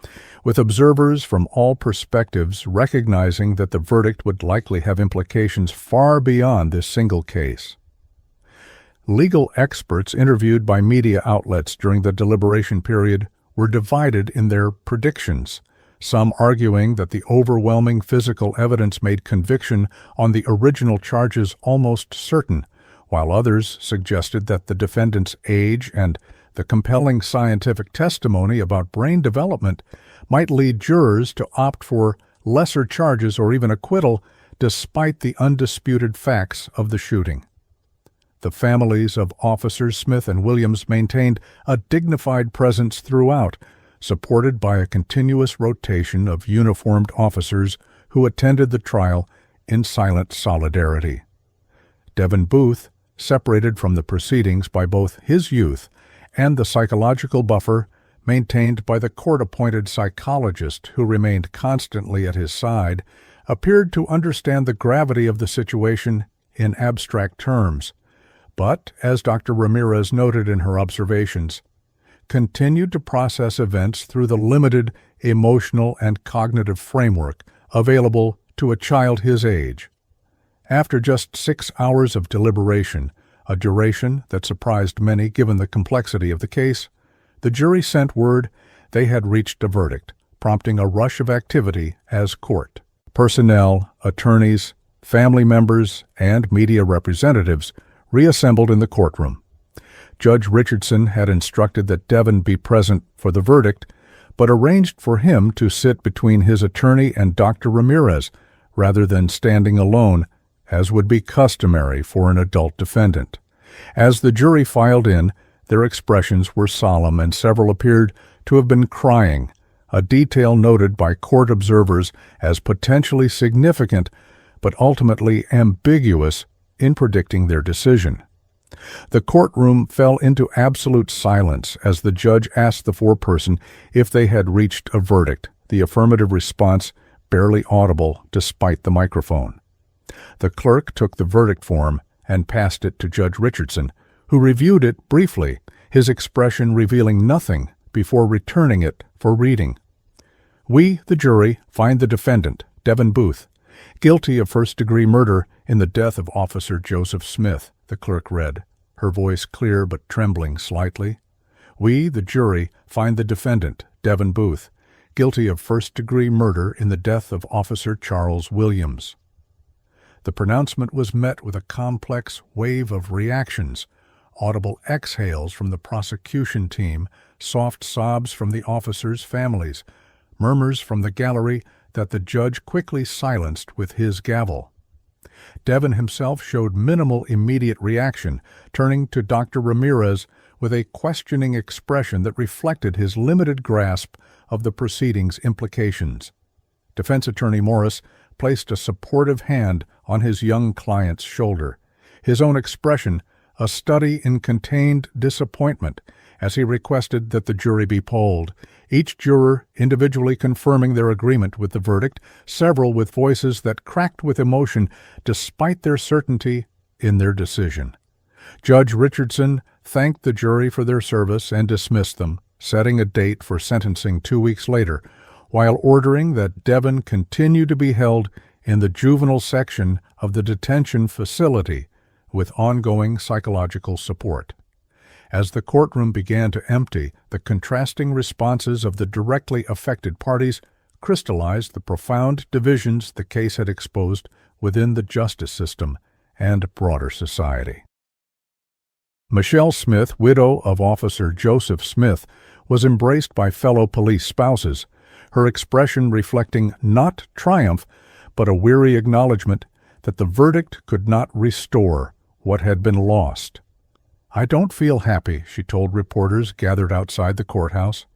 with observers from all perspectives recognizing that the verdict would likely have implications far beyond this single case. Legal experts interviewed by media outlets during the deliberation period were divided in their predictions, some arguing that the overwhelming physical evidence made conviction on the original charges almost certain, while others suggested that the defendant's age and the compelling scientific testimony about brain development might lead jurors to opt for lesser charges or even acquittal despite the undisputed facts of the shooting. The families of Officers Smith and Williams maintained a dignified presence throughout, supported by a continuous rotation of uniformed officers who attended the trial in silent solidarity. Devon Booth, separated from the proceedings by both his youth and the psychological buffer maintained by the court-appointed psychologist who remained constantly at his side, appeared to understand the gravity of the situation in abstract terms, but, as Dr. Ramirez noted in her observations, continued to process events through the limited emotional and cognitive framework available to a child his age. After just 6 hours of deliberation, a duration that surprised many given the complexity of the case, the jury sent word they had reached a verdict, prompting a rush of activity as court. Personnel, attorneys, family members, and media representatives reassembled in the courtroom. Judge Richardson had instructed that Devin be present for the verdict, but arranged for him to sit between his attorney and Dr. Ramirez rather than standing alone, as would be customary for an adult defendant. As the jury filed in, their expressions were solemn and several appeared to have been crying, a detail noted by court observers as potentially significant but ultimately ambiguous in predicting their decision. The courtroom fell into absolute silence as the judge asked the foreperson if they had reached a verdict, the affirmative response barely audible despite the microphone. The clerk took the verdict form and passed it to Judge Richardson, who reviewed it briefly, his expression revealing nothing before returning it for reading. We, the jury, find the defendant, Devin Booth, guilty of first-degree murder in the death of Officer Joseph Smith, the clerk read, her voice clear but trembling slightly. We, the jury, find the defendant, Devin Booth, guilty of first-degree murder in the death of Officer Charles Williams. The pronouncement was met with a complex wave of reactions, audible exhales from the prosecution team, soft sobs from the officers' families, murmurs from the gallery that the judge quickly silenced with his gavel. Devin himself showed minimal immediate reaction, turning to Dr. Ramirez with a questioning expression that reflected his limited grasp of the proceeding's implications. Defense attorney Morris placed a supportive hand on his young client's shoulder, his own expression a study in contained disappointment as he requested that the jury be polled, each juror individually confirming their agreement with the verdict, several with voices that cracked with emotion despite their certainty in their decision. Judge Richardson thanked the jury for their service and dismissed them, setting a date for sentencing 2 weeks later, while ordering that Devin continue to be held in the juvenile section of the detention facility with ongoing psychological support. As the courtroom began to empty, the contrasting responses of the directly affected parties crystallized the profound divisions the case had exposed within the justice system and broader society. Michelle Smith, widow of Officer Joseph Smith, was embraced by fellow police spouses, her expression reflecting not triumph, but a weary acknowledgement that the verdict could not restore what had been lost. "I don't feel happy," she told reporters gathered outside the courthouse.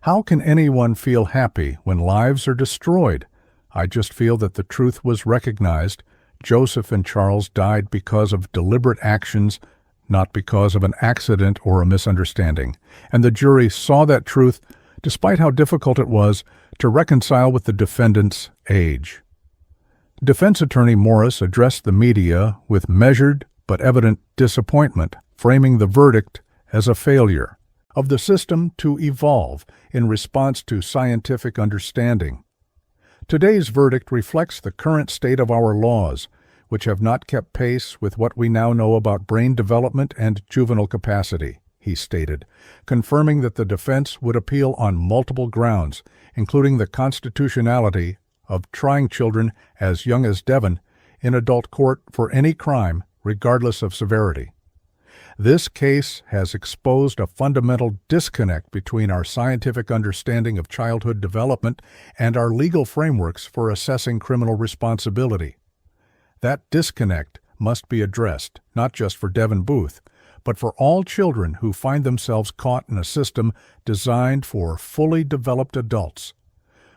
"How can anyone feel happy when lives are destroyed? I just feel that the truth was recognized. Joseph and Charles died because of deliberate actions, not because of an accident or a misunderstanding. And the jury saw that truth, despite how difficult it was to reconcile with the defendant's age." Defense attorney Morris addressed the media with measured but evident disappointment, framing the verdict as a failure of the system to evolve in response to scientific understanding. Today's verdict reflects the current state of our laws, which have not kept pace with what we now know about brain development and juvenile capacity, he stated, confirming that the defense would appeal on multiple grounds, including the constitutionality of trying children as young as Devin in adult court for any crime, regardless of severity. This case has exposed a fundamental disconnect between our scientific understanding of childhood development and our legal frameworks for assessing criminal responsibility. That disconnect must be addressed, not just for Devin Booth, but for all children who find themselves caught in a system designed for fully developed adults.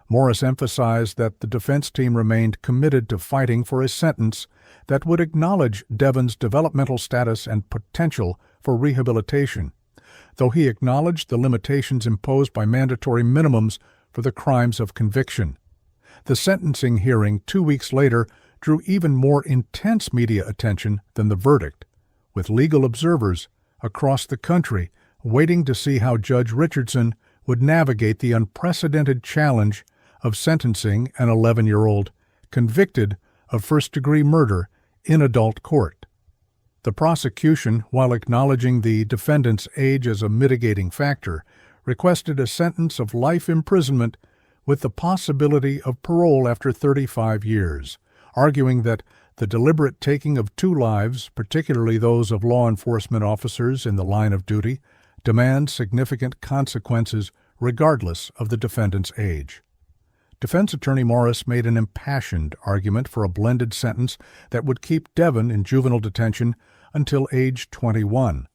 Morris emphasized that the defense team remained committed to fighting for a sentence that would acknowledge Devin's developmental status and potential for rehabilitation, though he acknowledged the limitations imposed by mandatory minimums for the crimes of conviction. The sentencing hearing 2 weeks later drew even more intense media attention than the verdict, with legal observers across the country waiting to see how Judge Richardson would navigate the unprecedented challenge of sentencing an 11-year-old convicted of first-degree murder in adult court. The prosecution, while acknowledging the defendant's age as a mitigating factor, requested a sentence of life imprisonment with the possibility of parole after 35 years, arguing that the deliberate taking of 2 lives, particularly those of law enforcement officers in the line of duty, demands significant consequences regardless of the defendant's age. Defense attorney Morris made an impassioned argument for a blended sentence that would keep Devin in juvenile detention until age 21,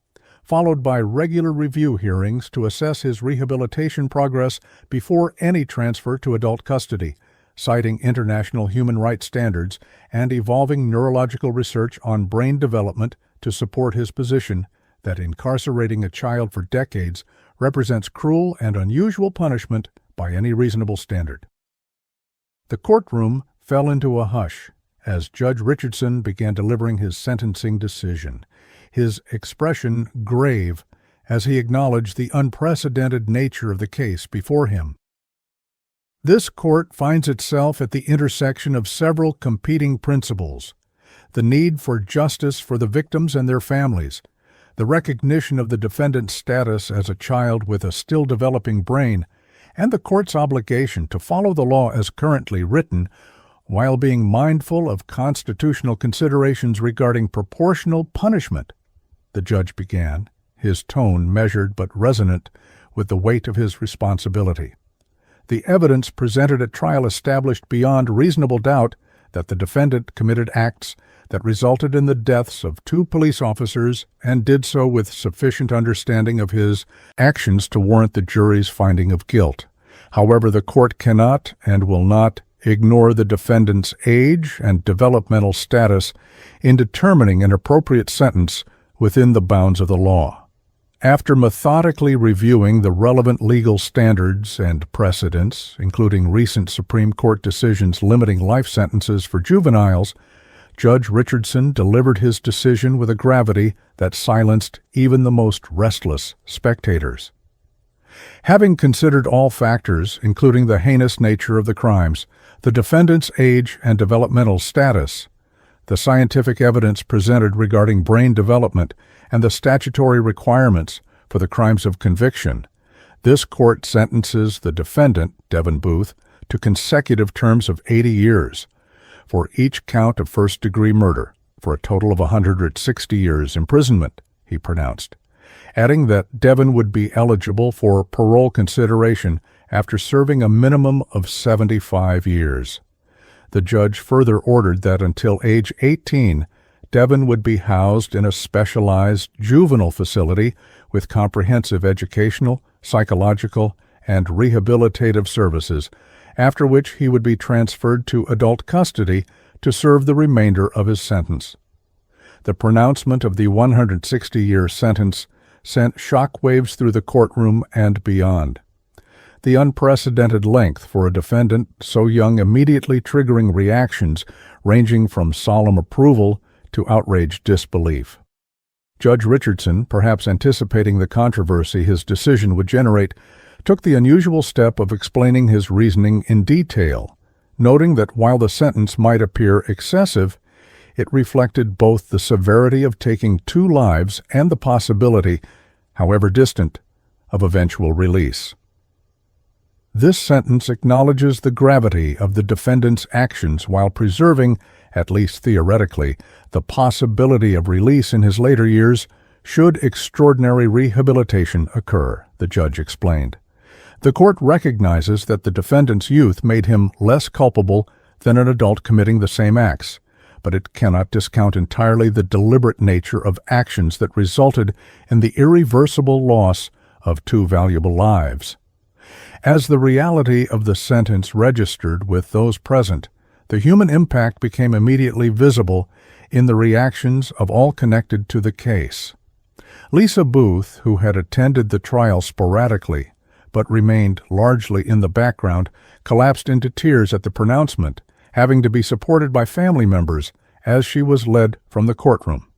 followed by regular review hearings to assess his rehabilitation progress before any transfer to adult custody, citing international human rights standards and evolving neurological research on brain development to support his position that incarcerating a child for decades represents cruel and unusual punishment by any reasonable standard. The courtroom fell into a hush as Judge Richardson began delivering his sentencing decision, his expression grave as he acknowledged the unprecedented nature of the case before him. This court finds itself at the intersection of several competing principles: the need for justice for the victims and their families, the recognition of the defendant's status as a child with a still developing brain, and the court's obligation to follow the law as currently written while being mindful of constitutional considerations regarding proportional punishment. The judge began, his tone measured but resonant with the weight of his responsibility. The evidence presented at trial established beyond reasonable doubt that the defendant committed acts that resulted in the deaths of 2 police officers and did so with sufficient understanding of his actions to warrant the jury's finding of guilt. However, the court cannot and will not ignore the defendant's age and developmental status in determining an appropriate sentence within the bounds of the law. After methodically reviewing the relevant legal standards and precedents, including recent Supreme Court decisions limiting life sentences for juveniles, Judge Richardson delivered his decision with a gravity that silenced even the most restless spectators. Having considered all factors, including the heinous nature of the crimes, the defendant's age and developmental status, the scientific evidence presented regarding brain development, and the statutory requirements for the crimes of conviction, this court sentences the defendant, Devin Booth, to consecutive terms of 80 years for each count of first-degree murder, for a total of 160 years imprisonment, he pronounced, adding that Devin would be eligible for parole consideration after serving a minimum of 75 years. The judge further ordered that until age 18, Devin would be housed in a specialized juvenile facility with comprehensive educational, psychological, and rehabilitative services, after which he would be transferred to adult custody to serve the remainder of his sentence. The pronouncement of the 160-year sentence sent shockwaves through the courtroom and beyond. The unprecedented length for a defendant so young immediately triggering reactions ranging from solemn approval to outraged disbelief. Judge Richardson, perhaps anticipating the controversy his decision would generate, took the unusual step of explaining his reasoning in detail, noting that while the sentence might appear excessive, it reflected both the severity of taking 2 lives and the possibility, however distant, of eventual release. This sentence acknowledges the gravity of the defendant's actions while preserving, at least theoretically, the possibility of release in his later years should extraordinary rehabilitation occur, the judge explained. The court recognizes that the defendant's youth made him less culpable than an adult committing the same acts, but it cannot discount entirely the deliberate nature of actions that resulted in the irreversible loss of 2 valuable lives. As the reality of the sentence registered with those present, the human impact became immediately visible in the reactions of all connected to the case. Lisa Booth, who had attended the trial sporadically but remained largely in the background, collapsed into tears at the pronouncement, having to be supported by family members as she was led from the courtroom.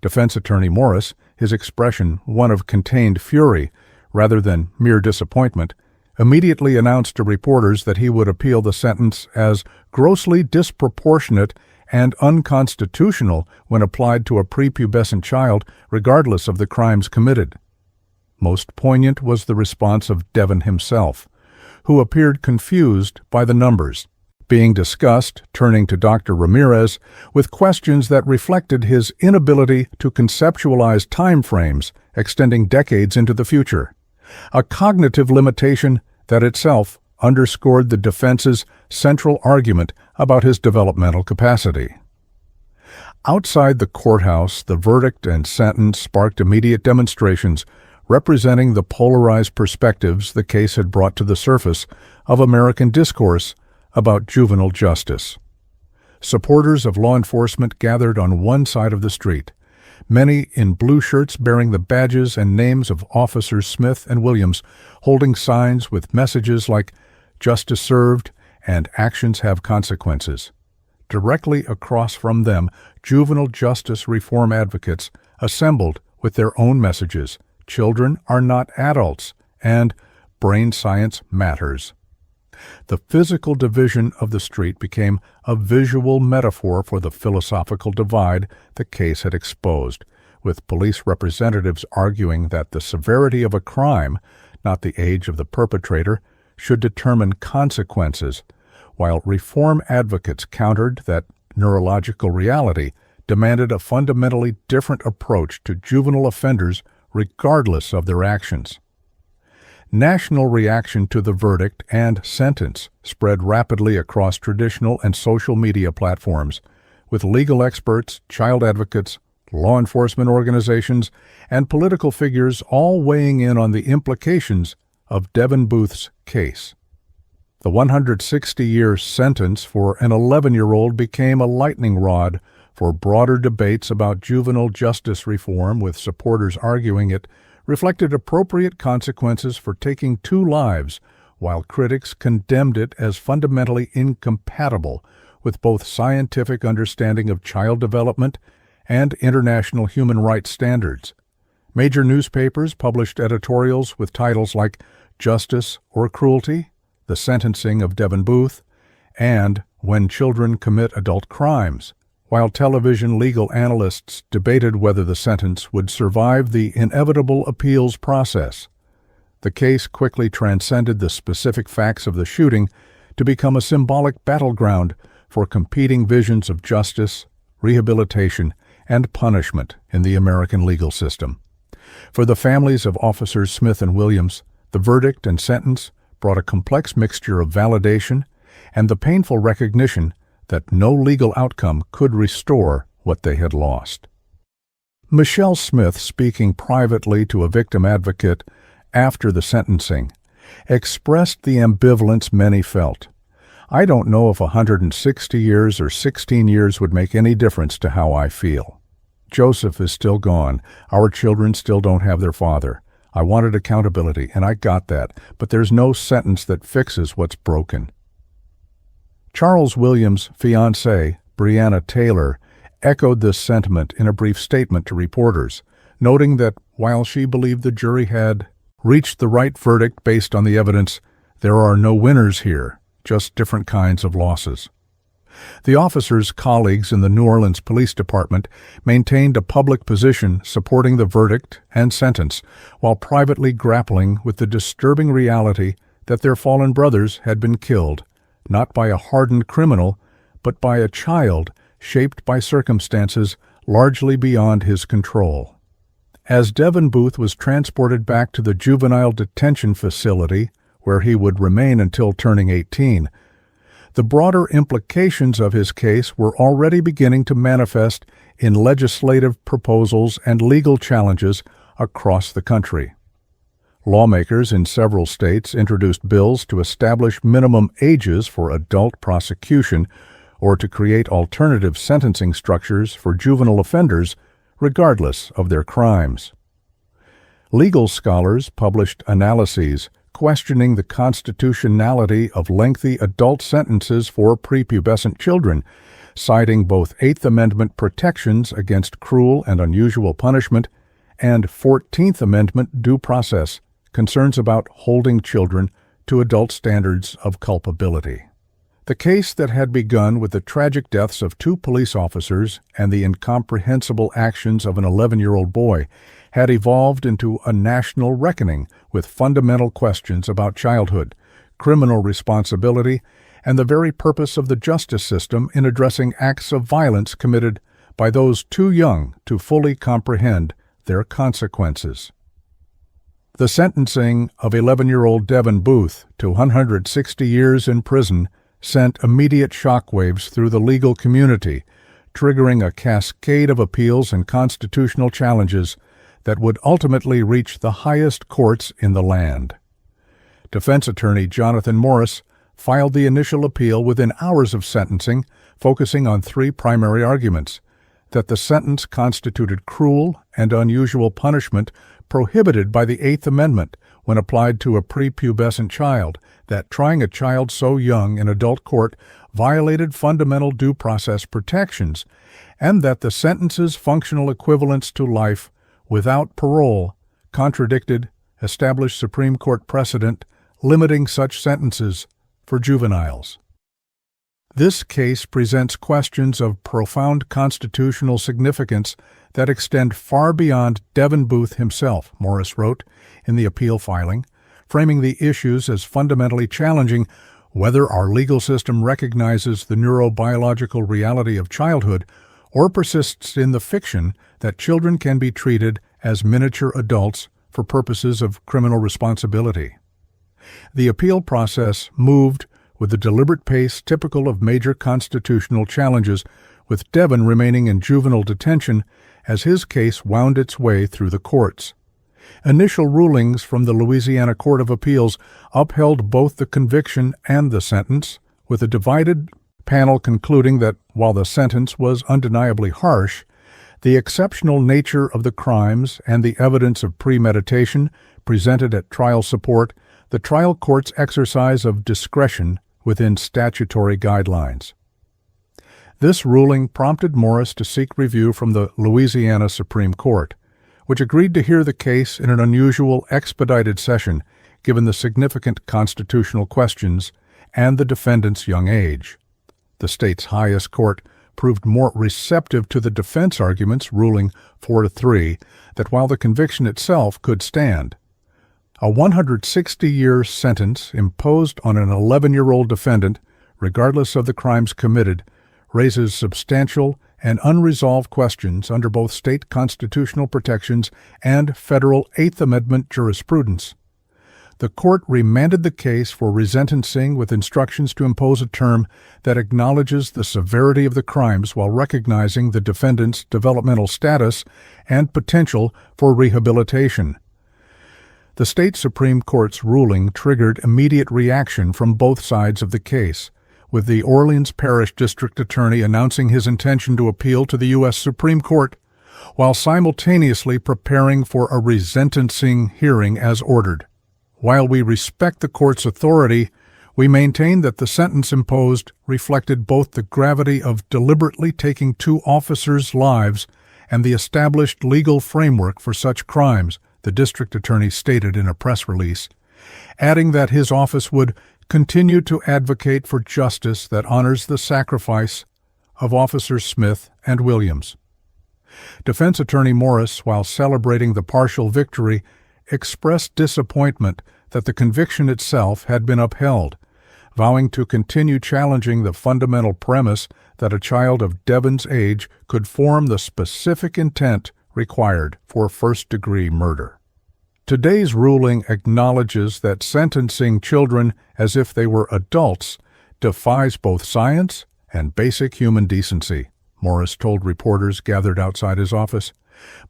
Defense attorney Morris, his expression one of contained fury rather than mere disappointment, immediately announced to reporters that he would appeal the sentence as grossly disproportionate and unconstitutional when applied to a prepubescent child, regardless of the crimes committed. Most poignant was the response of Devin himself, who appeared confused by the numbers, being discussed, turning to Dr. Ramirez, with questions that reflected his inability to conceptualize time frames extending decades into the future, a cognitive limitation that itself underscored the defense's central argument about his developmental capacity. Outside the courthouse, the verdict and sentence sparked immediate demonstrations representing the polarized perspectives the case had brought to the surface of American discourse about juvenile justice. Supporters of law enforcement gathered on one side of the street, many in blue shirts bearing the badges and names of Officers Smith and Williams, holding signs with messages like "Justice served" and "Actions have consequences." Directly across from them, juvenile justice reform advocates assembled with their own messages: "Children are not adults," and "Brain science matters." The physical division of the street became a visual metaphor for the philosophical divide the case had exposed, with police representatives arguing that the severity of a crime, not the age of the perpetrator, should determine consequences, while reform advocates countered that neurological reality demanded a fundamentally different approach to juvenile offenders regardless of their actions. National reaction to the verdict and sentence spread rapidly across traditional and social media platforms, with legal experts, child advocates, law enforcement organizations, and political figures all weighing in on the implications of Devin Booth's case. The 160-year sentence for an 11-year-old became a lightning rod for broader debates about juvenile justice reform, with supporters arguing it reflected appropriate consequences for taking two lives, while critics condemned it as fundamentally incompatible with both scientific understanding of child development and international human rights standards. Major newspapers published editorials with titles like "Justice or Cruelty?", "The Sentencing of Devin Booth," and "When Children Commit Adult Crimes," while television legal analysts debated whether the sentence would survive the inevitable appeals process. The case quickly transcended the specific facts of the shooting to become a symbolic battleground for competing visions of justice, rehabilitation, and punishment in the American legal system. For the families of Officers Smith and Williams, the verdict and sentence brought a complex mixture of validation and the painful recognition that no legal outcome could restore what they had lost. Michelle Smith, speaking privately to a victim advocate after the sentencing, expressed the ambivalence many felt. "I don't know if 160 years or 16 years would make any difference to how I feel. Joseph is still gone. Our children still don't have their father. I wanted accountability, and I got that, but there's no sentence that fixes what's broken." Charles Williams' fiancée, Breonna Taylor, echoed this sentiment in a brief statement to reporters, noting that while she believed the jury had reached the right verdict based on the evidence, there are no winners here, just different kinds of losses. The officer's colleagues in the New Orleans Police Department maintained a public position supporting the verdict and sentence, while privately grappling with the disturbing reality that their fallen brothers had been killed, not by a hardened criminal, but by a child shaped by circumstances largely beyond his control. As Devin Booth was transported back to the juvenile detention facility, where he would remain until turning 18, the broader implications of his case were already beginning to manifest in legislative proposals and legal challenges across the country. Lawmakers in several states introduced bills to establish minimum ages for adult prosecution or to create alternative sentencing structures for juvenile offenders, regardless of their crimes. Legal scholars published analyses questioning the constitutionality of lengthy adult sentences for prepubescent children, citing both Eighth Amendment protections against cruel and unusual punishment and 14th Amendment due process concerns about holding children to adult standards of culpability. The case that had begun with the tragic deaths of 2 police officers and the incomprehensible actions of an 11-year-old boy had evolved into a national reckoning with fundamental questions about childhood, criminal responsibility, and the very purpose of the justice system in addressing acts of violence committed by those too young to fully comprehend their consequences. The sentencing of 11-year-old Devin Booth to 160 years in prison sent immediate shockwaves through the legal community, triggering a cascade of appeals and constitutional challenges that would ultimately reach the highest courts in the land. Defense attorney Jonathan Morris filed the initial appeal within hours of sentencing, focusing on 3 primary arguments: that the sentence constituted cruel and unusual punishment prohibited by the Eighth Amendment when applied to a prepubescent child, that trying a child so young in adult court violated fundamental due process protections, and that the sentence's functional equivalence to life without parole contradicted established Supreme Court precedent limiting such sentences for juveniles. This case presents questions of profound constitutional significance that extend far beyond Devin Booth himself, Morris wrote in the appeal filing, framing the issues as fundamentally challenging whether our legal system recognizes the neurobiological reality of childhood or persists in the fiction that children can be treated as miniature adults for purposes of criminal responsibility. The appeal process moved with the deliberate pace typical of major constitutional challenges, with Devin remaining in juvenile detention as his case wound its way through the courts. Initial rulings from the Louisiana Court of Appeals upheld both the conviction and the sentence, with a divided panel concluding that while the sentence was undeniably harsh, the exceptional nature of the crimes and the evidence of premeditation presented at trial support the trial court's exercise of discretion within statutory guidelines. This ruling prompted Morris to seek review from the Louisiana Supreme Court, which agreed to hear the case in an unusual expedited session given the significant constitutional questions and the defendant's young age. The state's highest court proved more receptive to the defense arguments, ruling 4-3 that while the conviction itself could stand, a 160-year sentence imposed on an 11-year-old defendant, regardless of the crimes committed, raises substantial and unresolved questions under both state constitutional protections and federal Eighth Amendment jurisprudence. The court remanded the case for resentencing with instructions to impose a term that acknowledges the severity of the crimes while recognizing the defendant's developmental status and potential for rehabilitation. The state Supreme Court's ruling triggered immediate reaction from both sides of the case, with the Orleans Parish District Attorney announcing his intention to appeal to the U.S. Supreme Court, while simultaneously preparing for a resentencing hearing as ordered. While we respect the court's authority, we maintain that the sentence imposed reflected both the gravity of deliberately taking 2 officers' lives and the established legal framework for such crimes, the district attorney stated in a press release, adding that his office would continue to advocate for justice that honors the sacrifice of Officers Smith and Williams. Defense attorney Morris, while celebrating the partial victory, expressed disappointment that the conviction itself had been upheld, vowing to continue challenging the fundamental premise that a child of Devin's age could form the specific intent required for first-degree murder. Today's ruling acknowledges that sentencing children as if they were adults defies both science and basic human decency, Morris told reporters gathered outside his office.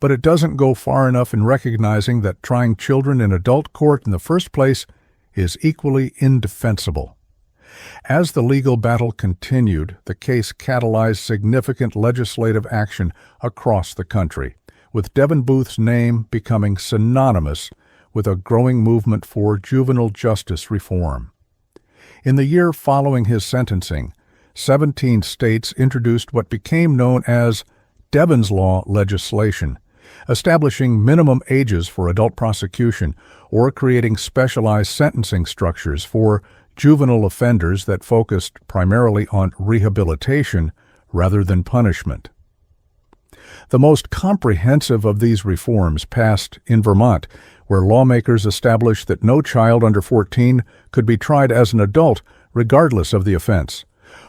But it doesn't go far enough in recognizing that trying children in adult court in the first place is equally indefensible. As the legal battle continued, the case catalyzed significant legislative action across the country, with Devin Booth's name becoming synonymous with a growing movement for juvenile justice reform. In the year following his sentencing, 17 states introduced what became known as Devin's Law legislation, establishing minimum ages for adult prosecution, or creating specialized sentencing structures for juvenile offenders that focused primarily on rehabilitation rather than punishment. The most comprehensive of these reforms passed in Vermont, where lawmakers established that no child under 14 could be tried as an adult regardless of the offense,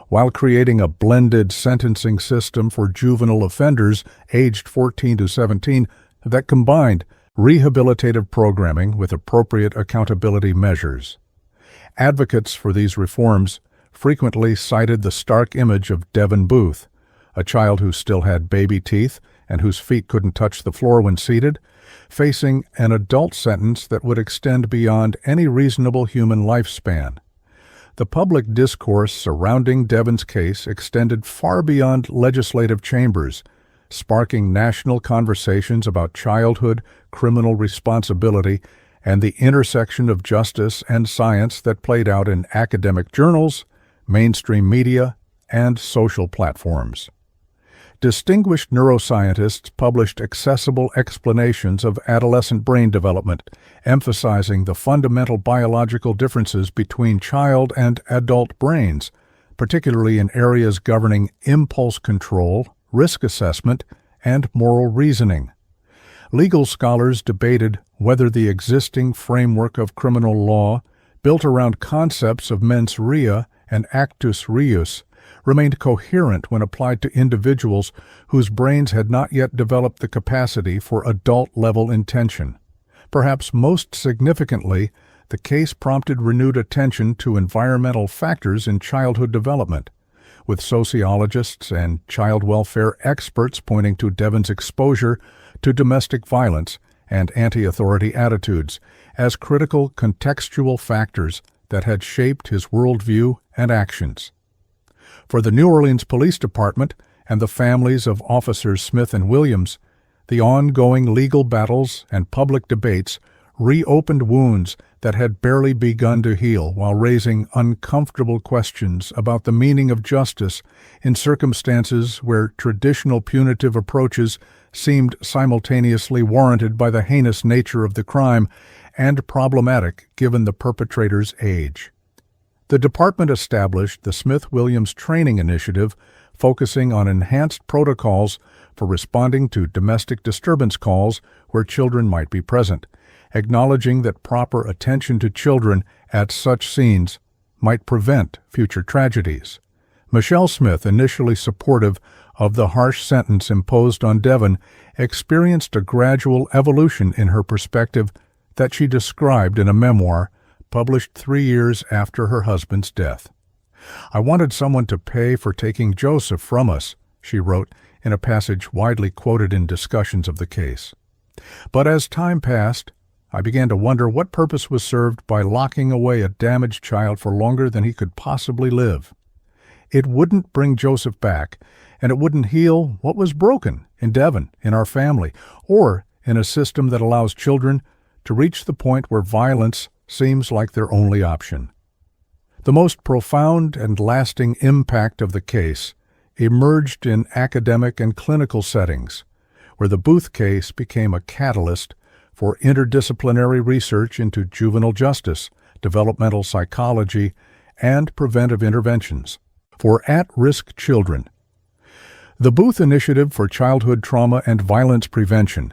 while creating a blended sentencing system for juvenile offenders aged 14 to 17 that combined rehabilitative programming with appropriate accountability measures. Advocates for these reforms frequently cited the stark image of Devin Booth, a child who still had baby teeth and whose feet couldn't touch the floor when seated, facing an adult sentence that would extend beyond any reasonable human lifespan. The public discourse surrounding Devin's case extended far beyond legislative chambers, sparking national conversations about childhood, criminal responsibility, and the intersection of justice and science that played out in academic journals, mainstream media, and social platforms. Distinguished neuroscientists published accessible explanations of adolescent brain development, emphasizing the fundamental biological differences between child and adult brains, particularly in areas governing impulse control, risk assessment, and moral reasoning. Legal scholars debated whether the existing framework of criminal law, built around concepts of mens rea and actus reus, remained coherent when applied to individuals whose brains had not yet developed the capacity for adult-level intention. Perhaps most significantly, the case prompted renewed attention to environmental factors in childhood development, with sociologists and child welfare experts pointing to Devin's exposure to domestic violence and anti-authority attitudes as critical contextual factors that had shaped his worldview and actions. For the New Orleans Police Department and the families of Officers Smith and Williams, the ongoing legal battles and public debates reopened wounds that had barely begun to heal while raising uncomfortable questions about the meaning of justice in circumstances where traditional punitive approaches seemed simultaneously warranted by the heinous nature of the crime and problematic given the perpetrator's age. The department established the Smith-Williams Training Initiative, focusing on enhanced protocols for responding to domestic disturbance calls where children might be present, acknowledging that proper attention to children at such scenes might prevent future tragedies. Michelle Smith, initially supportive of the harsh sentence imposed on Devin, experienced a gradual evolution in her perspective that she described in a memoir published 3 years after her husband's death. "I wanted someone to pay for taking Joseph from us," she wrote in a passage widely quoted in discussions of the case. "But as time passed, I began to wonder what purpose was served by locking away a damaged child for longer than he could possibly live. It wouldn't bring Joseph back, and it wouldn't heal what was broken in Devin, in our family, or in a system that allows children to reach the point where violence seems like their only option." The most profound and lasting impact of the case emerged in academic and clinical settings, where the Booth case became a catalyst for interdisciplinary research into juvenile justice, developmental psychology, and preventive interventions for at-risk children. The Booth Initiative for Childhood Trauma and Violence Prevention,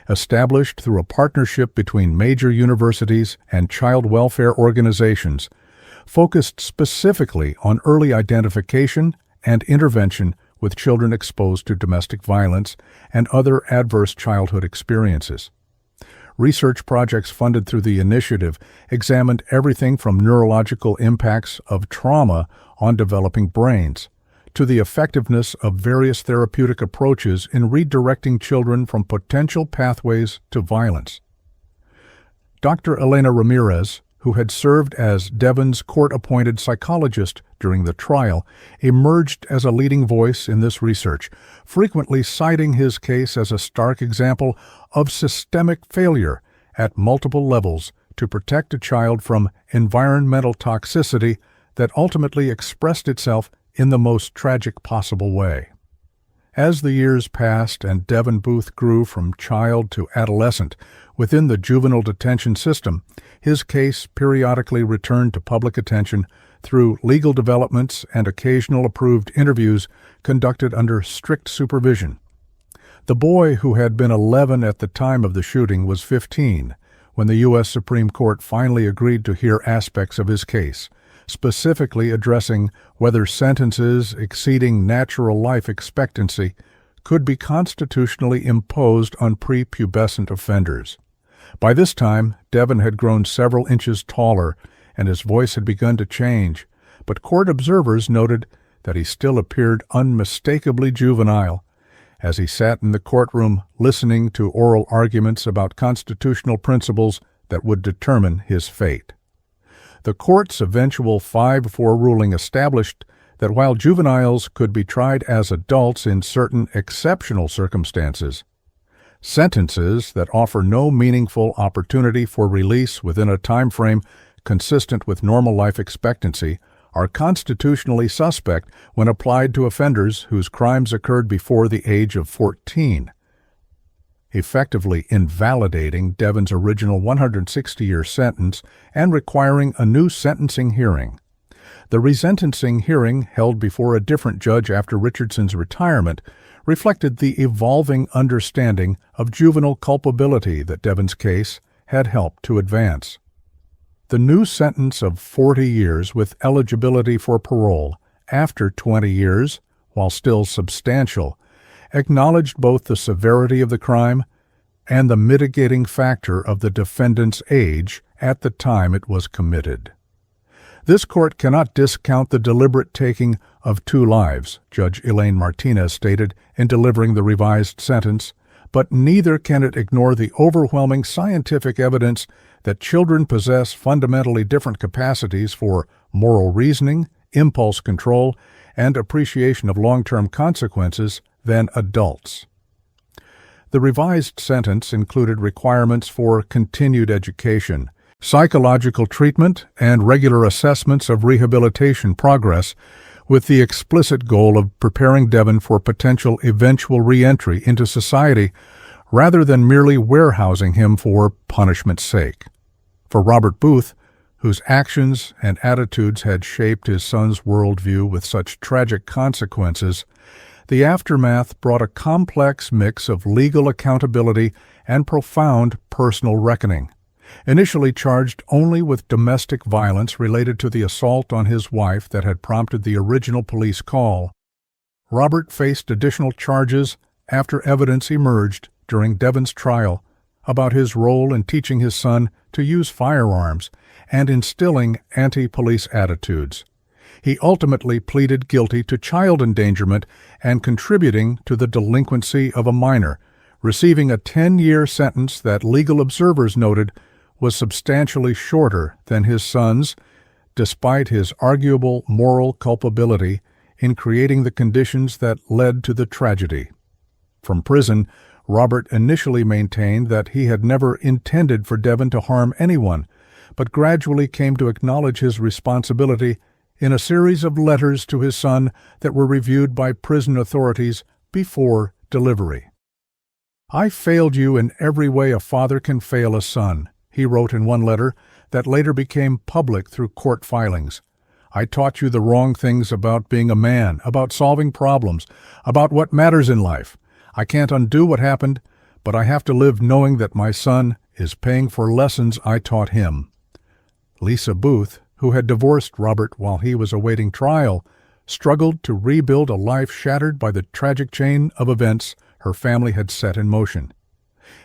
established through a partnership between major universities and child welfare organizations, focused specifically on early identification and intervention with children exposed to domestic violence and other adverse childhood experiences. Research projects funded through the initiative examined everything from neurological impacts of trauma on developing brains to the effectiveness of various therapeutic approaches in redirecting children from potential pathways to violence. Dr. Elena Ramirez, who had served as Devin's court-appointed psychologist during the trial, emerged as a leading voice in this research, frequently citing his case as a stark example of systemic failure at multiple levels to protect a child from environmental toxicity that ultimately expressed itself in the most tragic possible way. As the years passed and Devin Booth grew from child to adolescent within the juvenile detention system, his case periodically returned to public attention through legal developments and occasional approved interviews conducted under strict supervision. The boy, who had been 11 at the time of the shooting, was 15 when the U.S. Supreme Court finally agreed to hear aspects of his case, specifically addressing whether sentences exceeding natural life expectancy could be constitutionally imposed on prepubescent offenders. By this time, Devin had grown several inches taller, and his voice had begun to change, but court observers noted that he still appeared unmistakably juvenile as he sat in the courtroom listening to oral arguments about constitutional principles that would determine his fate. The court's eventual 5-4 ruling established that while juveniles could be tried as adults in certain exceptional circumstances, sentences that offer no meaningful opportunity for release within a time frame consistent with normal life expectancy are constitutionally suspect when applied to offenders whose crimes occurred before the age of 14, effectively invalidating Devin's original 160-year sentence and requiring a new sentencing hearing. The resentencing hearing, held before a different judge after Richardson's retirement, reflected the evolving understanding of juvenile culpability that Devin's case had helped to advance. The new sentence of 40 years with eligibility for parole after 20 years, while still substantial, acknowledged both the severity of the crime and the mitigating factor of the defendant's age at the time it was committed. This court cannot discount the deliberate taking of 2 lives, Judge Elaine Martinez stated in delivering the revised sentence, but neither can it ignore the overwhelming scientific evidence that children possess fundamentally different capacities for moral reasoning, impulse control, and appreciation of long-term consequences than adults. The revised sentence included requirements for continued education, psychological treatment, and regular assessments of rehabilitation progress, with the explicit goal of preparing Devin for potential eventual re-entry into society rather than merely warehousing him for punishment's sake. For Robert Booth, whose actions and attitudes had shaped his son's worldview with such tragic consequences, the aftermath brought a complex mix of legal accountability and profound personal reckoning. Initially charged only with domestic violence related to the assault on his wife that had prompted the original police call, Robert faced additional charges after evidence emerged during Devin's trial about his role in teaching his son to use firearms and instilling anti-police attitudes. He ultimately pleaded guilty to child endangerment and contributing to the delinquency of a minor, receiving a 10-year sentence that legal observers noted was substantially shorter than his son's, despite his arguable moral culpability in creating the conditions that led to the tragedy. From prison, Robert initially maintained that he had never intended for Devin to harm anyone, but gradually came to acknowledge his responsibility in a series of letters to his son that were reviewed by prison authorities before delivery. "I failed you in every way a father can fail a son," he wrote in one letter that later became public through court filings. "I taught you the wrong things about being a man, about solving problems, about what matters in life. I can't undo what happened, but I have to live knowing that my son is paying for lessons I taught him." Lisa Booth, who had divorced Robert while he was awaiting trial, struggled to rebuild a life shattered by the tragic chain of events her family had set in motion.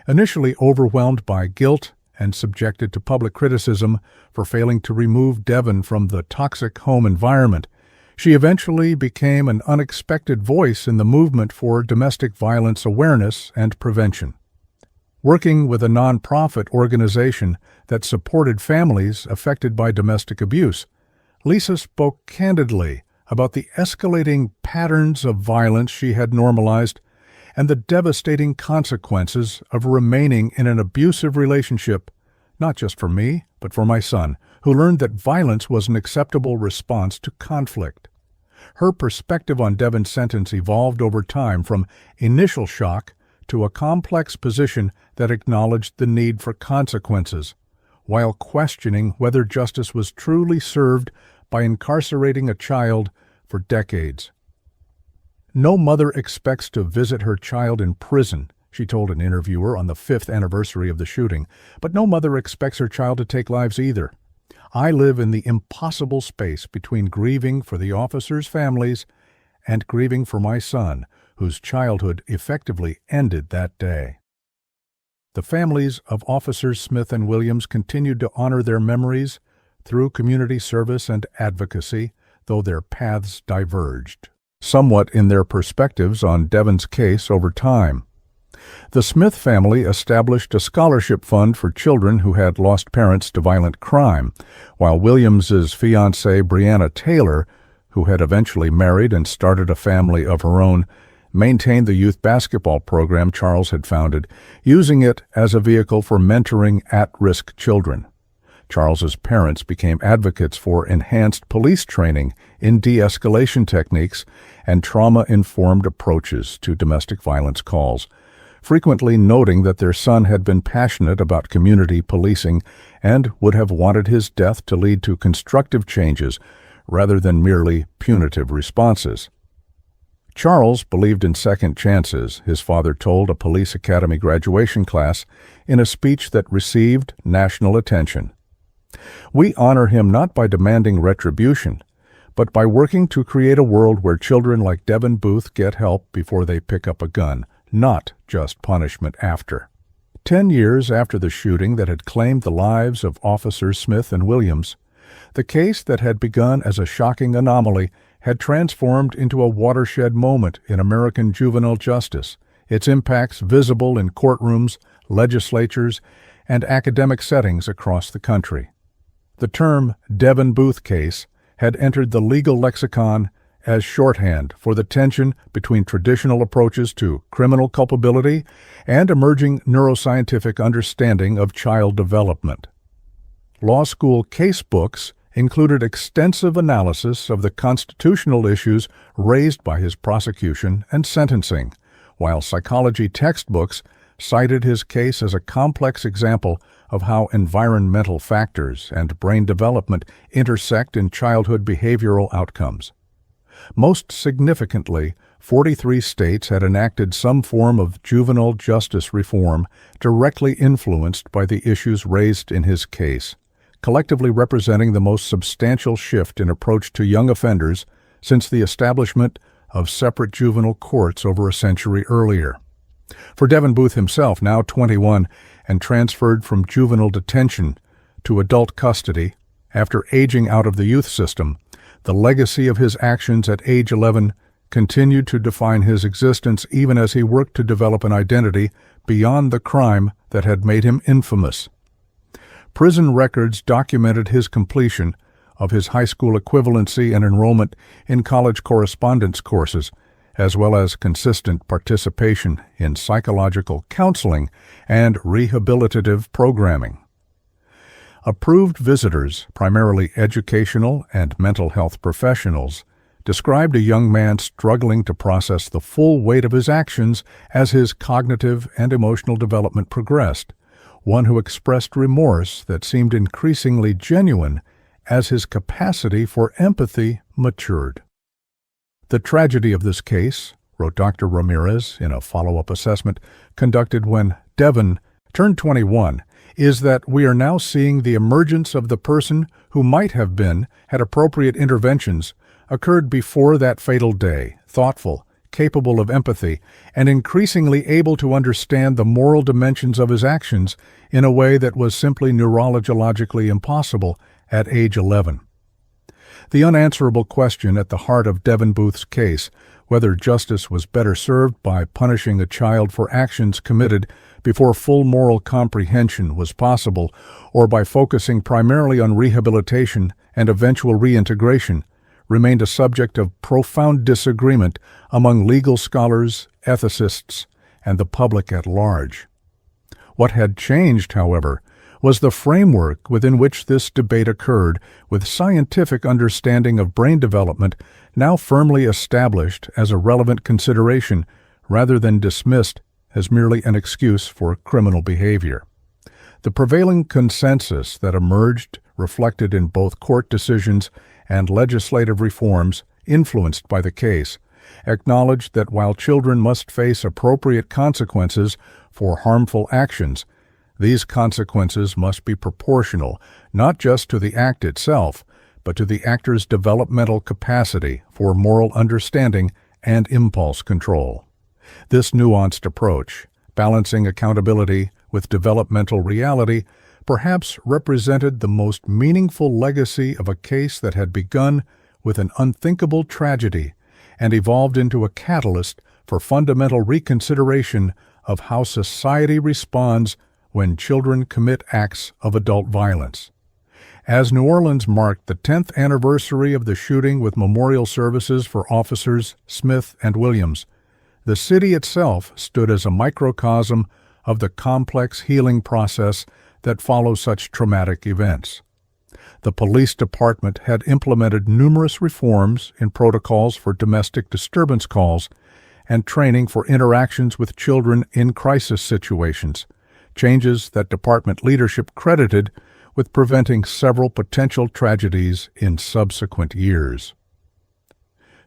Initially overwhelmed by guilt and subjected to public criticism for failing to remove Devin from the toxic home environment, she eventually became an unexpected voice in the movement for domestic violence awareness and prevention. Working with a nonprofit organization that supported families affected by domestic abuse, Lisa spoke candidly about the escalating patterns of violence she had normalized and the devastating consequences of remaining in an abusive relationship, not just for me, but for my son, who learned that violence was an acceptable response to conflict. Her perspective on Devon's sentence evolved over time from initial shock to a complex position that acknowledged the need for consequences, while questioning whether justice was truly served by incarcerating a child for decades. "No mother expects to visit her child in prison," she told an interviewer on the 5th anniversary of the shooting, "but no mother expects her child to take lives either. I live in the impossible space between grieving for the officers' families and grieving for my son, whose childhood effectively ended that day." The families of Officers Smith and Williams continued to honor their memories through community service and advocacy, though their paths diverged somewhat in their perspectives on Devon's case over time. The Smith family established a scholarship fund for children who had lost parents to violent crime, while Williams's fiancée, Breonna Taylor, who had eventually married and started a family of her own, maintained the youth basketball program Charles had founded, using it as a vehicle for mentoring at-risk children. Charles's parents became advocates for enhanced police training in de-escalation techniques and trauma-informed approaches to domestic violence calls, frequently noting that their son had been passionate about community policing and would have wanted his death to lead to constructive changes rather than merely punitive responses. Charles believed in second chances, his father told a police academy graduation class in a speech that received national attention. "We honor him not by demanding retribution, but by working to create a world where children like Devon Booth get help before they pick up a gun, not just punishment after." 10 years after the shooting that had claimed the lives of Officers Smith and Williams, the case that had begun as a shocking anomaly had transformed into a watershed moment in American juvenile justice, its impacts visible in courtrooms, legislatures, and academic settings across the country. The term Devon Booth case had entered the legal lexicon as shorthand for the tension between traditional approaches to criminal culpability and emerging neuroscientific understanding of child development. Law school case books included extensive analysis of the constitutional issues raised by his prosecution and sentencing, while psychology textbooks cited his case as a complex example of how environmental factors and brain development intersect in childhood behavioral outcomes. Most significantly, 43 states had enacted some form of juvenile justice reform directly influenced by the issues raised in his case, collectively representing the most substantial shift in approach to young offenders since the establishment of separate juvenile courts over a century earlier. For Devon Booth himself, now 21 and transferred from juvenile detention to adult custody after aging out of the youth system, the legacy of his actions at age 11 continued to define his existence even as he worked to develop an identity beyond the crime that had made him infamous. Prison records documented his completion of his high school equivalency and enrollment in college correspondence courses, as well as consistent participation in psychological counseling and rehabilitative programming. Approved visitors, primarily educational and mental health professionals, described a young man struggling to process the full weight of his actions as his cognitive and emotional development progressed, one who expressed remorse that seemed increasingly genuine as his capacity for empathy matured. "The tragedy of this case," wrote Dr. Ramirez in a follow-up assessment conducted when Devon turned 21, "is that we are now seeing the emergence of the person who might have been, had appropriate interventions, occurred before that fatal day, thoughtful, capable of empathy, and increasingly able to understand the moral dimensions of his actions in a way that was simply neurologically impossible at age 11. The unanswerable question at the heart of Devon Booth's case, whether justice was better served by punishing a child for actions committed before full moral comprehension was possible, or by focusing primarily on rehabilitation and eventual reintegration, remained a subject of profound disagreement among legal scholars, ethicists, and the public at large. What had changed, however, was the framework within which this debate occurred, with scientific understanding of brain development now firmly established as a relevant consideration rather than dismissed as merely an excuse for criminal behavior. The prevailing consensus that emerged, reflected in both court decisions and legislative reforms influenced by the case, acknowledged that while children must face appropriate consequences for harmful actions, these consequences must be proportional not just to the act itself, but to the actor's developmental capacity for moral understanding and impulse control. This nuanced approach, balancing accountability with developmental reality, perhaps represented the most meaningful legacy of a case that had begun with an unthinkable tragedy and evolved into a catalyst for fundamental reconsideration of how society responds when children commit acts of adult violence. As New Orleans marked the 10th anniversary of the shooting with memorial services for officers Smith and Williams, the city itself stood as a microcosm of the complex healing process that follows such traumatic events. The police department had implemented numerous reforms in protocols for domestic disturbance calls and training for interactions with children in crisis situations, changes that department leadership credited with preventing several potential tragedies in subsequent years.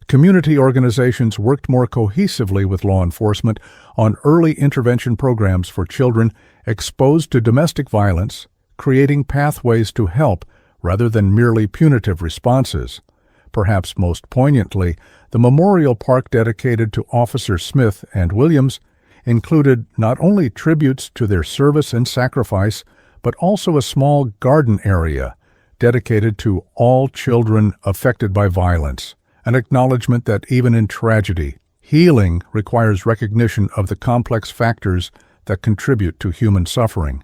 Community organizations worked more cohesively with law enforcement on early intervention programs for children exposed to domestic violence, creating pathways to help rather than merely punitive responses. Perhaps most poignantly, the memorial park dedicated to Officer Smith and Williams included not only tributes to their service and sacrifice, but also a small garden area dedicated to all children affected by violence, an acknowledgement that even in tragedy, healing requires recognition of the complex factors that contribute to human suffering.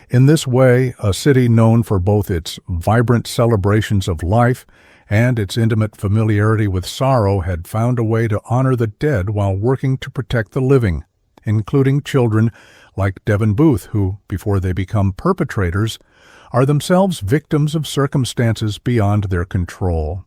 In this way, a city known for both its vibrant celebrations of life and its intimate familiarity with sorrow had found a way to honor the dead while working to protect the living, including children like Devin Booth, who, before they become perpetrators, are themselves victims of circumstances beyond their control.